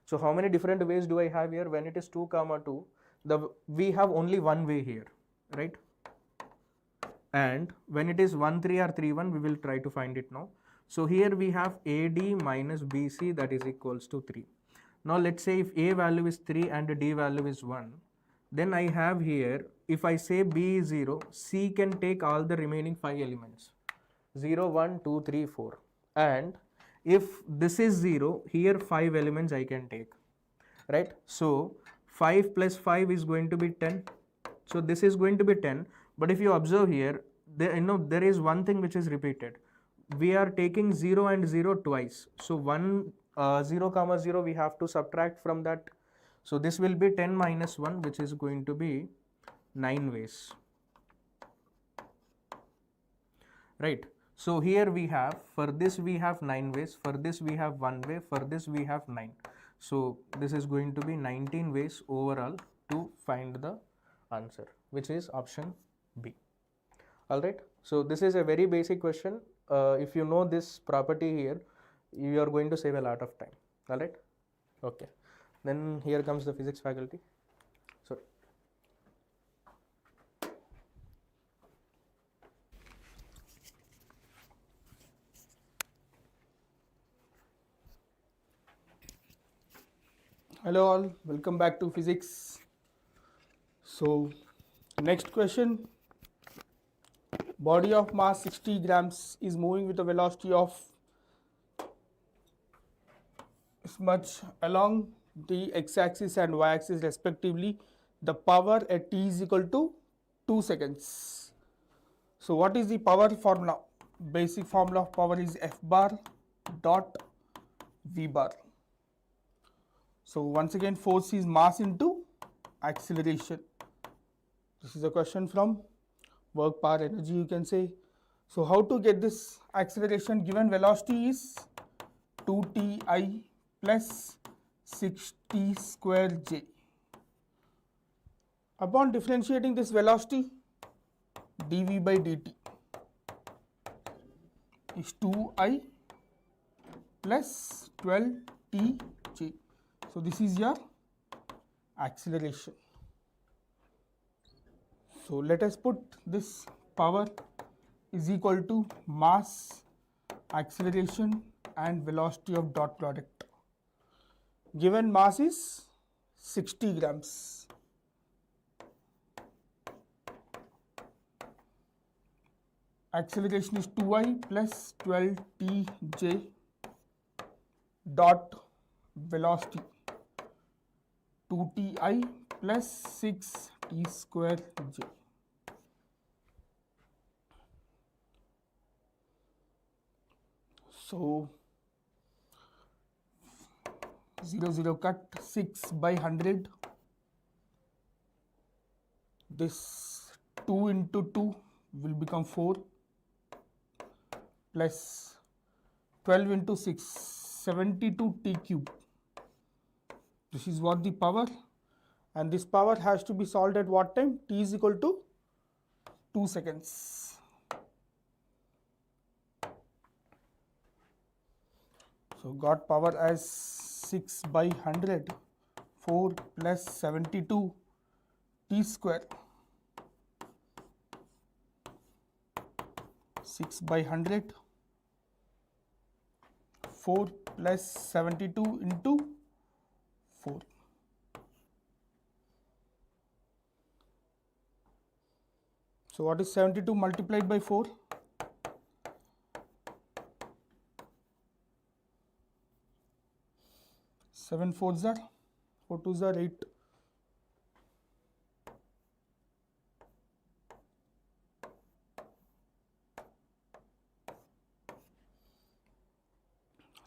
So how many different ways do I have here? When it is 2 comma 2, we have only one way here, right? And when it is 1 3 or 3 1, we will try to find it now. So here we have AD minus BC that is equals to 3. Now let's say if A value is 3 and D value is 1, then I have here, if I say B is 0, C can take all the remaining 5 elements 0, 1, 2, 3, 4 and if this is 0, here 5 elements I can take, right? So 5 plus 5 is going to be 10. So this is going to be 10. But if you observe here, there is one thing which is repeated. We are taking 0 and 0 twice. So 0 comma 0 we have to subtract from that. So this will be 10 minus 1 which is going to be 9 ways, right? So here we have, for this we have 9 ways, for this we have 1 way, for this we have 9. So this is going to be 19 ways overall to find the answer, which is option B. Alright, so this is a very basic question. If you know this property here, you are going to save a lot of time. Alright, okay. Then here comes the physics faculty. Sorry.
Hello all, welcome back to physics. So next question, body of mass 60 grams is moving with a velocity of this much along the x-axis and y-axis respectively. The power at t is equal to 2 seconds. So what is the power formula? Basic formula of power is F bar dot V bar. So once again, force is mass into acceleration. This is a question from work power energy, you can say. So how to get this acceleration? Given velocity is 2ti plus 6t square j. Upon differentiating this velocity, dv by dt is 2i plus 12tj. So this is your acceleration. So let us put this power is equal to mass, acceleration and velocity of dot product. Given mass is 60 grams. Acceleration is 2i plus 12tj dot velocity 2ti plus 6t square j. So 0 0 cut, 6 by 100. This 2 into 2 will become 4 plus 12 into 6, 72 t cube. This is what the power, and this power has to be solved at what time? T is equal to 2 seconds. So got power as 6 by 100, 4 plus 72 t square, 6 by 100 4 plus 72 into 4. So what is 72 multiplied by 4? 7 4s are 4 2s are 8.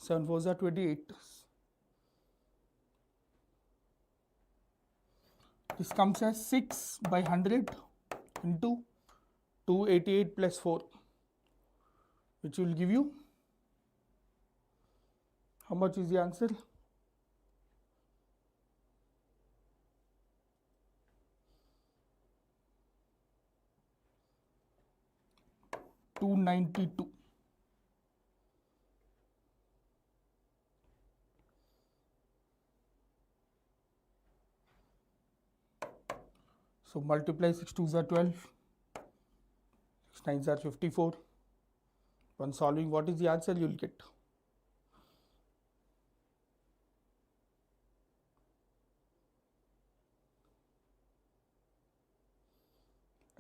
Seven fours are 28. This comes as 6 by 100 into 288 plus 4, which will give you, how much is the answer? $292. So multiply 6 2s are 12, 6 9s are 54. When solving, what is the answer you will get?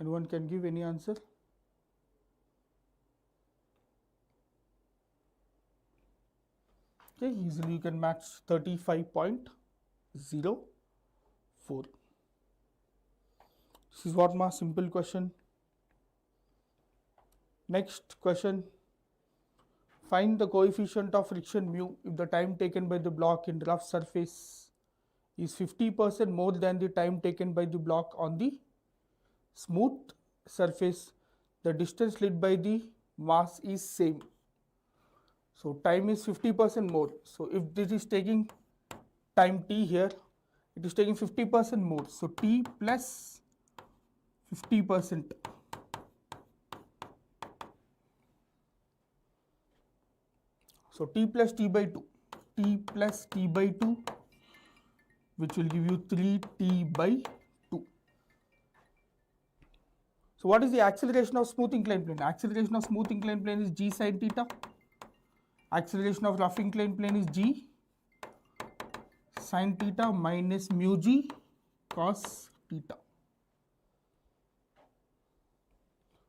Anyone can give any answer? Okay, easily you can match 35.04. This is what my simple question. Next question. Find the coefficient of friction mu if the time taken by the block in rough surface is 50% more than the time taken by the block on the smooth surface. The distance led by the mass is same. So time is 50% more. So if this is taking time t here, it is taking 50% more. So t plus 50%. So t plus t by 2, t plus t by 2, which will give you 3t by 2. So what is the acceleration of smooth inclined plane? Acceleration of smooth inclined plane is g sin theta. Acceleration of rough inclined plane is g sin theta minus mu g cos theta.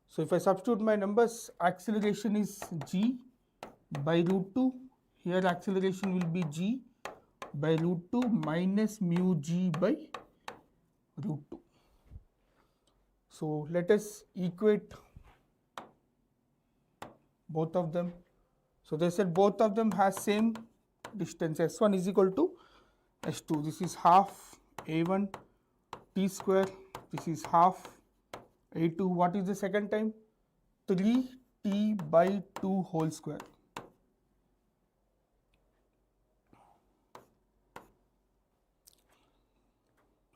So if I substitute my numbers, acceleration is g by root 2. Here acceleration will be g by root 2 minus mu g by root 2. So let us equate both of them. So they said both of them has same distance. S1 is equal to S2. This is half A1 t square. This is half A2. What is the second time? 3t by 2 whole square.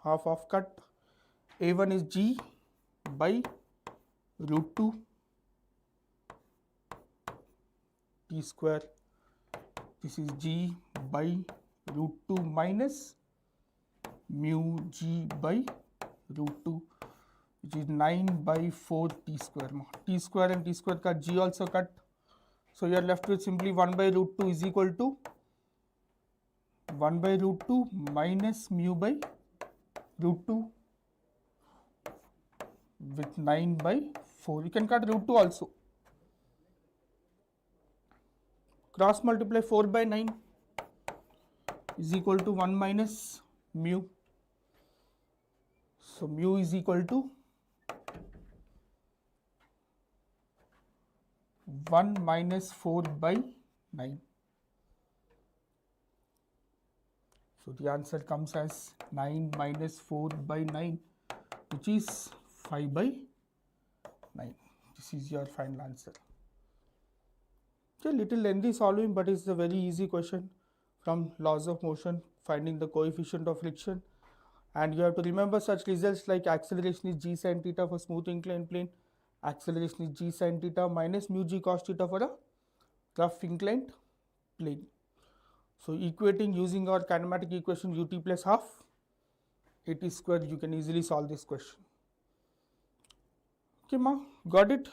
Half of cut. A1 is g by root 2 t square. This is g by root 2 minus mu g by root 2, which is 9 by 4 t square. T square and t square cut, g also cut. So you are left with simply 1 by root 2 is equal to 1 by root 2 minus mu by root 2 with 9 by 4. You can cut root 2 also. Cross multiply 4 by 9 is equal to 1 minus mu. So mu is equal to 1 minus 4 by 9. So the answer comes as 9 minus 4 by 9, which is 5 by 9. This is your final answer. It's a little lengthy solving, but it's a very easy question from laws of motion, finding the coefficient of friction. And you have to remember such results like acceleration is g sin theta for smooth inclined plane, acceleration is g sin theta minus mu g cos theta for a rough inclined plane. So equating using our kinematic equation ut plus half at square, you can easily solve this question. Okay, ma, got it?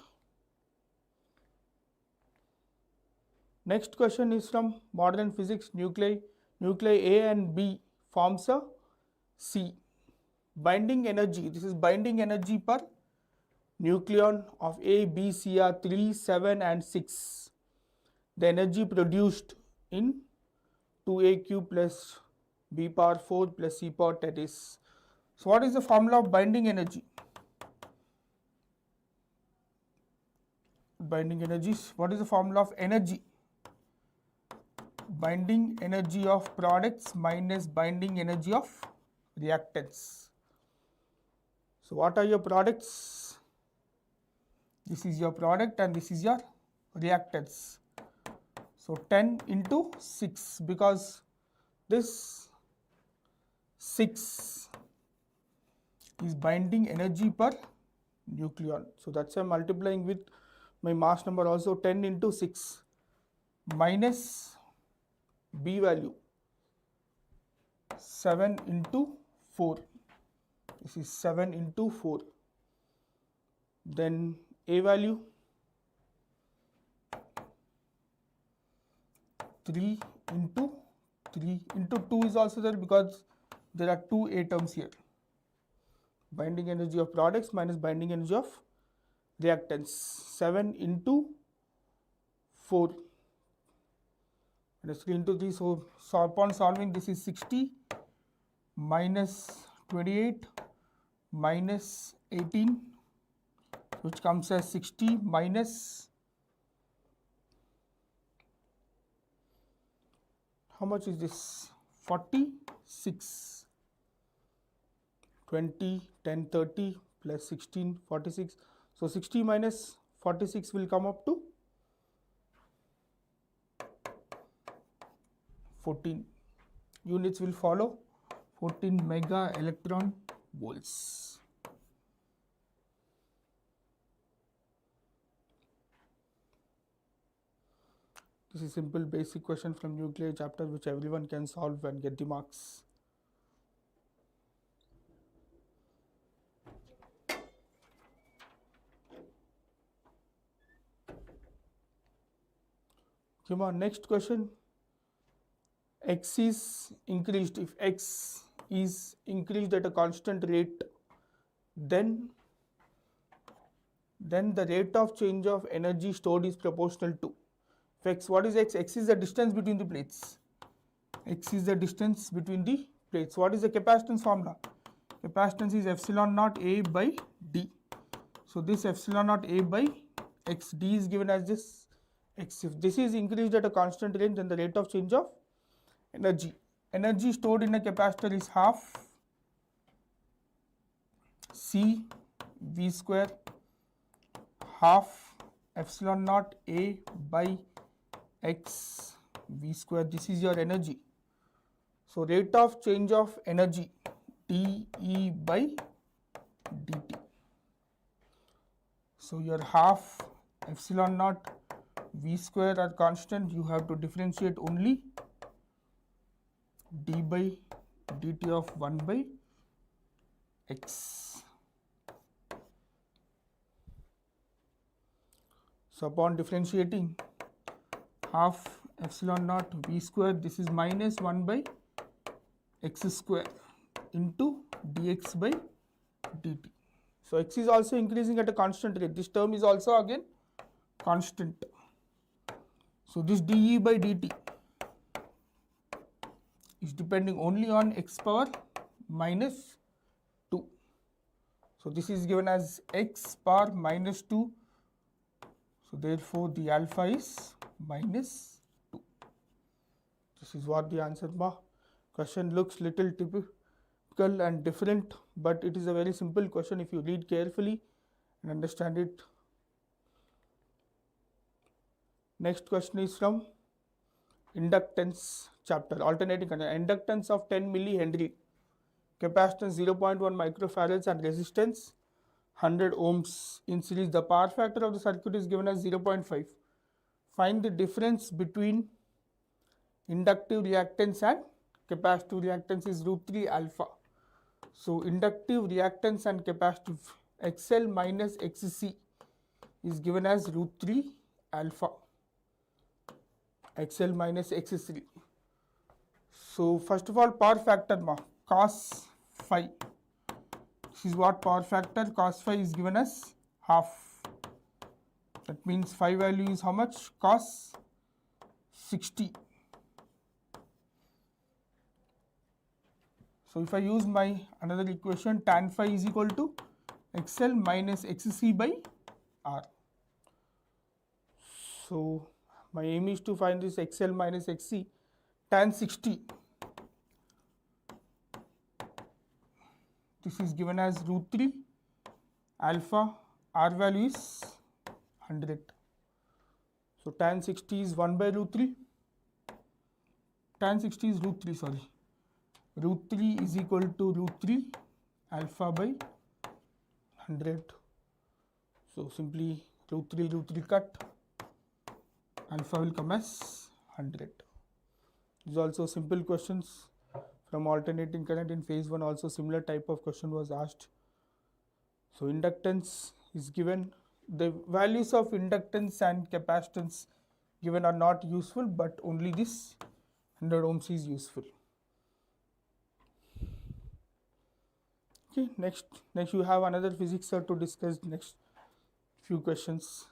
Next question is from modern physics. Nuclei A and B forms a C. Binding energy, this is binding energy per nucleon of A, B, C are 3, 7 and 6. The energy produced in 2A cube plus B power 4 plus C power 10 is. So what is the formula of binding energy? Binding energies, what is the formula of energy? Binding energy of products minus binding energy of reactants. So what are your products? This is your product and this is your reactants. So 10 into 6, because this 6 is binding energy per nucleon. So that's why I'm multiplying with my mass number also. 10 into 6 minus B value 7 into 4. This is 7 into 4. Then A value 3 into 3 into 2 is also there because there are 2 A terms here. Binding energy of products minus binding energy of reactants. 7 into 4 minus 3 into 3. So upon solving, this is 60 minus 28 minus 18, which comes as 60 minus, how much is this? 46. 20, 10, 30 plus 16, 46. So 60 minus 46 will come up to 14. Units will follow. 14 mega electron volts. This is simple basic question from nuclear chapter which everyone can solve and get the marks. Come on, next question. X is increased. If X is increased at a constant rate, then the rate of change of energy stored is proportional to. If X, what is X? X is the distance between the plates. X is the distance between the plates. What is the capacitance formula? Capacitance is epsilon naught A by D. So this epsilon naught A by X, D is given as this X. If this is increased at a constant rate, then the rate of change of energy. Energy stored in a capacitor is half C V square half epsilon naught A by X V square. This is your energy. So rate of change of energy dE by dt. So your half epsilon naught V square are constant. You have to differentiate only d by dt of 1 by x. So upon differentiating, half epsilon naught V square, this is minus 1 by x square into dx by dt. So x is also increasing at a constant rate. This term is also again constant. So this dE by dt is depending only on x power minus 2. So this is given as x power minus 2. So therefore the alpha is minus 2. This is what the answer ma. Question looks little typical and different, but it is a very simple question if you read carefully and understand it. Next question is from inductance chapter, alternating current. Inductance of 10 millihenry, capacitance 0.1 microfarads and resistance 100 ohms in series. The power factor of the circuit is given as 0.5. Find the difference between inductive reactance and capacitive reactance is √3 alpha. So inductive reactance and capacitive XL minus XC is given as √3 alpha. XL minus XC. So first of all, power factor cos phi. This is what power factor. Cos phi is given as half. That means phi value is how much? Cos 60. So if I use my another equation, tan phi is equal to XL minus XC by R. So my aim is to find this XL minus XC. Tan 60. This is given as root 3 alpha. R value is 100. So tan 60 is 1 by root 3. Tan 60 is root 3, sorry. Root 3 is equal to root 3 alpha by 100. So simply root 3 cut. Alpha will come as 100. These are also simple questions from alternating current in phase 1. Also similar type of question was asked. So inductance is given. The values of inductance and capacitance given are not useful, but only this 100 ohms is useful. Okay, next you have another physics sir to discuss next few questions.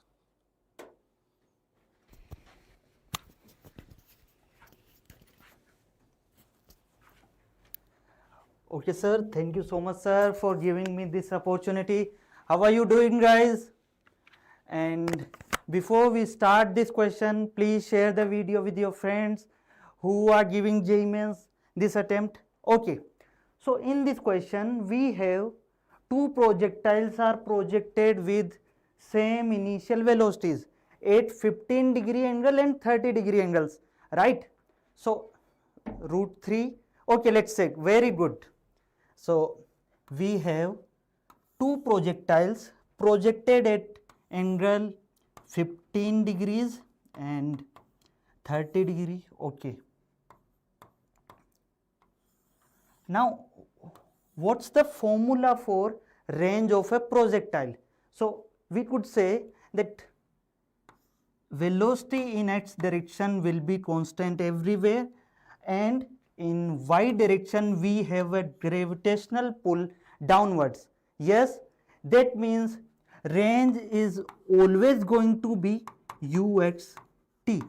Okay sir, thank you so much sir for giving me this opportunity. How are you doing guys? And before we start this question, please share the video with your friends who are giving JEE Mains this attempt. Okay, so in this question we have two projectiles are projected with same initial velocities at 15-degree angle and 30-degree angles, right? So root 3, okay, let's check. Very good. So we have two projectiles projected at angle 15 degrees and 30 degree. Okay, now what's the formula for range of a projectile? So we could say that velocity in x direction will be constant everywhere, and in y direction we have a gravitational pull downwards. Yes, that means range is always going to be ux t.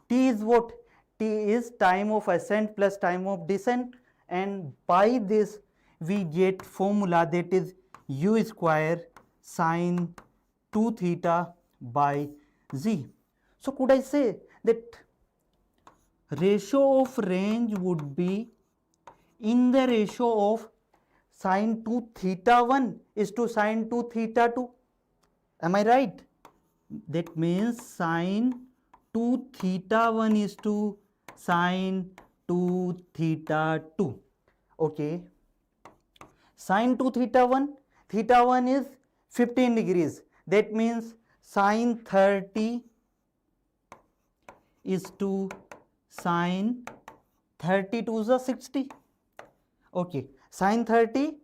T is what? T is time of ascent plus time of descent, and by this we get formula that is u square sine 2 theta by z. So could I say that ratio of range would be in the ratio of sine 2 theta 1 is to sine 2 theta 2. Am I right? That means sine 2 theta 1 is to sine 2 theta 2. Okay. Sine 2 theta 1 is 15 degrees. That means sine 30 is to sine 30 to the 60. Okay. Sine 30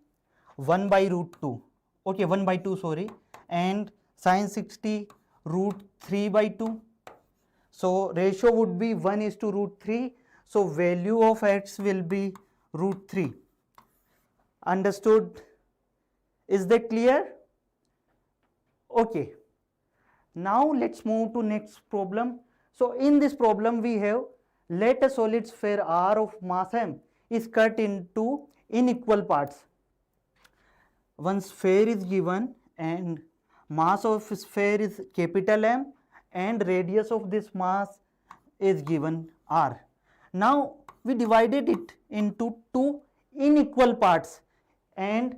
1 by root 2. Okay, 1 by 2, sorry. And sine 60 root 3 by 2. So ratio would be 1 is to root 3. So value of x will be root 3. Understood? Is that clear? Okay. Now let's move to next problem. So in this problem we have, let a solid sphere R of mass m is cut into unequal parts. One sphere is given and mass of sphere is capital M and radius of this mass is given R. Now we divided it into two unequal parts and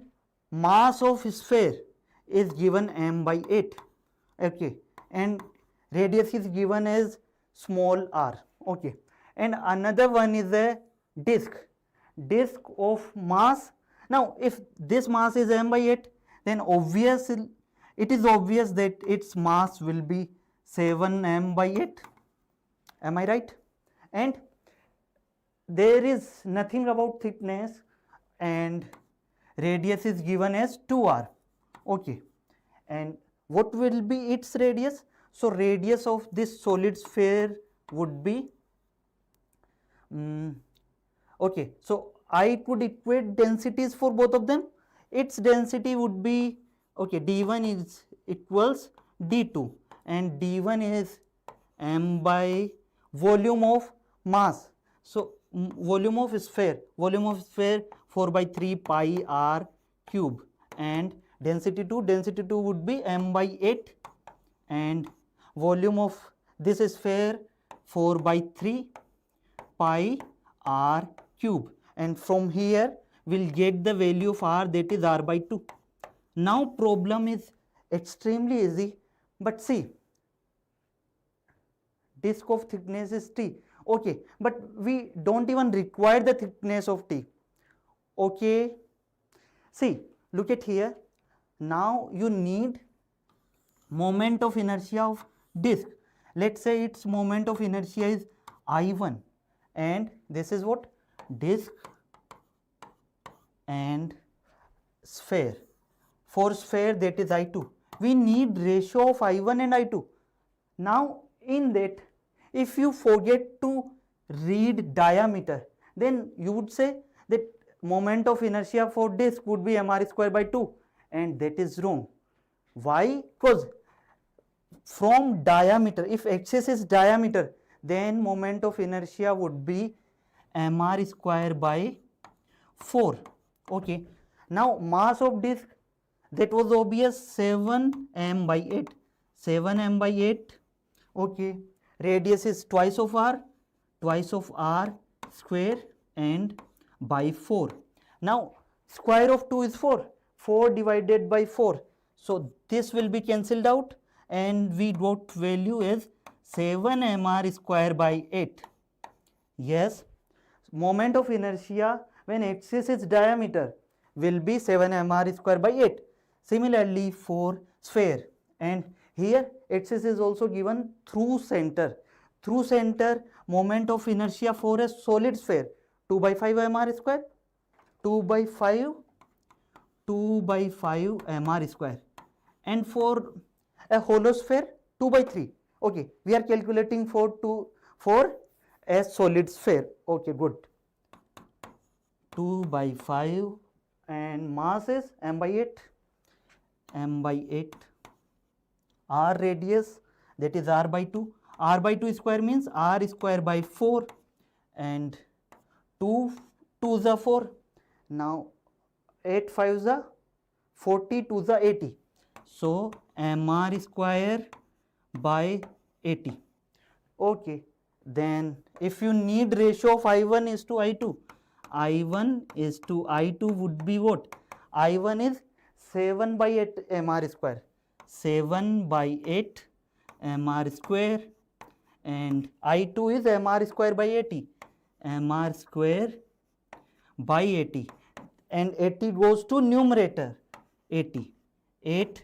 mass of sphere is given m by 8. Okay, and radius is given as small r. Okay, and another one is a disk of mass. Now if this mass is m by 8, then it is obvious that its mass will be 7m by 8. Am I right? And there is nothing about thickness, and radius is given as 2r. Okay, and what will be its radius? So radius of this solid sphere would be Okay, so I could equate densities for both of them. Its density would be, okay, d1 is equals d2 and d1 is m by volume of mass. So volume of sphere 4 by 3 pi r cube, and density 2 would be m by 8, and volume of this sphere 4 by 3 pi r cube, and from here we'll get the value of r, that is r by 2. Now problem is extremely easy, but see, disk of thickness is t. Okay, but we don't even require the thickness of t. Okay, see, look at here. Now you need moment of inertia of disk. Let's say its moment of inertia is I1, and this is what? Disk and sphere. For sphere, that is I2. We need ratio of I1 and I2. Now in that, if you forget to read diameter, then you would say that moment of inertia for disk would be mr square by 2, and that is wrong. Why? Because from diameter, if axis is diameter, then moment of inertia would be mr square by 4. Okay, now mass of disk, that was obvious, 7m by 8, 7m by 8. Okay, radius is twice of r square and by 4. Now square of 2 is 4, 4 divided by 4, so this will be cancelled out, and we got value is 7mr square by 8. Yes, moment of inertia when axis is diameter will be 7mr square by 8. Similarly for sphere, and here axis is also given through center. Through center, moment of inertia for a solid sphere 2 by 5 mr square, 2 by 5 mr square, and for a hollow sphere 2 by 3. Okay, we are calculating for a solid sphere. Okay, good. 2 by 5 and mass is m by 8, r radius, that is r by 2. R by 2 square means r square by 4, and 2 2s are 4. Now 8 5s are 40, 2s are 80. So mr square by 80. Okay, then if you need ratio of I1 is to I2, I1 is to I2 would be what? I1 is 7 by 8 mr square, 7 by 8 mr square, and I2 is mr square by 80, mr square by 80, and 80 goes to numerator, 80, 8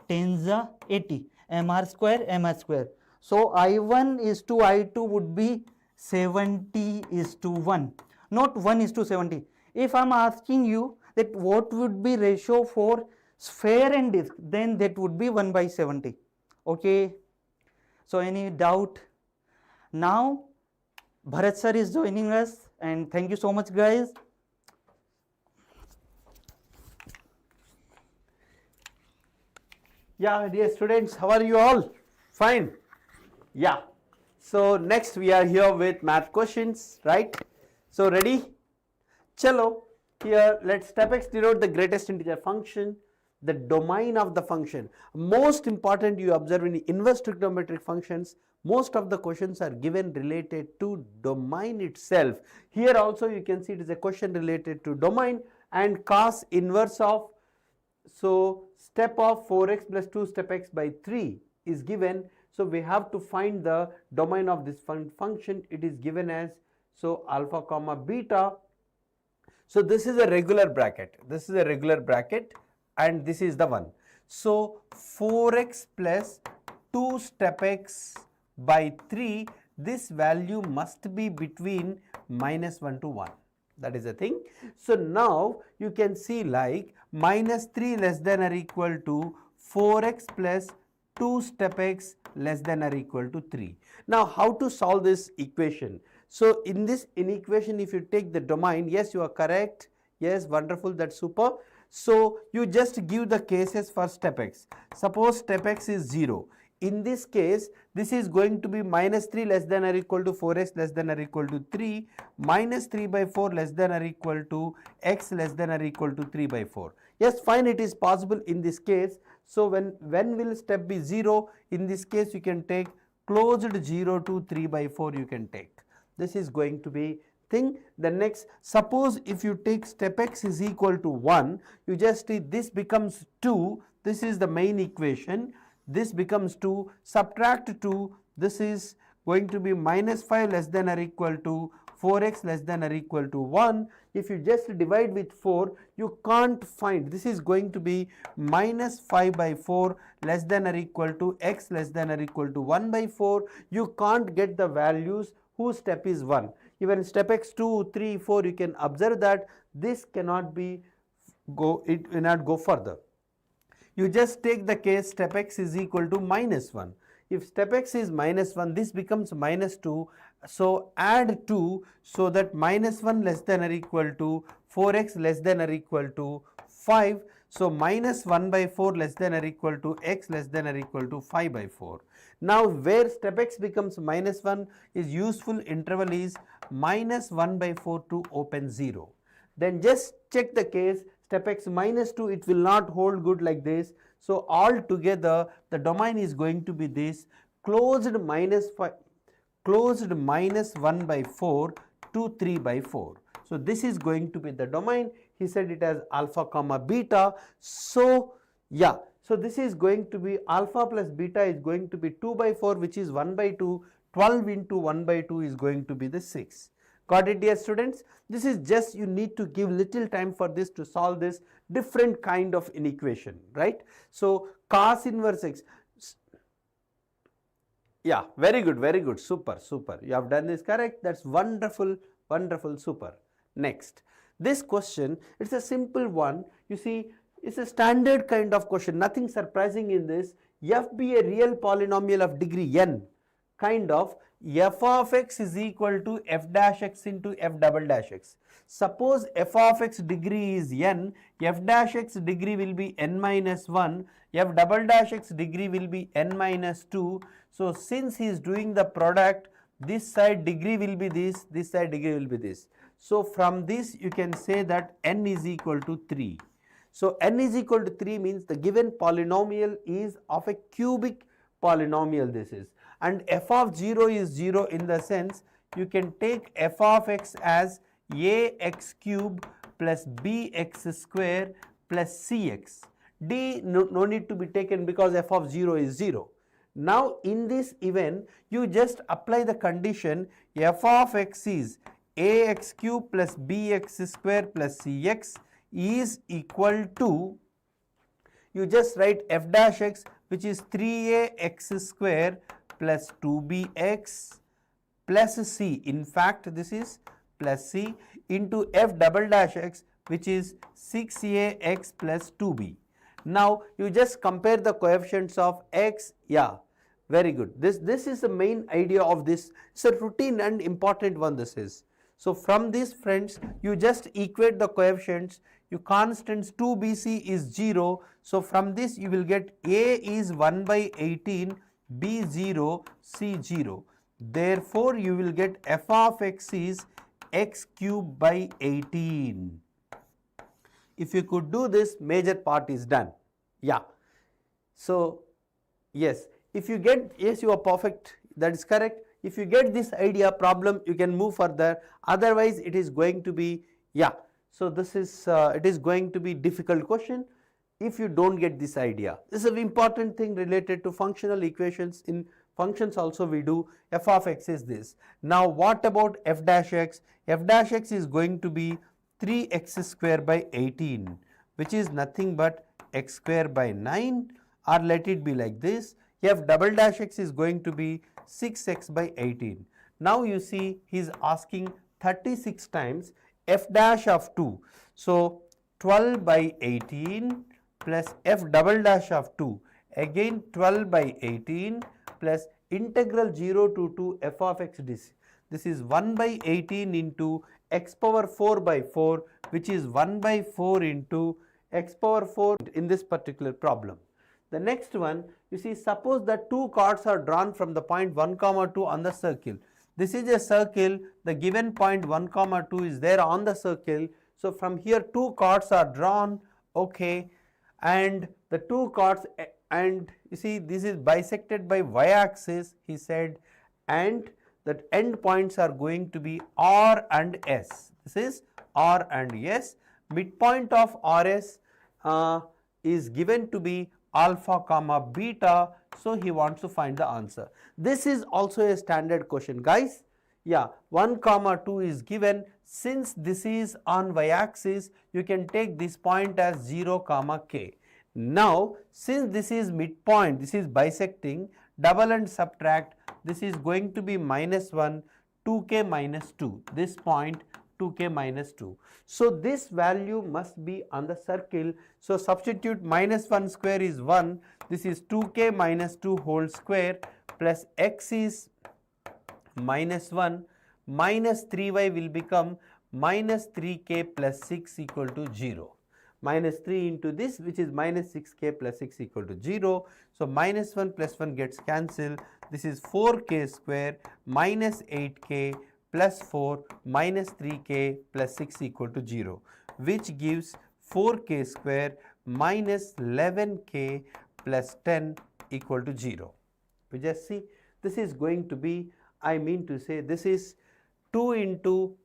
10s are 80, mr square. So I1 is to I2 would be 70 is to 1, not 1 is to 70. If I am asking you that what would be ratio for sphere and disk, then that would be 1 by 70. Okay, so any doubt? Now Bharat sir is joining us, and thank you so much guys.
Yeah, dear students, how are you all? Fine. Yeah. So next we are here with math questions, right? So ready? Chalo. Here let step x denote the greatest integer function, the domain of the function. Most important, you observe in inverse trigonometric functions, most of the questions are given related to domain itself. Here also you can see it is a question related to domain, and cos inverse of, so step of 4x plus 2 step x by 3 is given. So we have to find the domain of this function. It is given as, so alpha comma beta. So this is a regular bracket, and this is the one. So 4x plus 2 step x by 3, this value must be between -1 to 1. That is the thing. So now you can see like -3 less than or equal to 4x plus 2 step x less than or equal to 3. Now how to solve this equation? So in this inequation, if you take the domain, yes, you are correct. Yes, wonderful, that's super. So you just give the cases for step x. Suppose step x is 0. In this case, this is going to be minus 3 less than or equal to 4x less than or equal to 3, minus 3 by 4 less than or equal to x less than or equal to 3 by 4. Yes, fine, it is possible in this case. So when will step be 0? In this case, you can take closed 0 to 3 by 4 you can take. This is going to be thing. The next, suppose if you take step x is equal to 1, you just see this becomes 2, this is the main equation, this becomes 2, subtract 2, this is going to be minus 5 less than or equal to 4x less than or equal to 1. If you just divide with 4, you can't find, this is going to be minus 5 by 4 less than or equal to x less than or equal to 1 by 4. You can't get the values whose step is 1. Even step x 2, 3, 4, you can observe that this cannot be it will not go further. You just take the case step x is equal to minus 1. If step x is minus 1, this becomes minus 2. So add 2 so that minus 1 less than or equal to 4x less than or equal to 5. So minus 1 by 4 less than or equal to x less than or equal to 5 by 4. Now where step x becomes minus 1 is useful interval is minus 1 by 4 to open 0. Then just check the case step x minus 2, it will not hold good like this. So altogether the domain is going to be this closed minus 1 by 4 to 3 by 4. So this is going to be the domain. He said it as alpha comma beta. So yeah, so this is going to be alpha plus beta is going to be 2 by 4, which is 1 by 2. 12 into 1 by 2 is going to be the 6. Got it, dear students? This is just, you need to give little time for this to solve this different kind of inequation, right? So cos inverse x. Yeah, very good, super, super. You have done this correct. That's wonderful, wonderful, super. Next, this question, it's a simple one. You see, it's a standard kind of question, nothing surprising in this. F be a real polynomial of degree n, kind of. F of x is equal to f dash x into f double dash x. Suppose f of x degree is n, f dash x degree will be n minus 1, f double dash x degree will be n minus 2. So since he is doing the product, this side degree will be this side degree will be this. So from this you can say that n is equal to 3. So n is equal to 3 means the given polynomial is of a cubic polynomial this is. And f of 0 is 0 in the sense you can take f of x as ax cube plus bx square plus cx. D no need to be taken because f of 0 is 0. Now in this event you just apply the condition f of x is ax cube plus bx square plus cx is equal to, you just write f dash x which is 3ax square plus 2bx plus c, in fact this is plus c, into f double dash x which is 6ax plus 2b. Now you just compare the coefficients of x. Yeah, very good. This is the main idea of this. It's a routine and important one this is. So from this, friends, you just equate the coefficients. You constants 2bc is 0. So from this you will get a is 1 by 18, b 0, c 0. Therefore you will get f of x is x cube by 18. If you could do this, major part is done. Yeah. So yes, if you get, yes, you are perfect, that is correct. If you get this idea problem, you can move further. Otherwise it is going to be, yeah, so this is it is going to be difficult question if you don't get this idea. This is an important thing related to functional equations. In functions also we do f of x is this. Now what about f dash x? F dash x is going to be 3x square by 18, which is nothing but x square by 9, or let it be like this, f double dash x is going to be 6x by 18. Now you see he is asking 36 times f dash of 2. So 12 by 18 plus f double dash of 2, again 12 by 18 plus integral 0 to 2 f of x dc. This is 1 by 18 into x power 4 by 4, which is 1 by 4 into x power 4 in this particular problem. The next one, you see, suppose that two chords are drawn from the point 1 comma 2 on the circle. This is a circle, the given point 1 comma 2 is there on the circle. So from here two chords are drawn, okay, and the two chords, and you see this is bisected by y-axis, he said, and the end points are going to be R and S. This is R and S. Midpoint of RS is given to be alpha comma beta, so he wants to find the answer. This is also a standard question, guys. Yeah, 1 comma 2 is given. Since this is on y-axis, you can take this point as 0 comma k. Now, since this is midpoint, this is bisecting, double and subtract, this is going to be minus 1, 2k minus 2, this point 2k minus 2. So, this value must be on the circle. So, substitute minus 1 square is 1, this is 2k minus 2 whole square plus x is minus 1, minus 3y will become minus 3k plus 6 equal to 0. Minus 3 into this, which is minus 6k plus 6 equal to 0. So, minus 1 plus 1 gets cancelled. This is 4k square minus 8k plus 4 minus 3k plus 6 equal to 0, which gives 4k square minus 11k plus 10 equal to 0. We just see this is going to be, I mean to say, this is 2 into,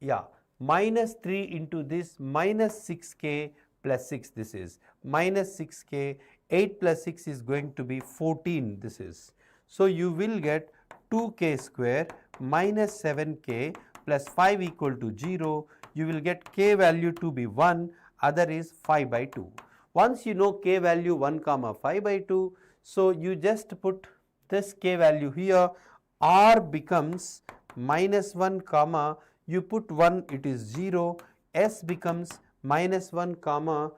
yeah, minus 3 into this minus 6k plus 6, this is minus 6k, 8 plus 6 is going to be 14, this is. So, you will get 2k square minus 7k plus 5 equal to 0, you will get k value to be 1, other is 5 by 2. Once you know k value 1 comma 5 by 2, so you just put this k value here, r becomes minus 1 comma, you put 1, it is 0, s becomes minus 1 comma,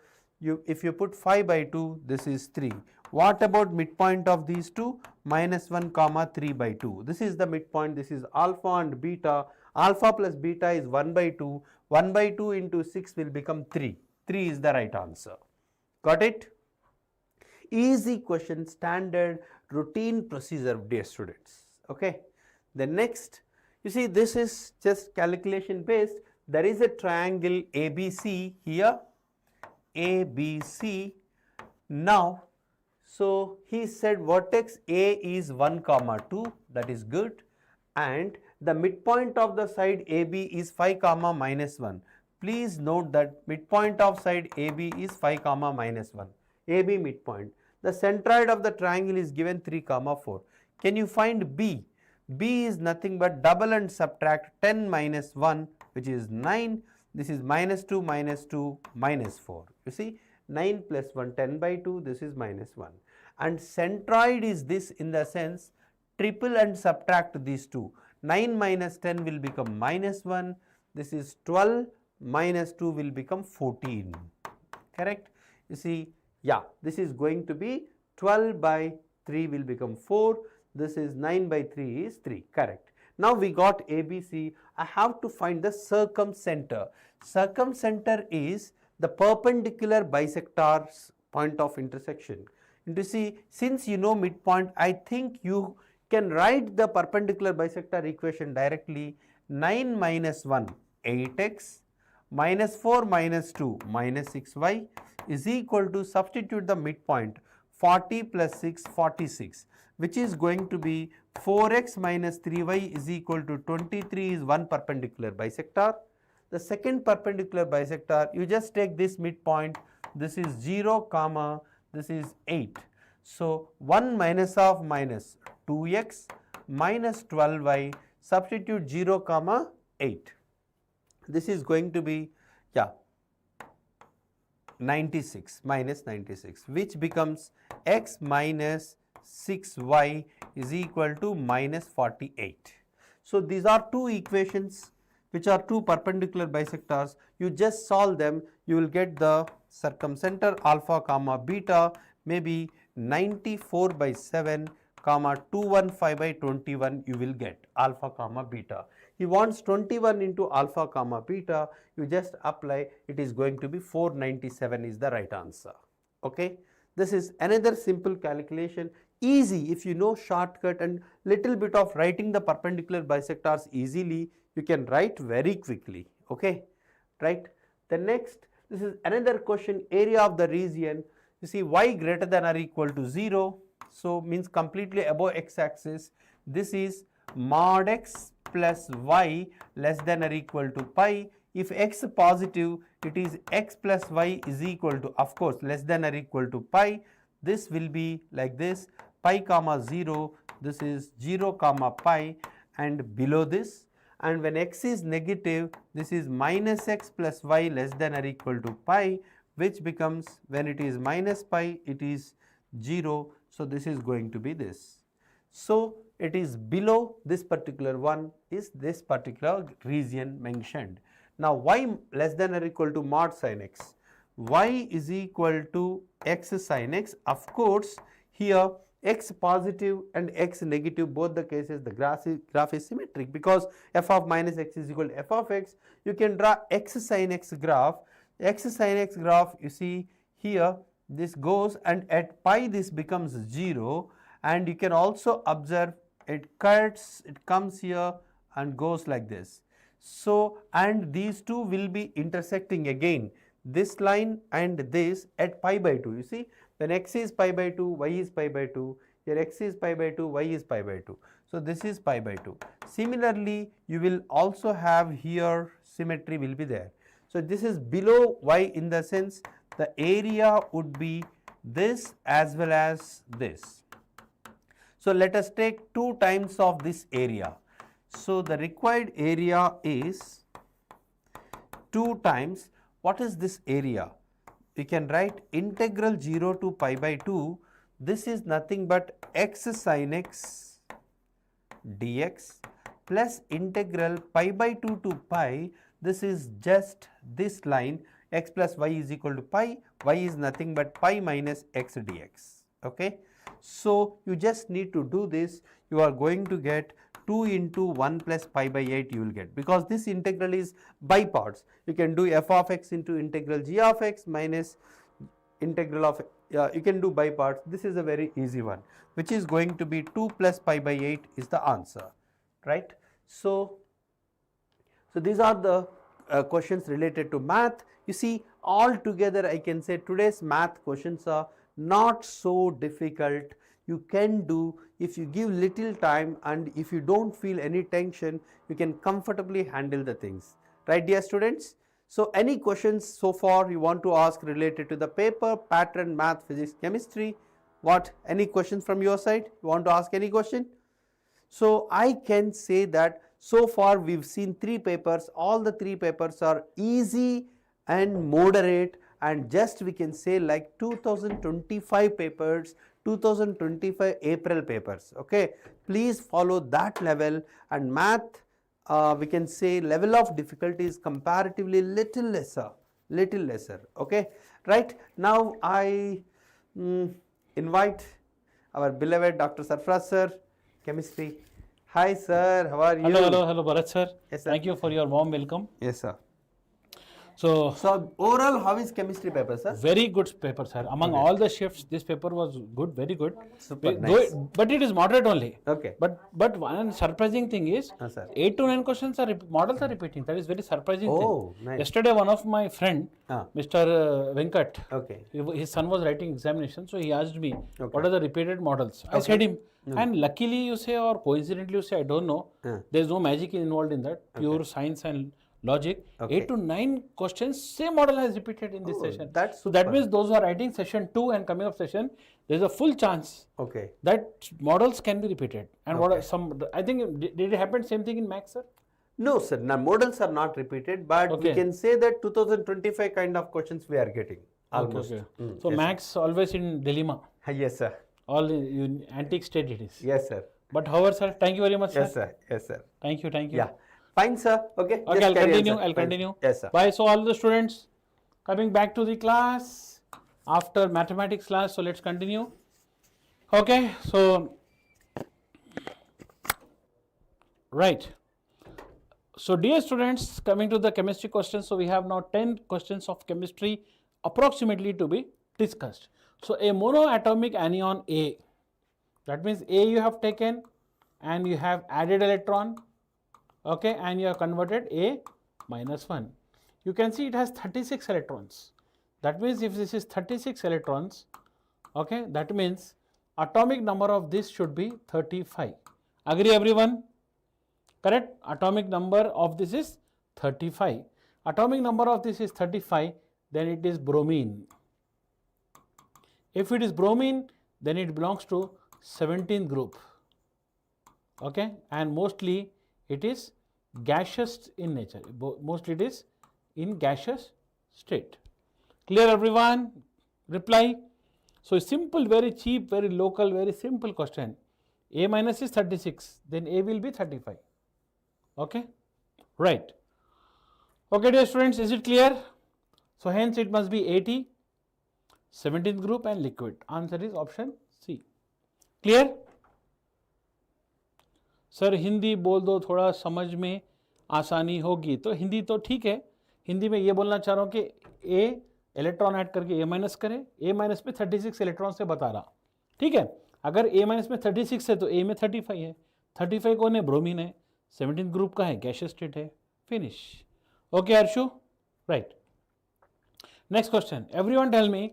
if you put 5 by 2, this is 3. What about midpoint of these two? Minus 1 comma 3 by 2. This is the midpoint, this is alpha and beta. Alpha plus beta is 1 by 2. 1 by 2 into 6 will become 3. 3 is the right answer. Got it? Easy question, standard routine procedure, dear students. Okay. The next, you see, this is just calculation based. There is a triangle ABC here, ABC. Now, so he said vertex A is 1 comma 2, that is good, and the midpoint of the side AB is 5 comma minus 1. Please note that midpoint of side AB is 5 comma minus 1, AB midpoint. The centroid of the triangle is given 3 comma 4. Can you find B? B is nothing but double and subtract 10 minus 1, which is 9. This is minus 2 minus 2 minus 4. You see, 9 plus 1, 10 by 2, this is minus 1. And centroid is this, in the sense triple and subtract these two. 9 minus 10 will become minus 1. This is 12 minus 2 will become 14. Correct? You see, yeah, this is going to be 12 by 3 will become 4. This is 9 by 3 is 3. Correct. Now we got ABC. I have to find the circumcenter. Circumcenter is the perpendicular bisector's point of intersection. And you see, since you know midpoint, I think you can write the perpendicular bisector equation directly. 9 minus 1, 8x, minus 4 minus 2, minus 6y is equal to, substitute the midpoint, 40 plus 6, 46, which is going to be 4x minus 3y is equal to 23 is one perpendicular bisector. The second perpendicular bisector, you just take this midpoint, this is 0 comma, this is 8. So, 1 minus of minus 2x minus 12y, substitute 0 comma 8. This is going to be, yeah, 96 minus 96, which becomes x minus 6y is equal to minus 48. So, these are two equations which are two perpendicular bisectors. You just solve them, you will get the circumcenter alpha comma beta, maybe 94 by 7 comma 215 by 21 you will get alpha comma beta. He wants 21 into alpha comma beta, you just apply, it is going to be 497 is the right answer. Okay. This is another simple calculation, easy if you know shortcut and little bit of writing the perpendicular bisectors easily, you can write very quickly. Okay. Right. The next, this is another question, area of the region. You see y greater than or equal to 0, so means completely above x axis. This is mod x plus y less than or equal to pi. If x positive, it is x plus y is equal to, of course, less than or equal to pi. This will be like this, pi comma 0, this is 0 comma pi, and below this. And when x is negative, this is minus x plus y less than or equal to pi, which becomes, when it is minus pi, it is 0. So this is going to be this. So it is below this particular one is this particular region mentioned. Now y less than or equal to mod sin x, y is equal to x sin x. Of course, here x positive and x negative, both the cases the graph is symmetric, because f of minus x is equal to f of x. You can draw x sin x graph. X sin x graph, you see here this goes, and at pi this becomes 0, and you can also observe it cuts, it comes here and goes like this. So, and these two will be intersecting again, this line and this at pi by 2. You see, when x is pi by 2, y is pi by 2, here x is pi by 2, y is pi by 2. So this is pi by 2. Similarly, you will also have here symmetry will be there. So this is below y, in the sense the area would be this as well as this. So let us take 2 times of this area. So the required area is 2 times, what is this area? We can write integral 0 to pi by 2, this is nothing but x sin x dx plus integral pi by 2 to pi, this is just this line, x plus y is equal to pi, y is nothing but pi minus x dx. Okay. So you just need to do this, you are going to get 2 into 1 plus pi by 8 you will get, because this integral is by parts. You can do f of x into integral g of x minus integral of, you can do by parts. This is a very easy one, which is going to be 2 plus pi by 8 is the answer, right. So these are the questions related to math. You see, all together I can say today's math questions are not so difficult. You can do, if you give little time and if you don't feel any tension, you can comfortably handle the things, right dear students. So any questions so far you want to ask related to the paper, pattern, math, physics, chemistry? What, any questions from your side? You want to ask any question? So I can say that so far we've seen 3 papers, all the 3 papers are easy and moderate, and just we can say like 2025 papers, 2025 April papers. Okay, please follow that level, and math we can say level of difficulty is comparatively little lesser. Okay, right. Now I invite our beloved Dr. Sarfraz sir, chemistry. Hi sir, how are you?
Hello Bharat sir.
Yes, sir.
Thank you for your warm welcome.
Yes sir.
So
overall, how is chemistry paper, sir?
very good paper, sir. Among all the shifts, this paper was good, very good.
Super
Though
nice.
but it is moderate only.
Okay.
But one surprising thing is,
Sir.
8 to 9 questions are models are repeating. That is very surprising
Oh,
thing.
nice.
Yesterday, one of my friend, Mr. Venkat,
Okay.
his son was writing examination, so he asked me,
Okay.
what are the repeated models? I said him, and luckily you say, or coincidentally you say, I don't know. There is no magic involved in that. Pure science and logic.
Okay.
8 to 9 questions, same model has repeated in this session.
that's
So that
super.
means those who are writing session 2 and coming up session, there is a full chance
Okay.
that models can be repeated. And what are some, I think, did it happen same thing in maths, sir?
No, sir. Now, models are not repeated, but we
Okay.
can say that 2025 kind of questions we are getting almost.
Okay. So maths always in dilemma.
Yes, sir.
All in antique state it is.
Yes, sir.
But however, sir, thank you very much,
Yes,
sir.
sir. Yes, sir.
Thank you, thank you.
Yeah. Fine, sir. Okay.
Okay,
Just
I'll
carry on,
continue.
sir.
I'll
Fine.
continue.
Yes, sir.
Bye. So all the students coming back to the class after mathematics class. So let's continue. Okay. So Right. So dear students, coming to the chemistry questions, so we have now 10 questions of chemistry approximately to be discussed. So a monoatomic anion A, that means A you have taken and you have added electron, okay, and you have converted A minus 1. You can see it has 36 electrons. That means if this is 36 electrons, okay, that means atomic number of this should be 35. Agree everyone? Correct? Atomic number of this is 35. Atomic number of this is 35, then it is bromine. If it is bromine, then it belongs to 17th group. Okay, and mostly it is gaseous in nature. Mostly it is in gaseous state. Clear everyone? Reply. So simple, very cheap, very local, very simple question. A minus is 36, then A will be 35. Okay, right. Okay, dear students, is it clear? So hence it must be 80, 17th group and liquid. Answer is option C. Clear? Sir Hindi बोल दो थोड़ा समझ में आसानी होगी. तो हिंदी तो ठीक है, हिंदी में ये बोलना चाह रहा हूँ कि A इलेक्ट्रॉन ऐड करके A माइनस करें. A माइनस में 36 इलेक्ट्रॉन से बता रहा. ठीक है, अगर A माइनस में 36 है तो A में 35 है. 35 कौन है? ब्रोमीन है. 17th ग्रुप का है, गैसियस स्टेट है. Finish. Okay Arshu, right. Next question. Everyone tell me,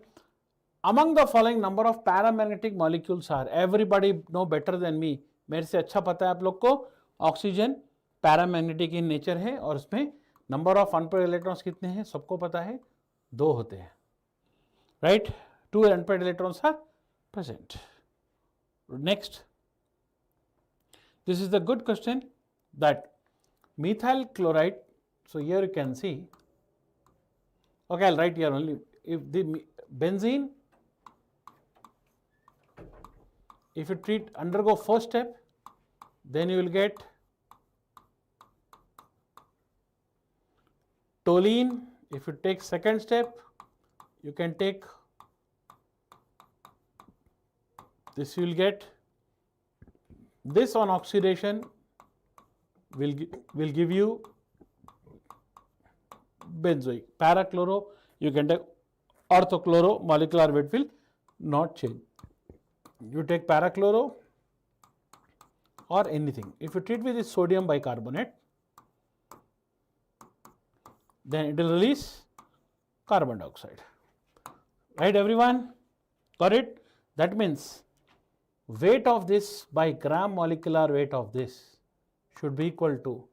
among the following number of paramagnetic molecules are, everybody know better than me, मेरे से अच्छा पता है आप लोग को, ऑक्सीजन पैरामैग्नेटिक इन नेचर है और उसमें नंबर ऑफ अनपेयर्ड इलेक्ट्रॉन्स कितने हैं सबको पता है, 2 होते हैं. Right, 2 unpaired electrons are present. Next, this is the good question that methyl chloride, so here you can see, okay, I'll write here only, if the benzene, if you undergo first step, then you will get toluene. If you take second step, you can take this, you will get this. On oxidation will give you benzoic. Parachloro, you can take orthochloro, molecular weight will not change. You take parachloro or anything. If you treat with this sodium bicarbonate, then it will release carbon dioxide. Right everyone? Got it? That means weight of this by gram molecular weight of this should be equal to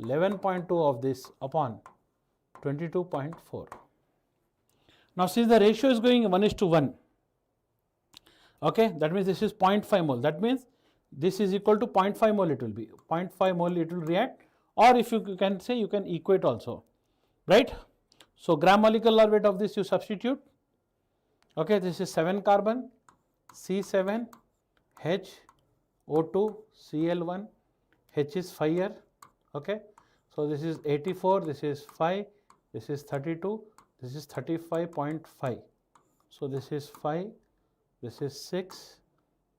11.2 of this upon 22.4. Now since the ratio is going 1:1, okay, that means this is 0.5 mole. That means this is equal to 0.5 mole it will be. 0.5 mole it will react, or if you can say, you can equate also, right? So gram molecular weight of this you substitute. Okay, this is 7 carbon, C7, H, O2, Cl1, H is 5 here, okay. So this is 84, this is 5, this is 32, this is 35.5. So this is 5, this is 6,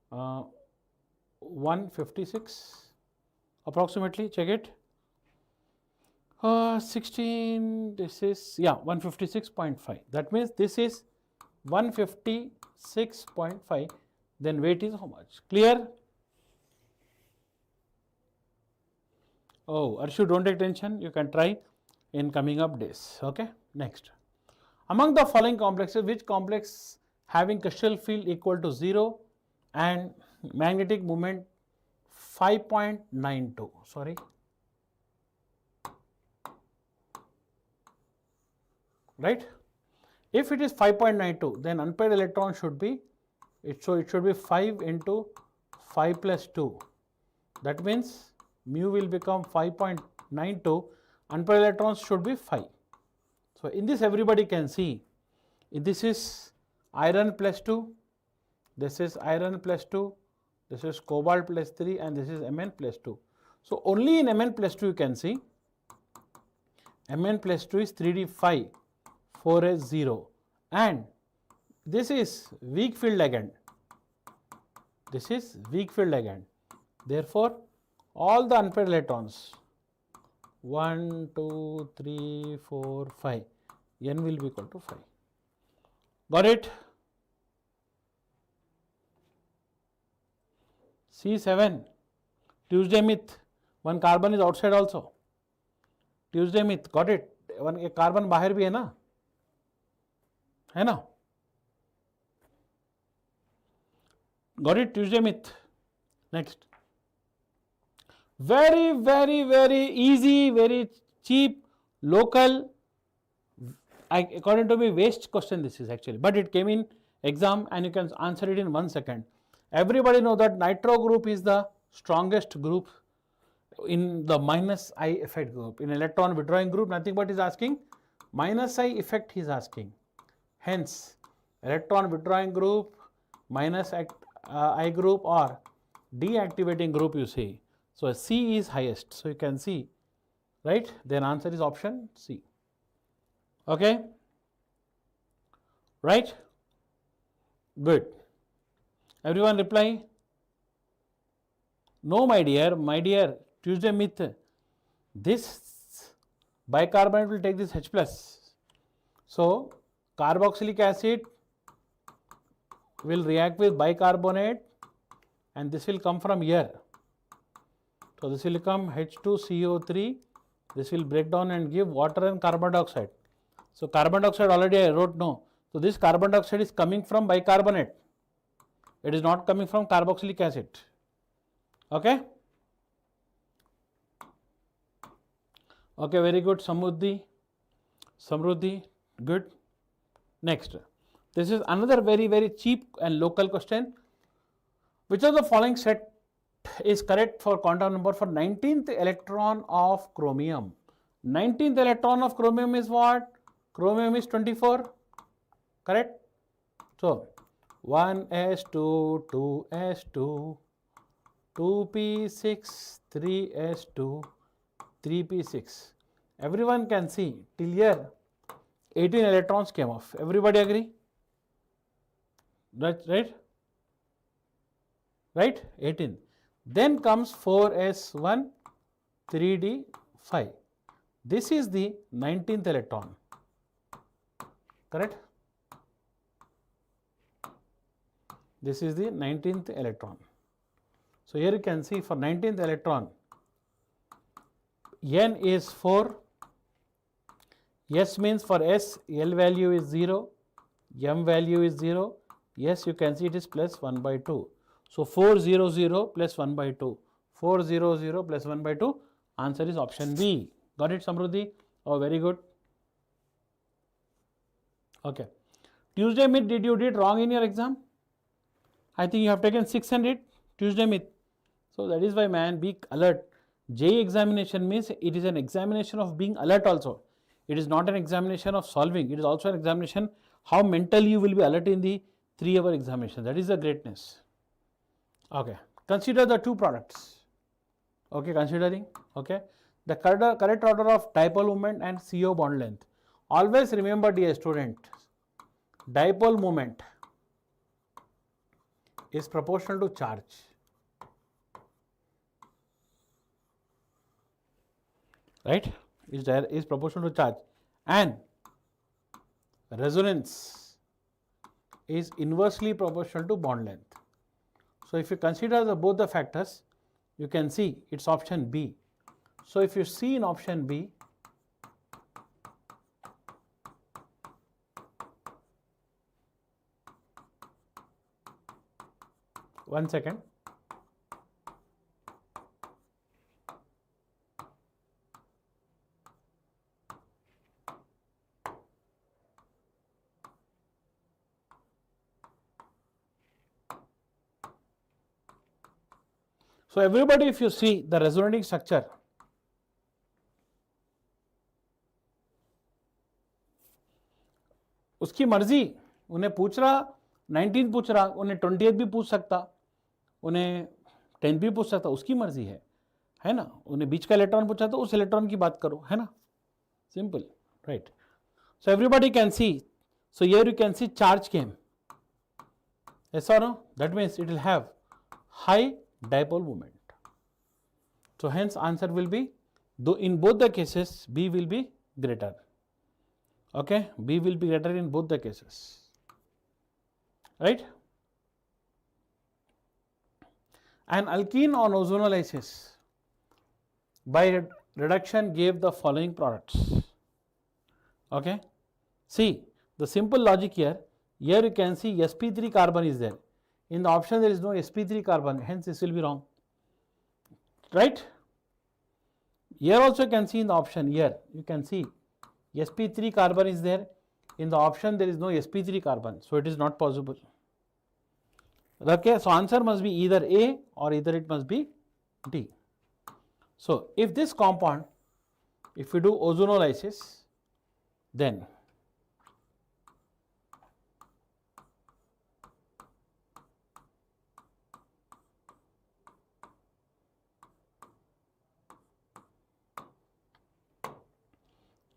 156 approximately, check it. 16, this is, yeah, 156.5. That means this is 156.5, then weight is how much? Clear? Oh, Arshu, don't take tension, you can try in coming up days. Okay, next. Among the following complexes, which complex having crystal field equal to 0 and magnetic moment 5.92? Sorry. Right? If it is 5.92, then unpaired electron should be, so it should be 5 into 5 plus 2. That means mu will become 5.92, unpaired electrons should be 5. So in this everybody can see, this is iron plus 2, this is iron plus 2, this is cobalt plus 3, and this is Mn plus 2. So only in Mn plus 2 you can see, Mn plus 2 is 3d5, 4s 0, and this is weak field ligand. This is weak field ligand. Therefore, all the unpaired electrons. 1, 2, 3, 4, 5. N will be equal to 5. Got it? C7. Tuesday myth. One carbon is outside also. Tuesday myth. Got it? One एक carbon बाहर भी है ना? है ना? Got it? Tuesday myth. Next. Very, very, very easy, very cheap, local. According to me, waste question this is actually, but it came in exam and you can answer it in 1 second. Everybody know that nitro group is the strongest group in the minus I effect group. In electron withdrawing group, nothing but is asking minus I effect he is asking. Hence, electron withdrawing group, minus I group or deactivating group you see. So C is highest. So you can see, right? Then answer is option C. Okay? Right? Good. Everyone reply? No, my dear, Tuesday myth. This bicarbonate will take this H plus. So carboxylic acid will react with bicarbonate and this will come from here. So this will become H2CO3. This will break down and give water and carbon dioxide. So carbon dioxide already I wrote no. So this carbon dioxide is coming from bicarbonate. It is not coming from carboxylic acid. Okay? Okay, very good. Samruddhi, good. Next. This is another very, very cheap and local question. Which of the following set is correct for quantum number for 19th electron of chromium? 19th electron of chromium is what? Chromium is 24, correct? So 1s2, 2s2, 2p6, 3s2, 3p6. Everyone can see till here 18 electrons came off. Everybody agree? That's right? Right? 18. Then comes 4s1, 3d5. This is the 19th electron. Correct? This is the 19th electron. So here you can see for 19th electron, N is 4. S means for S, L value is 0, M value is 0. Yes, you can see it is plus 1 by 2. So 400 plus 1 by 2. 400 plus 1 by 2. Answer is option B. Got it, Samruddhi? Oh, very good. Okay. Tuesday myth, did you did wrong in your exam? I think you have taken 600 Tuesday myth. So that is why, man, be alert. JEE examination means it is an examination of being alert also. It is not an examination of solving. It is also an examination how mentally you will be alert in the 3-hour examination. That is the greatness. Okay. Consider the two products. Okay, considering. Okay. The correct order of dipole moment and CO bond length. Always remember, dear student, dipole moment is proportional to charge. Right? Is proportional to charge, and resonance is inversely proportional to bond length. So if you consider both the factors, you can see it's option B. So if you see in option B, one second. So everybody, if you see the resonating structure, उसकी मर्जी, उन्हें पूछ रहा 19 पूछ रहा, उन्हें 28 भी पूछ सकता, उन्हें 10 भी पूछ सकता, उसकी मर्जी है ना? उन्हें बीच का इलेक्ट्रॉन पूछा तो उस इलेक्ट्रॉन की बात करो, है ना? Simple, right? So everybody can see. So here you can see charge came. Yes or no? That means it will have high dipole moment. So hence answer will be, though in both the cases B will be greater. Okay, B will be greater in both the cases, right? An alkene on ozonolysis by reduction gave the following products. Okay, see the simple logic here. Here you can see sp3 carbon is there. In the option there is no sp3 carbon, hence this will be wrong, right? Here also you can see in the option, here you can see sp3 carbon is there. In the option there is no sp3 carbon, so it is not possible. Okay, so answer must be either A or either it must be D. So if this compound, if we do ozonolysis, then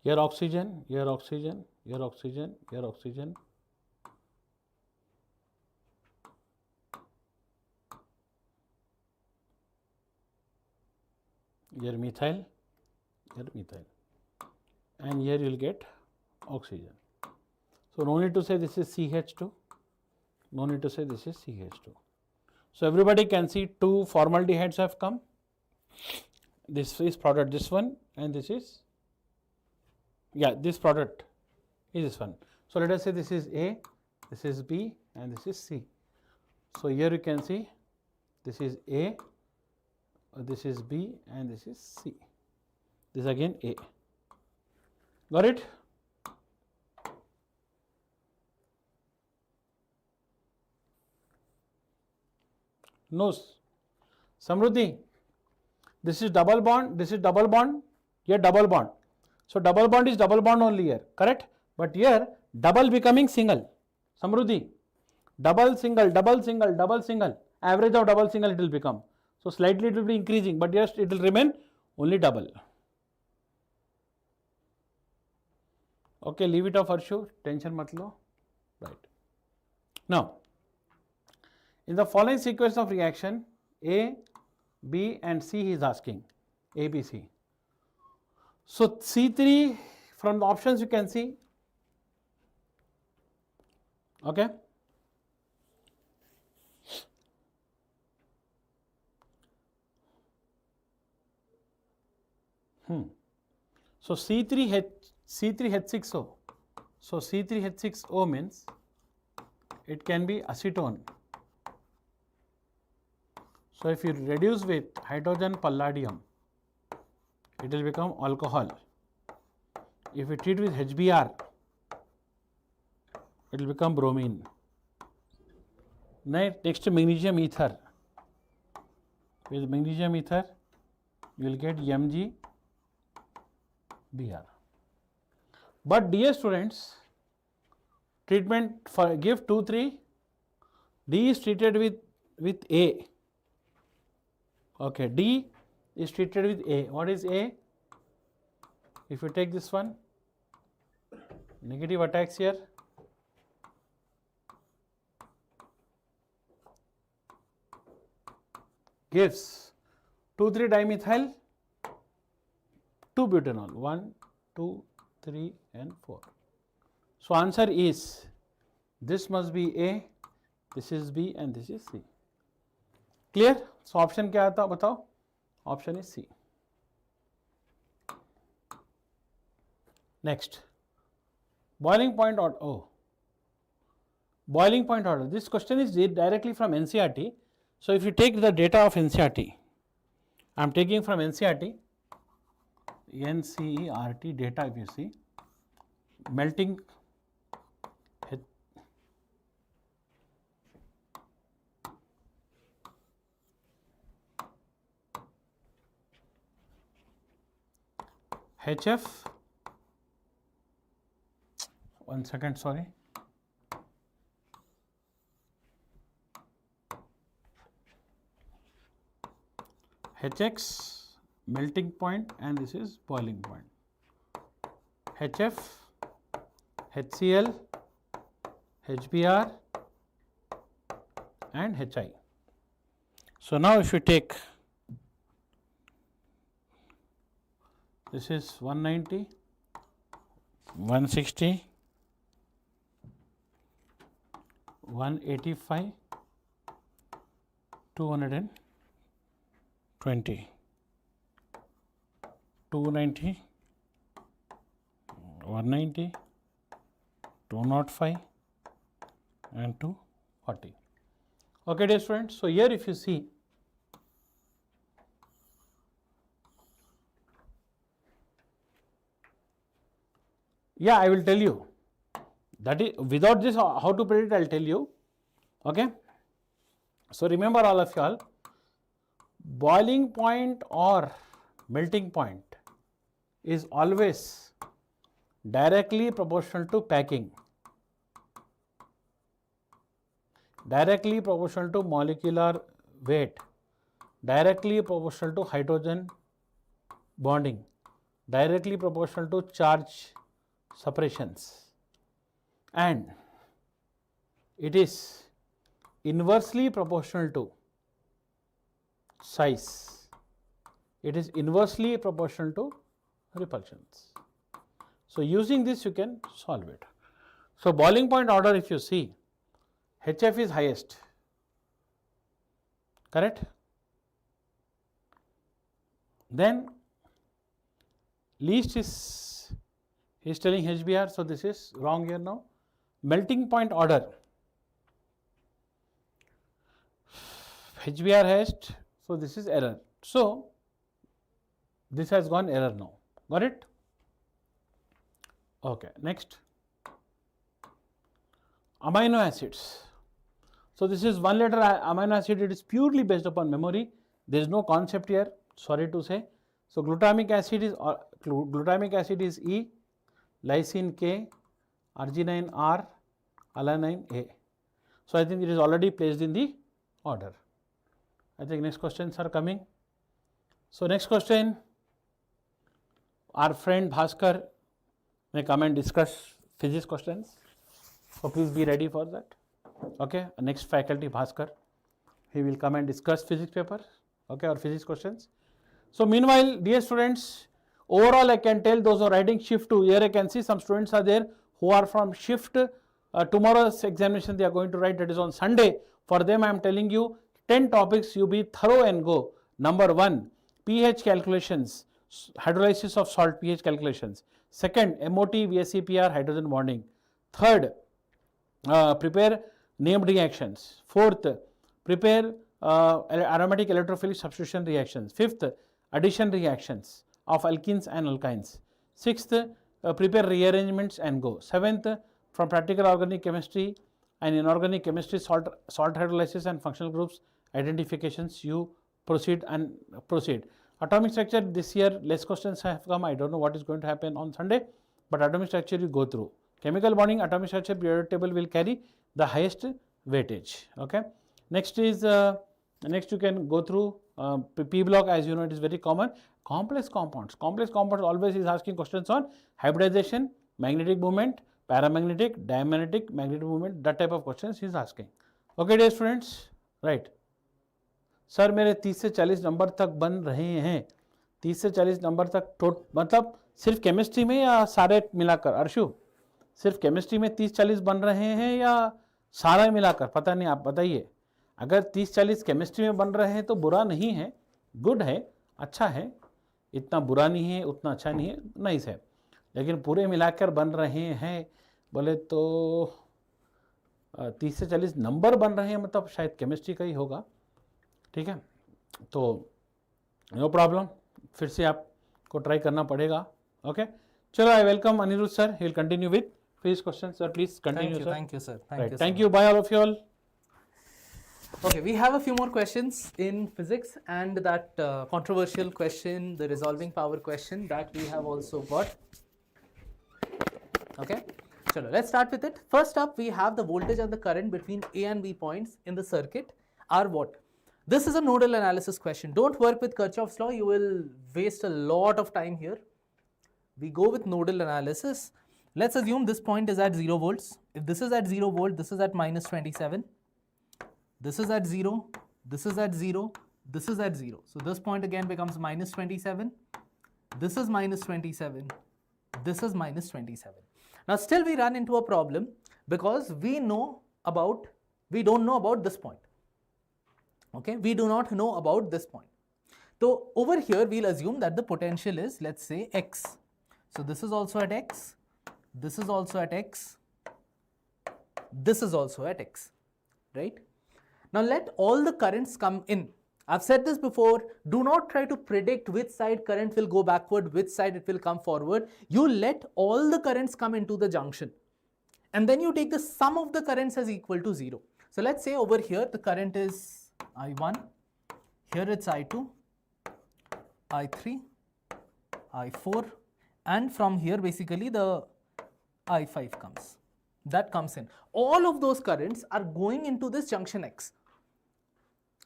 here oxygen, here oxygen, here oxygen, here oxygen, here methyl, and here you will get oxygen. So no need to say this is CH2, no need to say this is CH2. So everybody can see two formaldehydes have come. This is product, this one, and this is, yeah, this product is this one. So let us say this is A, this is B, and this is C. So here you can see this is A, this is B, and this is C. This is again A. Got it? No, Samruddhi, this is double bond, this is double bond, here double bond. So double bond is double bond only here, correct? But here double becoming single. Samruddhi, double single, double single, double single, average of double single it will become. So slightly it will be increasing, but yes, it will remain only double. Okay, leave it off Harshu, tension mat lo. Right. Now, in the following sequence of reaction, A, B and C he is asking, A, B, C. So C3 from the options you can see, okay. So C3H6O. So C3H6O means it can be acetone. So if you reduce with hydrogen palladium, it will become alcohol. If you treat with HBr, it will become bromine. Next magnesium ether. With magnesium ether, you will get MgBr. But dear students, treatment for give 2, 3, D is treated with A. Okay, D is treated with A. What is A? If you take this one, negative attacks here, gives 2,3 dimethyl 2 butanol, 1, 2, 3 and 4. So answer is, this must be A, this is B and this is C. Clear? So option क्या आता बताओ? Option is C. Next, boiling point order. Oh, boiling point order. This question is directly from NCERT. So if you take the data of NCERT, I am taking from NCERT data. If you see, melting HF, 1 second, sorry, HX melting point and this is boiling point. HF, HCl, HBr and HI. So now if you take This is 190, 160, 185, 220, 290, 190, 205 and 240. Okay, dear students. So here if you see, yeah, I will tell you. That is, without this, how to predict, I will tell you. Okay. So remember all of you all, boiling point or melting point is always directly proportional to packing, directly proportional to molecular weight, directly proportional to hydrogen bonding, directly proportional to charge separations, and it is inversely proportional to size. It is inversely proportional to repulsions. So using this you can solve it. So boiling point order, if you see, HF is highest, correct? Then least is, he is telling HBr, so this is wrong here now. Melting point order, HBr highest, so this is error. So this has gone error now, got it? Okay, next, amino acids. So this is 1 letter amino acid, it is purely based upon memory, there is no concept here, sorry to say. So glutamic acid is E, lysine K, arginine R, alanine A. So I think it is already placed in the order. I think next questions are coming. So next question, our friend Bhaskar may come and discuss physics questions. So please be ready for that. Okay, next faculty Bhaskar, he will come and discuss physics paper, okay, or physics questions. So meanwhile, dear students, overall I can tell those who are writing shift 2, here I can see some students are there who are from shift, tomorrow's examination they are going to write, that is on Sunday. For them I am telling you 10 topics, you be thorough and go. Number 1, pH calculations, hydrolysis of salt, pH calculations. Second, MOT, VSEPR, hydrogen bonding. Third, prepare named reactions. Fourth, prepare aromatic electrophilic substitution reactions. Fifth, addition reactions of alkenes and alkynes. Sixth, prepare rearrangements and go. Seventh, from practical organic chemistry and inorganic chemistry, salt hydrolysis and functional groups identifications, you proceed. Atomic structure, this year less questions have come, I don't know what is going to happen on Sunday, but atomic structure you go through. Chemical bonding, atomic structure, periodic table will carry the highest weightage. Okay. Next is, next you can go through P block, as you know it is very common. Complex compounds. Complex compounds always is asking questions on hybridization, magnetic movement, paramagnetic, diamagnetic, magnetic movement, that type of questions he is asking. Okay dear students, right. Sir मेरे 30 से 40 number तक बन रहे हैं, 30 से 40 number तक मतलब सिर्फ केमिस्ट्री में या सारे मिलाकर? अर्शु, सिर्फ केमिस्ट्री में 30-40 बन रहे हैं या सारा मिलाकर? पता नहीं, आप बताइए। अगर 30-40 केमिस्ट्री में बन रहे हैं तो बुरा नहीं है, गुड है, अच्छा है, इतना बुरा नहीं है, उतना अच्छा नहीं है, नाइस है। लेकिन पूरे मिलाकर बन रहे हैं बोले तो 30 से 40 नंबर बन रहे हैं, मतलब शायद केमिस्ट्री का ही होगा, ठीक है। तो नो प्रॉब्लम, फिर से आपको ट्राई करना पड़ेगा। ओके, चलो, I welcome Anirudh sir, he will continue with physics question. Sir please continue sir.
Thank you sir.
Thank you, bye all of you all.
Okay, we have a few more questions in physics, and that controversial question, the resolving power question, that we have also got. Okay, chalo, let's start with it. First up, we have the voltage and the current between A and B points in the circuit are what? This is a nodal analysis question. Don't work with Kirchhoff's law, you will waste a lot of time here. We go with nodal analysis. Let's assume this point is at 0 volts. If this is at 0 volt, this is at minus 27. This is at 0, this is at 0, this is at 0. So this point again becomes minus 27. this is minus 27, this is minus 27. Now still we run into a problem because we don't know about this point. Okay, we do not know about this point. So over here we'll assume that the potential is, let's say, x. So this is also at x, this is also at x, this is also at x, right? Now let all the currents come in. I've said this before, do not try to predict which side current will go backward, which side it will come forward. You let all the currents come into the junction and then you take the sum of the currents as equal to 0. So let's say over here the current is I1, here it's I2, I3, I4, and from here basically the I5 comes. That comes in. All of those currents are going into this junction X.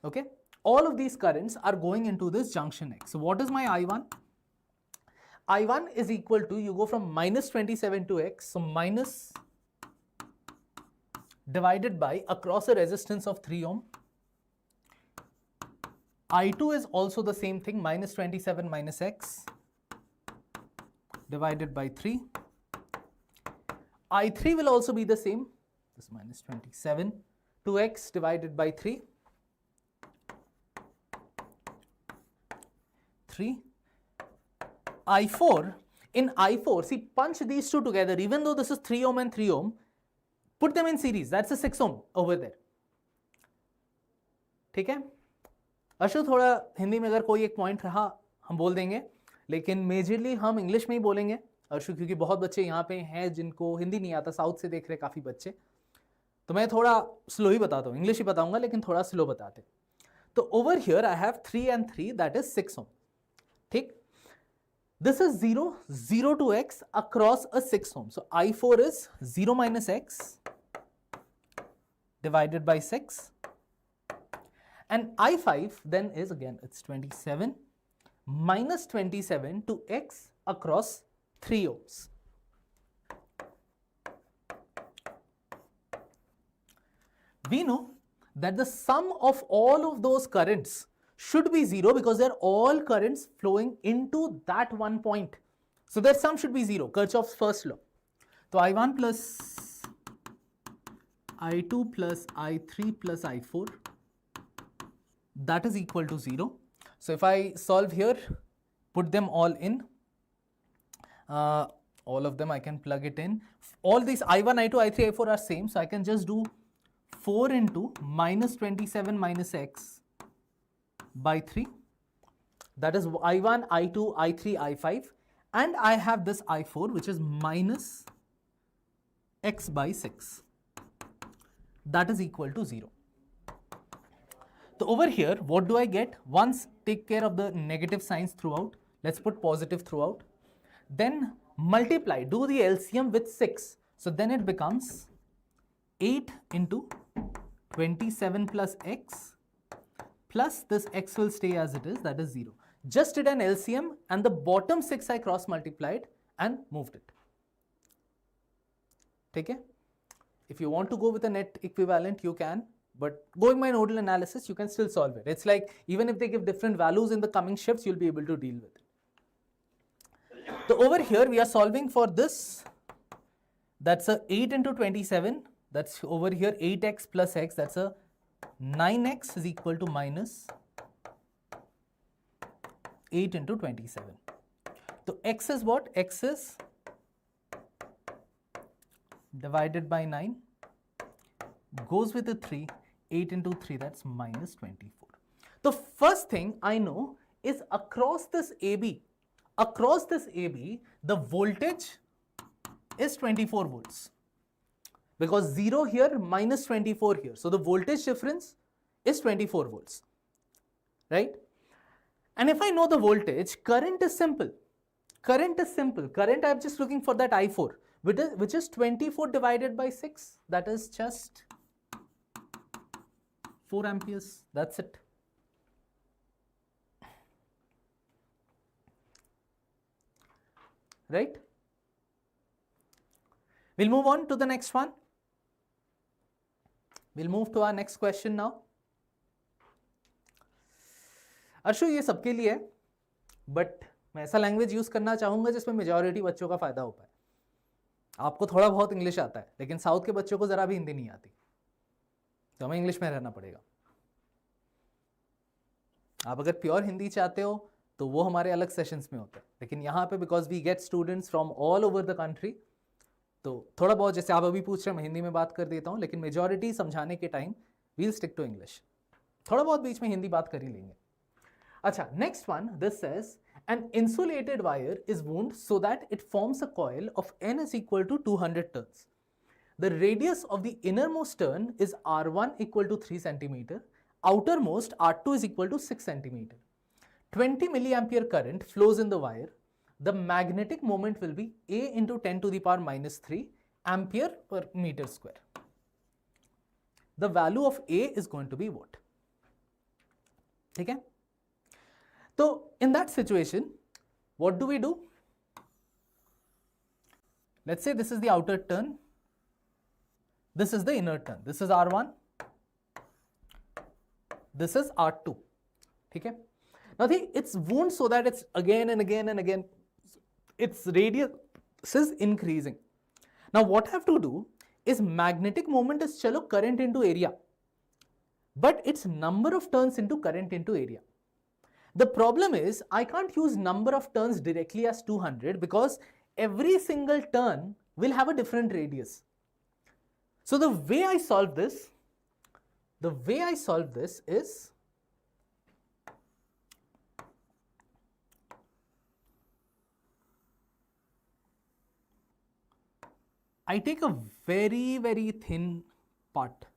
Okay? All of these currents are going into this junction X. So what is my I1? I1 is equal to, you go from minus 27 to X, so minus divided by across a resistance of 3 ohm. I2 is also the same thing, minus 27 minus X divided by 3. I3 will also be the same, this minus 27 to X divided by 3. 3. I4, in I4, see, punch these two together, even though this is 3 ohm and 3 ohm, put them in series, that's a 6 ohm over there. ठीक है? अशु थोड़ा हिंदी में अगर कोई एक point रहा हम बोल देंगे, लेकिन मेजरली हम इंग्लिश में ही बोलेंगे अशु, क्योंकि बहुत बच्चे यहाँ पे हैं जिनको हिंदी नहीं आता, साउथ से देख रहे काफ़ी बच्चे, तो मैं थोड़ा स्लो ही बताता हूँ, इंग्लिश ही बताऊंगा लेकिन थोड़ा स्लो बताते. तो over here I have 3 and 3, that is 6 ohm. ठीक, this is 0, 0 to x across a 6 ohm. So I4 is 0 minus x divided by 6. And I5 then is, again, it's 27 minus 27 to x across 3 ohms. We know that the sum of all of those currents should be 0 because they're all currents flowing into that one point. So their sum should be 0, Kirchhoff's first law. So I1 plus I2 plus I3 plus I4, that is equal to 0. So if I solve here, put them all in, all of them I can plug it in. All these I1, I2, I3, I4 are same, so I can just do 4 into minus 27 minus x by 3, that is I1, I2, I3, I5, and I have this I4 which is minus x by 6, that is equal to 0. So over here, what do I get? Once take care of the negative signs throughout, let's put positive throughout, then multiply, do the LCM with 6, so then it becomes 8 into 27 plus x plus this x will stay as it is, that is 0. Just did an LCM and the bottom 6 I cross multiplied and moved it. Okay? If you want to go with a net equivalent, you can, but going by nodal analysis, you can still solve it. It's like even if they give different values in the coming shifts, you'll be able to deal with it. So over here, we are solving for this. That's a 8 into 27. That's over here 8x plus x. That's a 9x is equal to minus 8 into 27. So x is what? X is divided by 9, goes with the 3, 8 into 3, that's minus 24. The first thing I know is across this AB, the voltage is 24 volts. Because 0 here, minus 24 here. So the voltage difference is 24 volts, right? And if I know the voltage, current is simple. Current I'm just looking for that I4, which is 24 divided by 6. That is just 4 amperes. That's it. Right? We'll move on to the next one. We'll move to our next question now. Arshu ये सबके लिए है, but मैं ऐसा language use करना चाहूंगा जिसमें majority बच्चों का फायदा हो पाए। आपको थोड़ा बहुत इंग्लिश आता है, लेकिन साउथ के बच्चों को जरा भी हिंदी नहीं आती, तो हमें इंग्लिश में रहना पड़ेगा। आप अगर प्योर हिंदी चाहते हो तो वो हमारे अलग सेशंस में होता है, लेकिन यहाँ पे because we get students from all over the country, तो थोड़ा बहुत जैसे आप अभी पूछ रहे हैं मैं हिंदी में बात कर देता हूँ, लेकिन मेजॉरिटी समझाने के time will stick to English. थोड़ा बहुत बीच में हिंदी बात कर ही लेंगे। अच्छा, next one, this says an insulated wire is wound so that it forms a coil of n is equal to 200 turns. The radius of the innermost turn is r1 equal to 3 centimeter, outermost r2 is equal to 6 centimeter. 20 milliampere current flows in the wire. The magnetic moment will be A into 10 to the power minus 3 ampere per meter square. The value of A is going to be what? ठीक है? So in that situation, what do we do? Let's say this is the outer turn, this is the inner turn, this is R1, this is R2. Okay? Now it's wound so that it's again and again and again, its radius is increasing. Now what I have to do is magnetic moment is chalo current into area, but its number of turns into current into area. The problem is I can't use number of turns directly as 200 because every single turn will have a different radius. So the way I solve this is I take a very, very thin part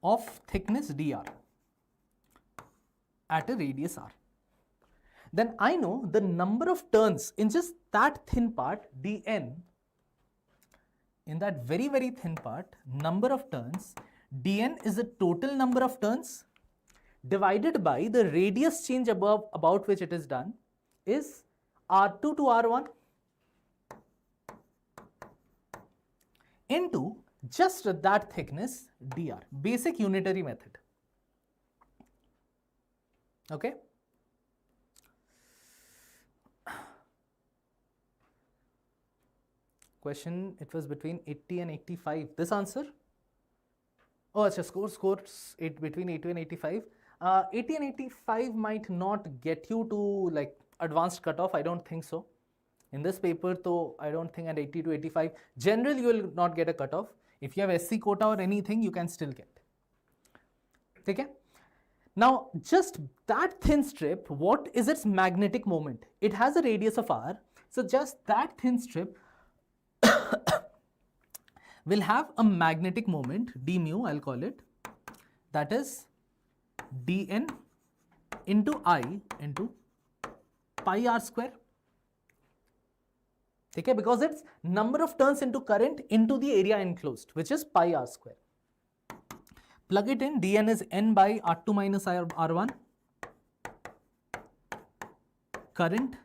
of thickness dr at a radius r. Then I know the number of turns in just that thin part dn, in that very, very thin part, number of turns, dn is the total number of turns divided by the radius change about which it is done, is r2 to r1 into just that thickness dr, basic unitary method. Okay? Question, it was between 80 and 85. This answer? Oh, achha, scores between 80 and 85. 80 and 85 might not get you to like advanced cutoff. I don't think so. In this paper, though, I don't think at 80 to 85. Generally, you will not get a cutoff. If you have SC quota or anything, you can still get. Okay? Now, just that thin strip, what is its magnetic moment? It has a radius of r. So, just that thin strip will have a magnetic moment, d mu, I'll call it, that is dn into I into pi r square. Okay, because it's number of turns into current into the area enclosed, which is pi r square. Plug it in, dn is n by r2 minus r1, current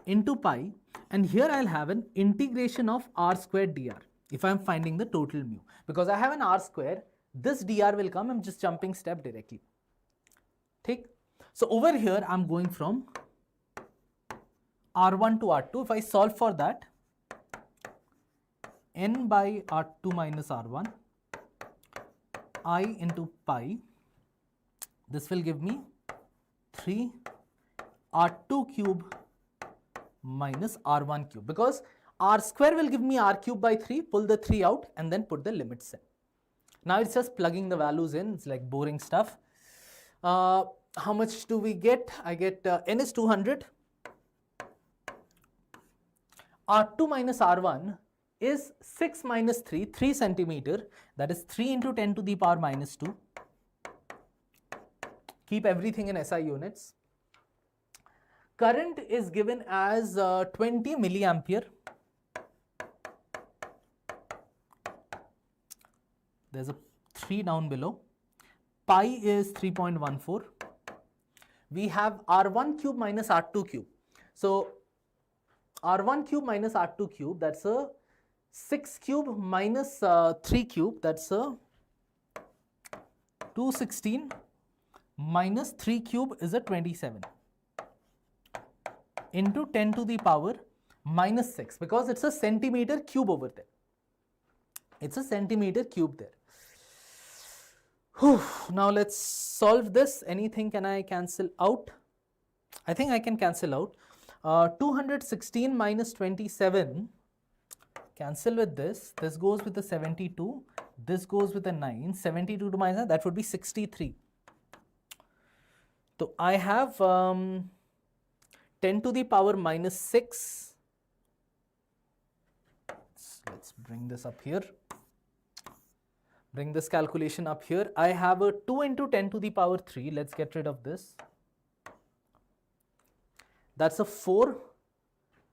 into pi, and here I'll have an integration of r squared dr if I'm finding the total mu. Because I have an r square, this dr will come, I'm just jumping step directly. Take. So over here I'm going from r1 to r2. If I solve for that, n by r2 minus r1, I into pi, this will give me 3 r2 cube minus r1 cube, because r square will give me r cube by 3, pull the 3 out and then put the limits in. Now it's just plugging the values in, it's like boring stuff. How much do we get? I get n is 200, r2 minus r1 is 6 minus 3, 3 centimeter, that is 3 into 10 to the power minus 2. Keep everything in SI units. Current is given as 20 milliampere. There's a 3 down below. Pi is 3.14. We have r1 cube minus r2 cube. So r1 cube minus r2 cube, that's a 6 cube minus 3 cube, that's a 216 minus 3 cube is a 27. into 10 to the power minus 6 because it's a centimeter cube over there. It's a centimeter cube there. Whew. Now let's solve this. Anything can I cancel out? I think I can cancel out. 216 minus 27, cancel with this. This goes with the 72. This goes with the 9. 72 to minus 9, that would be 63. So I have 10 to the power minus 6. Let's bring this up here. Bring this calculation up here. I have a 2 into 10 to the power 3. Let's get rid of this. That's a 4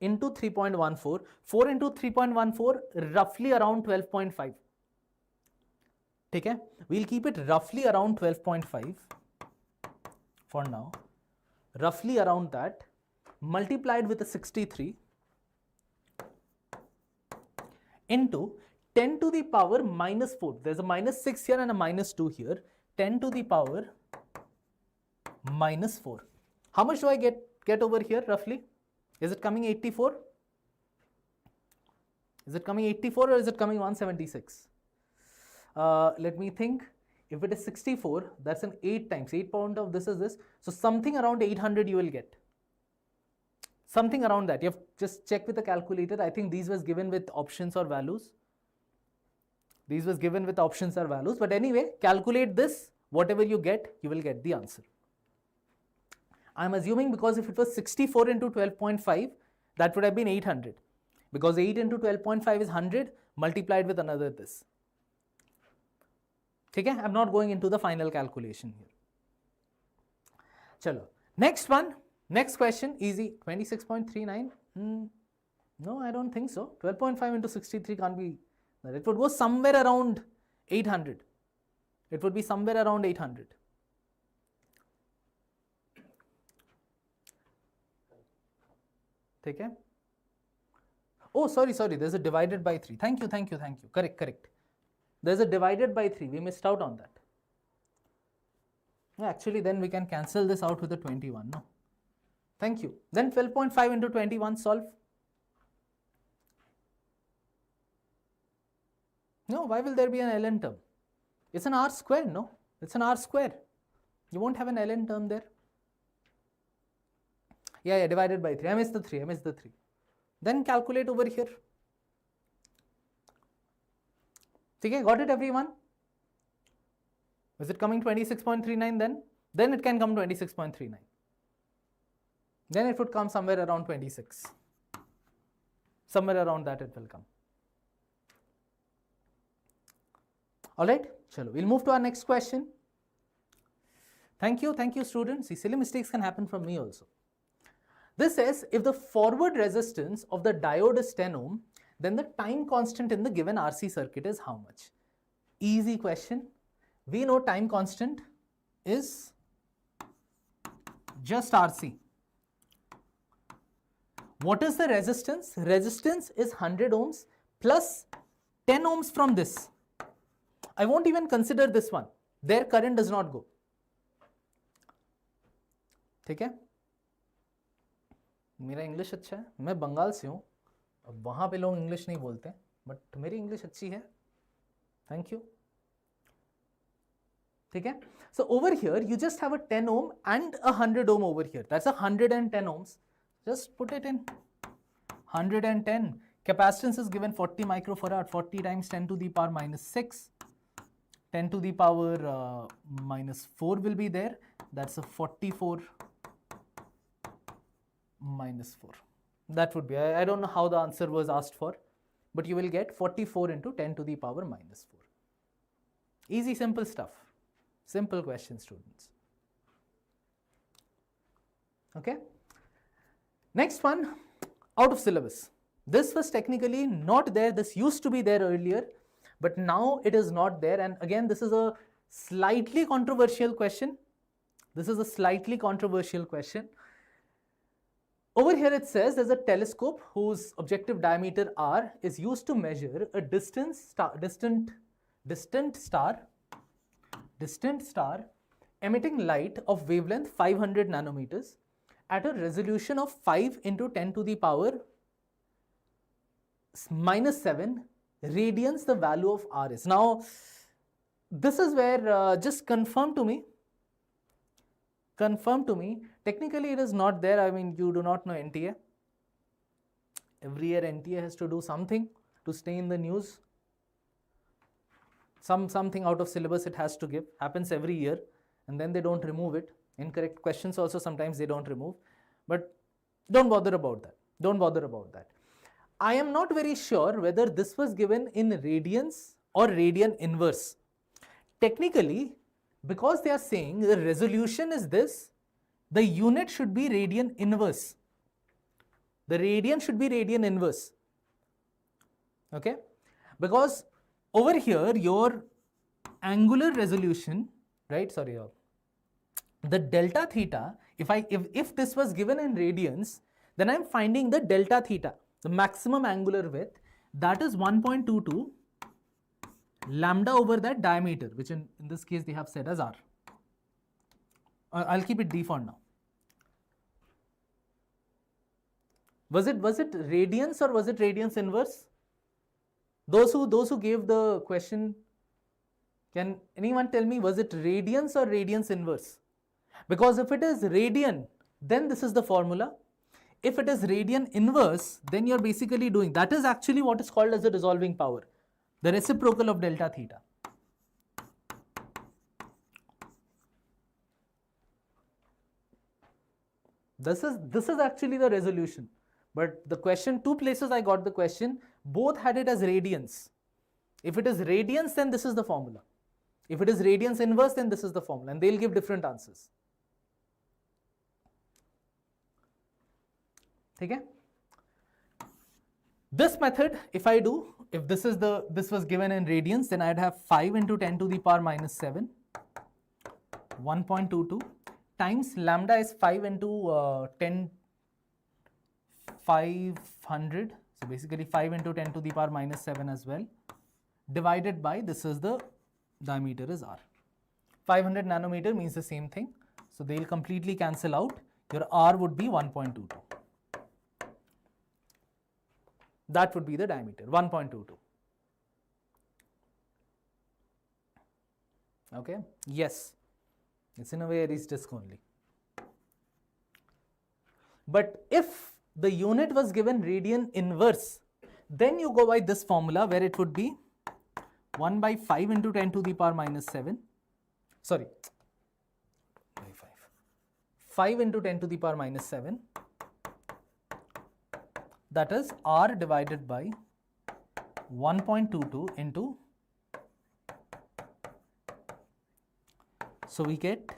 into 3.14. 4 into 3.14, roughly around 12.5. Okay? We'll keep it roughly around 12.5 for now. Roughly around that. Multiplied with a 63 into 10 to the power minus 4. There's a minus 6 here and a minus 2 here. 10 to the power minus 4. How much do I get over here roughly? Is it coming 84? Is it coming 84 or is it coming 176? Let me think. If it is 64, that's an 8 times. 8 pound of this is this. So something around 800 you will get. Something around that. You have just check with the calculator. I think these was given with options or values. These was given with options or values. But anyway, calculate this. Whatever you get, you will get the answer. I'm assuming because if it was 64 into 12.5, that would have been 800. Because 8 into 12.5 is 100 multiplied with another this. Okay? I'm not going into the final calculation here. Chalo. Next one. Next question, easy. 26.39. No, I don't think so. 12.5 into 63 can't be. It would go somewhere around 800. It would be somewhere around 800. Okay? Oh, sorry. There's a divided by 3. Thank you. Correct. There's a divided by 3. We missed out on that. Actually, then we can cancel this out with a 21. No. Thank you. Then 12.5 into 21 solve. No, why will there be an ln term? It's an r square, no? It's an r square. You won't have an ln term there. Yeah, divided by 3. I missed the 3. Then calculate over here. Okay, got it everyone? Is it coming 26.39 then? Then it can come 26.39. Then it would come somewhere around 26. Somewhere around that it will come. Alright, chalo. We'll move to our next question. Thank you students. See, silly mistakes can happen from me also. This says if the forward resistance of the diode is 10 ohm, then the time constant in the given RC circuit is how much? Easy question. We know time constant is just RC. What is the resistance? Resistance is 100 ohms plus 10 ohms from this. I won't even consider this one. Their current does not go. ठीक है? मेरा English अच्छा है. मैं बंगाल से हूँ. अब वहाँ पे लोग इंग्लिश नहीं बोलते, बट मेरी इंग्लिश अच्छी है. Thank you. ठीक है? So over here you just have a 10 ohm and a 100 ohm over here. That's a 110 ohms. Just put it in. 110. Capacitance is given 40 microfarad. 40 times 10 to the power minus 6. 10 to the power minus 4 will be there. That's a 44 minus 4. That would be, I don't know how the answer was asked for, but you will get 44 into 10 to the power minus 4. Easy, simple stuff. Simple question, students. Okay. Next one, out of syllabus. This was technically not there. This used to be there earlier, but now it is not there. And again, this is a slightly controversial question. Over here it says there's a telescope whose objective diameter r is used to measure a distant star emitting light of wavelength 500 nanometers at a resolution of 5 into 10 to the power minus 7 radians the value of R is. Now, this is where just confirm to me, technically it is not there. I mean, you do not know NTA. Every year NTA has to do something to stay in the news. Something out of syllabus it has to give, happens every year, and then they don't remove it. Incorrect questions also sometimes they don't remove, but don't bother about that. I am not very sure whether this was given in radians or radian inverse. Technically, because they are saying the resolution is this, the unit should be radian inverse. The radian should be radian inverse. Okay? Because over here, your angular resolution, right? Sorry, the delta theta, if this was given in radians, then I'm finding the delta theta, the maximum angular width, that is 1.22 lambda over that diameter, which in this case they have said as R. I'll keep it D for now. Was it radians or was it radians inverse? Those who gave the question, can anyone tell me, was it radians or radians inverse? Because if it is radian, then this is the formula. If it is radian inverse, then you're basically doing, that is actually what is called as the resolving power, the reciprocal of delta theta. This is actually the resolution. But the question, two places I got the question, both had it as radians. If it is radians, then this is the formula. If it is radians inverse, then this is the formula, and they'll give different answers. Okay? This method, if I do, if this was given in radians, then I'd have 5 into 10 to the power minus 7, 1.22 times lambda is 5 into 10, 500, so basically 5 into 10 to the power minus 7 as well, divided by, this is the diameter is R. 500 nanometer means the same thing, so they'll completely cancel out. Your R would be 1.22. That would be the diameter, 1.22. Okay, yes, it's in a way Aries disk only. But if the unit was given radian inverse, then you go by this formula where it would be 1 by 5 into 10 to the power minus 7. Sorry, 5 into 10 to the power minus 7. That is R divided by 1.22 into, so we get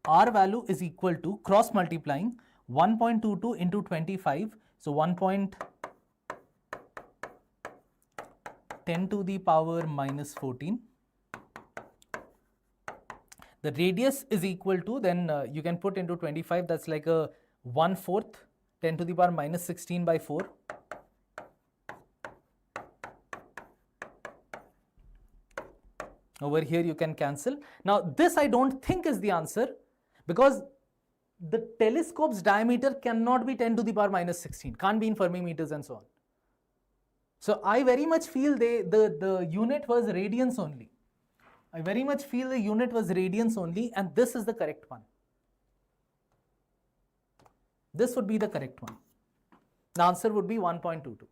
R value is equal to, cross multiplying, 1.22 into 25, so 1.10 to the power minus 14. The radius is equal to, then you can put into 25, that's like a 1/4, 10 to the power minus 16 by 4. Over here you can cancel. Now this I don't think is the answer, because the telescope's diameter cannot be 10 to the power minus 16, can't be in Fermi meters and so on. So I very much feel the unit was radians only. I very much feel the unit was radians only, and this is the correct one. This would be the correct one. The answer would be 1.22.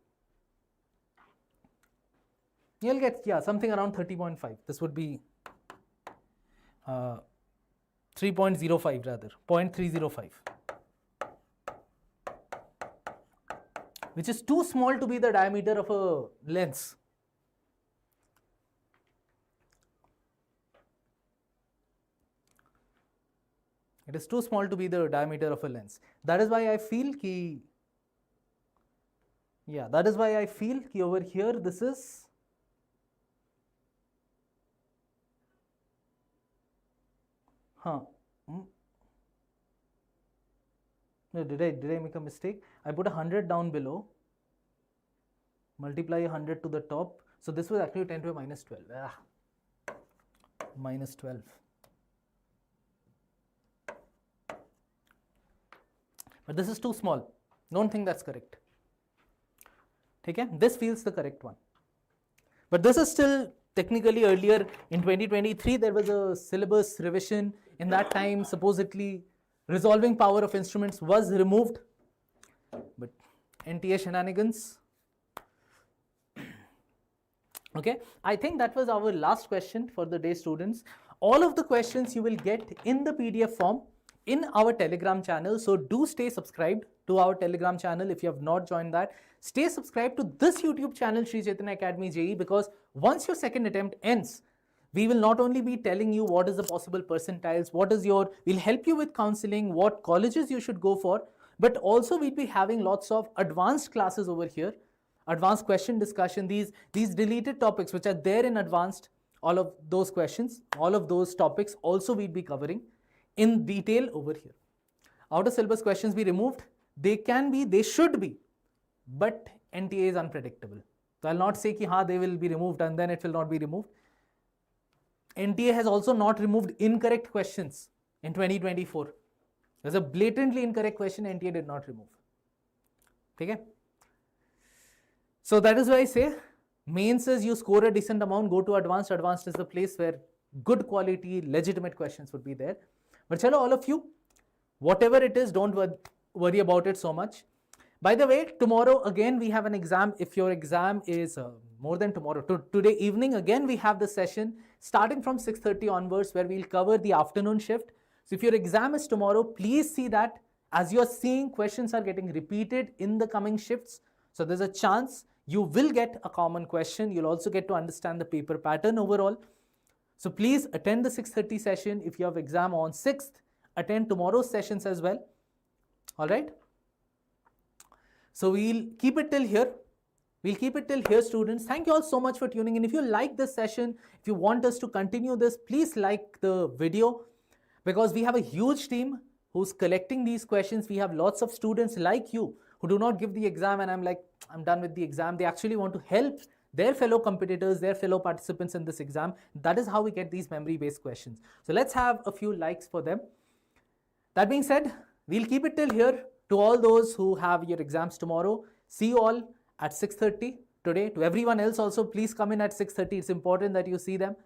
You'll get, yeah, something around 30.5. This would be 3.05 rather, 0.305. Which is too small to be the diameter of a lens. It is too small to be the diameter of a lens. That is why I feel ki, yeah, that is why I feel ki over here this is, no, did I make a mistake? I put 100 down below, multiply 100 to the top. So this was actually 10 to the minus 12. Minus 12. but this is too small. Don't think that's correct. Okay, this feels the correct one. But this is still technically earlier in 2023 there was a syllabus revision. In that time supposedly resolving power of instruments was removed, but NTA shenanigans. Okay, I think that was our last question for the day, students. All of the questions you will get in the PDF form in our Telegram channel. So do stay subscribed to our Telegram channel if you have not joined that. Stay subscribed to this YouTube channel, Sri Chaitanya Academy JEE, because once your second attempt ends, we will not only be telling you what is the possible percentiles, we'll help you with counseling, what colleges you should go for, but also we'll be having lots of advanced classes over here, advanced question discussion, these deleted topics which are there in advanced, all of those questions, all of those topics also we'll be covering in detail over here. Out of syllabus questions be removed, they can be, they should be, but NTA is unpredictable. So I'll not say ki haan, they will be removed and then it will not be removed. NTA has also not removed incorrect questions in 2024. There's a blatantly incorrect question NTA did not remove. Okay? So that is why I say, mains is you score a decent amount, go to advanced. Advanced is the place where good quality, legitimate questions would be there. But chalo, all of you, whatever it is, don't worry about it so much. By the way, tomorrow again we have an exam. If your exam is more than tomorrow, today evening again we have the session starting from 6:30 onwards where we'll cover the afternoon shift. So if your exam is tomorrow, please see that as you're seeing questions are getting repeated in the coming shifts. So there's a chance you will get a common question. You'll also get to understand the paper pattern overall. So please attend the 6:30 session. If you have exam on 6th, attend tomorrow's sessions as well. All right. So we'll keep it till here. We'll keep it till here, students. Thank you all so much for tuning in. If you like this session, if you want us to continue this, please like the video, because we have a huge team who's collecting these questions. We have lots of students like you who do not give the exam and I'm like, I'm done with the exam. They actually want to help their fellow competitors, their fellow participants in this exam. That is how we get these memory-based questions. So let's have a few likes for them. That being said, we'll keep it till here. To all those who have your exams tomorrow, see you all at 6:30 today. To everyone else also, please come in at 6:30. It's important that you see them.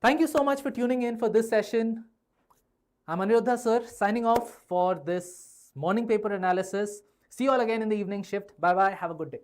Thank you so much for tuning in for this session. I'm Aniruddha sir, signing off for this morning paper analysis. See you all again in the evening shift. Bye-bye. Have a good day.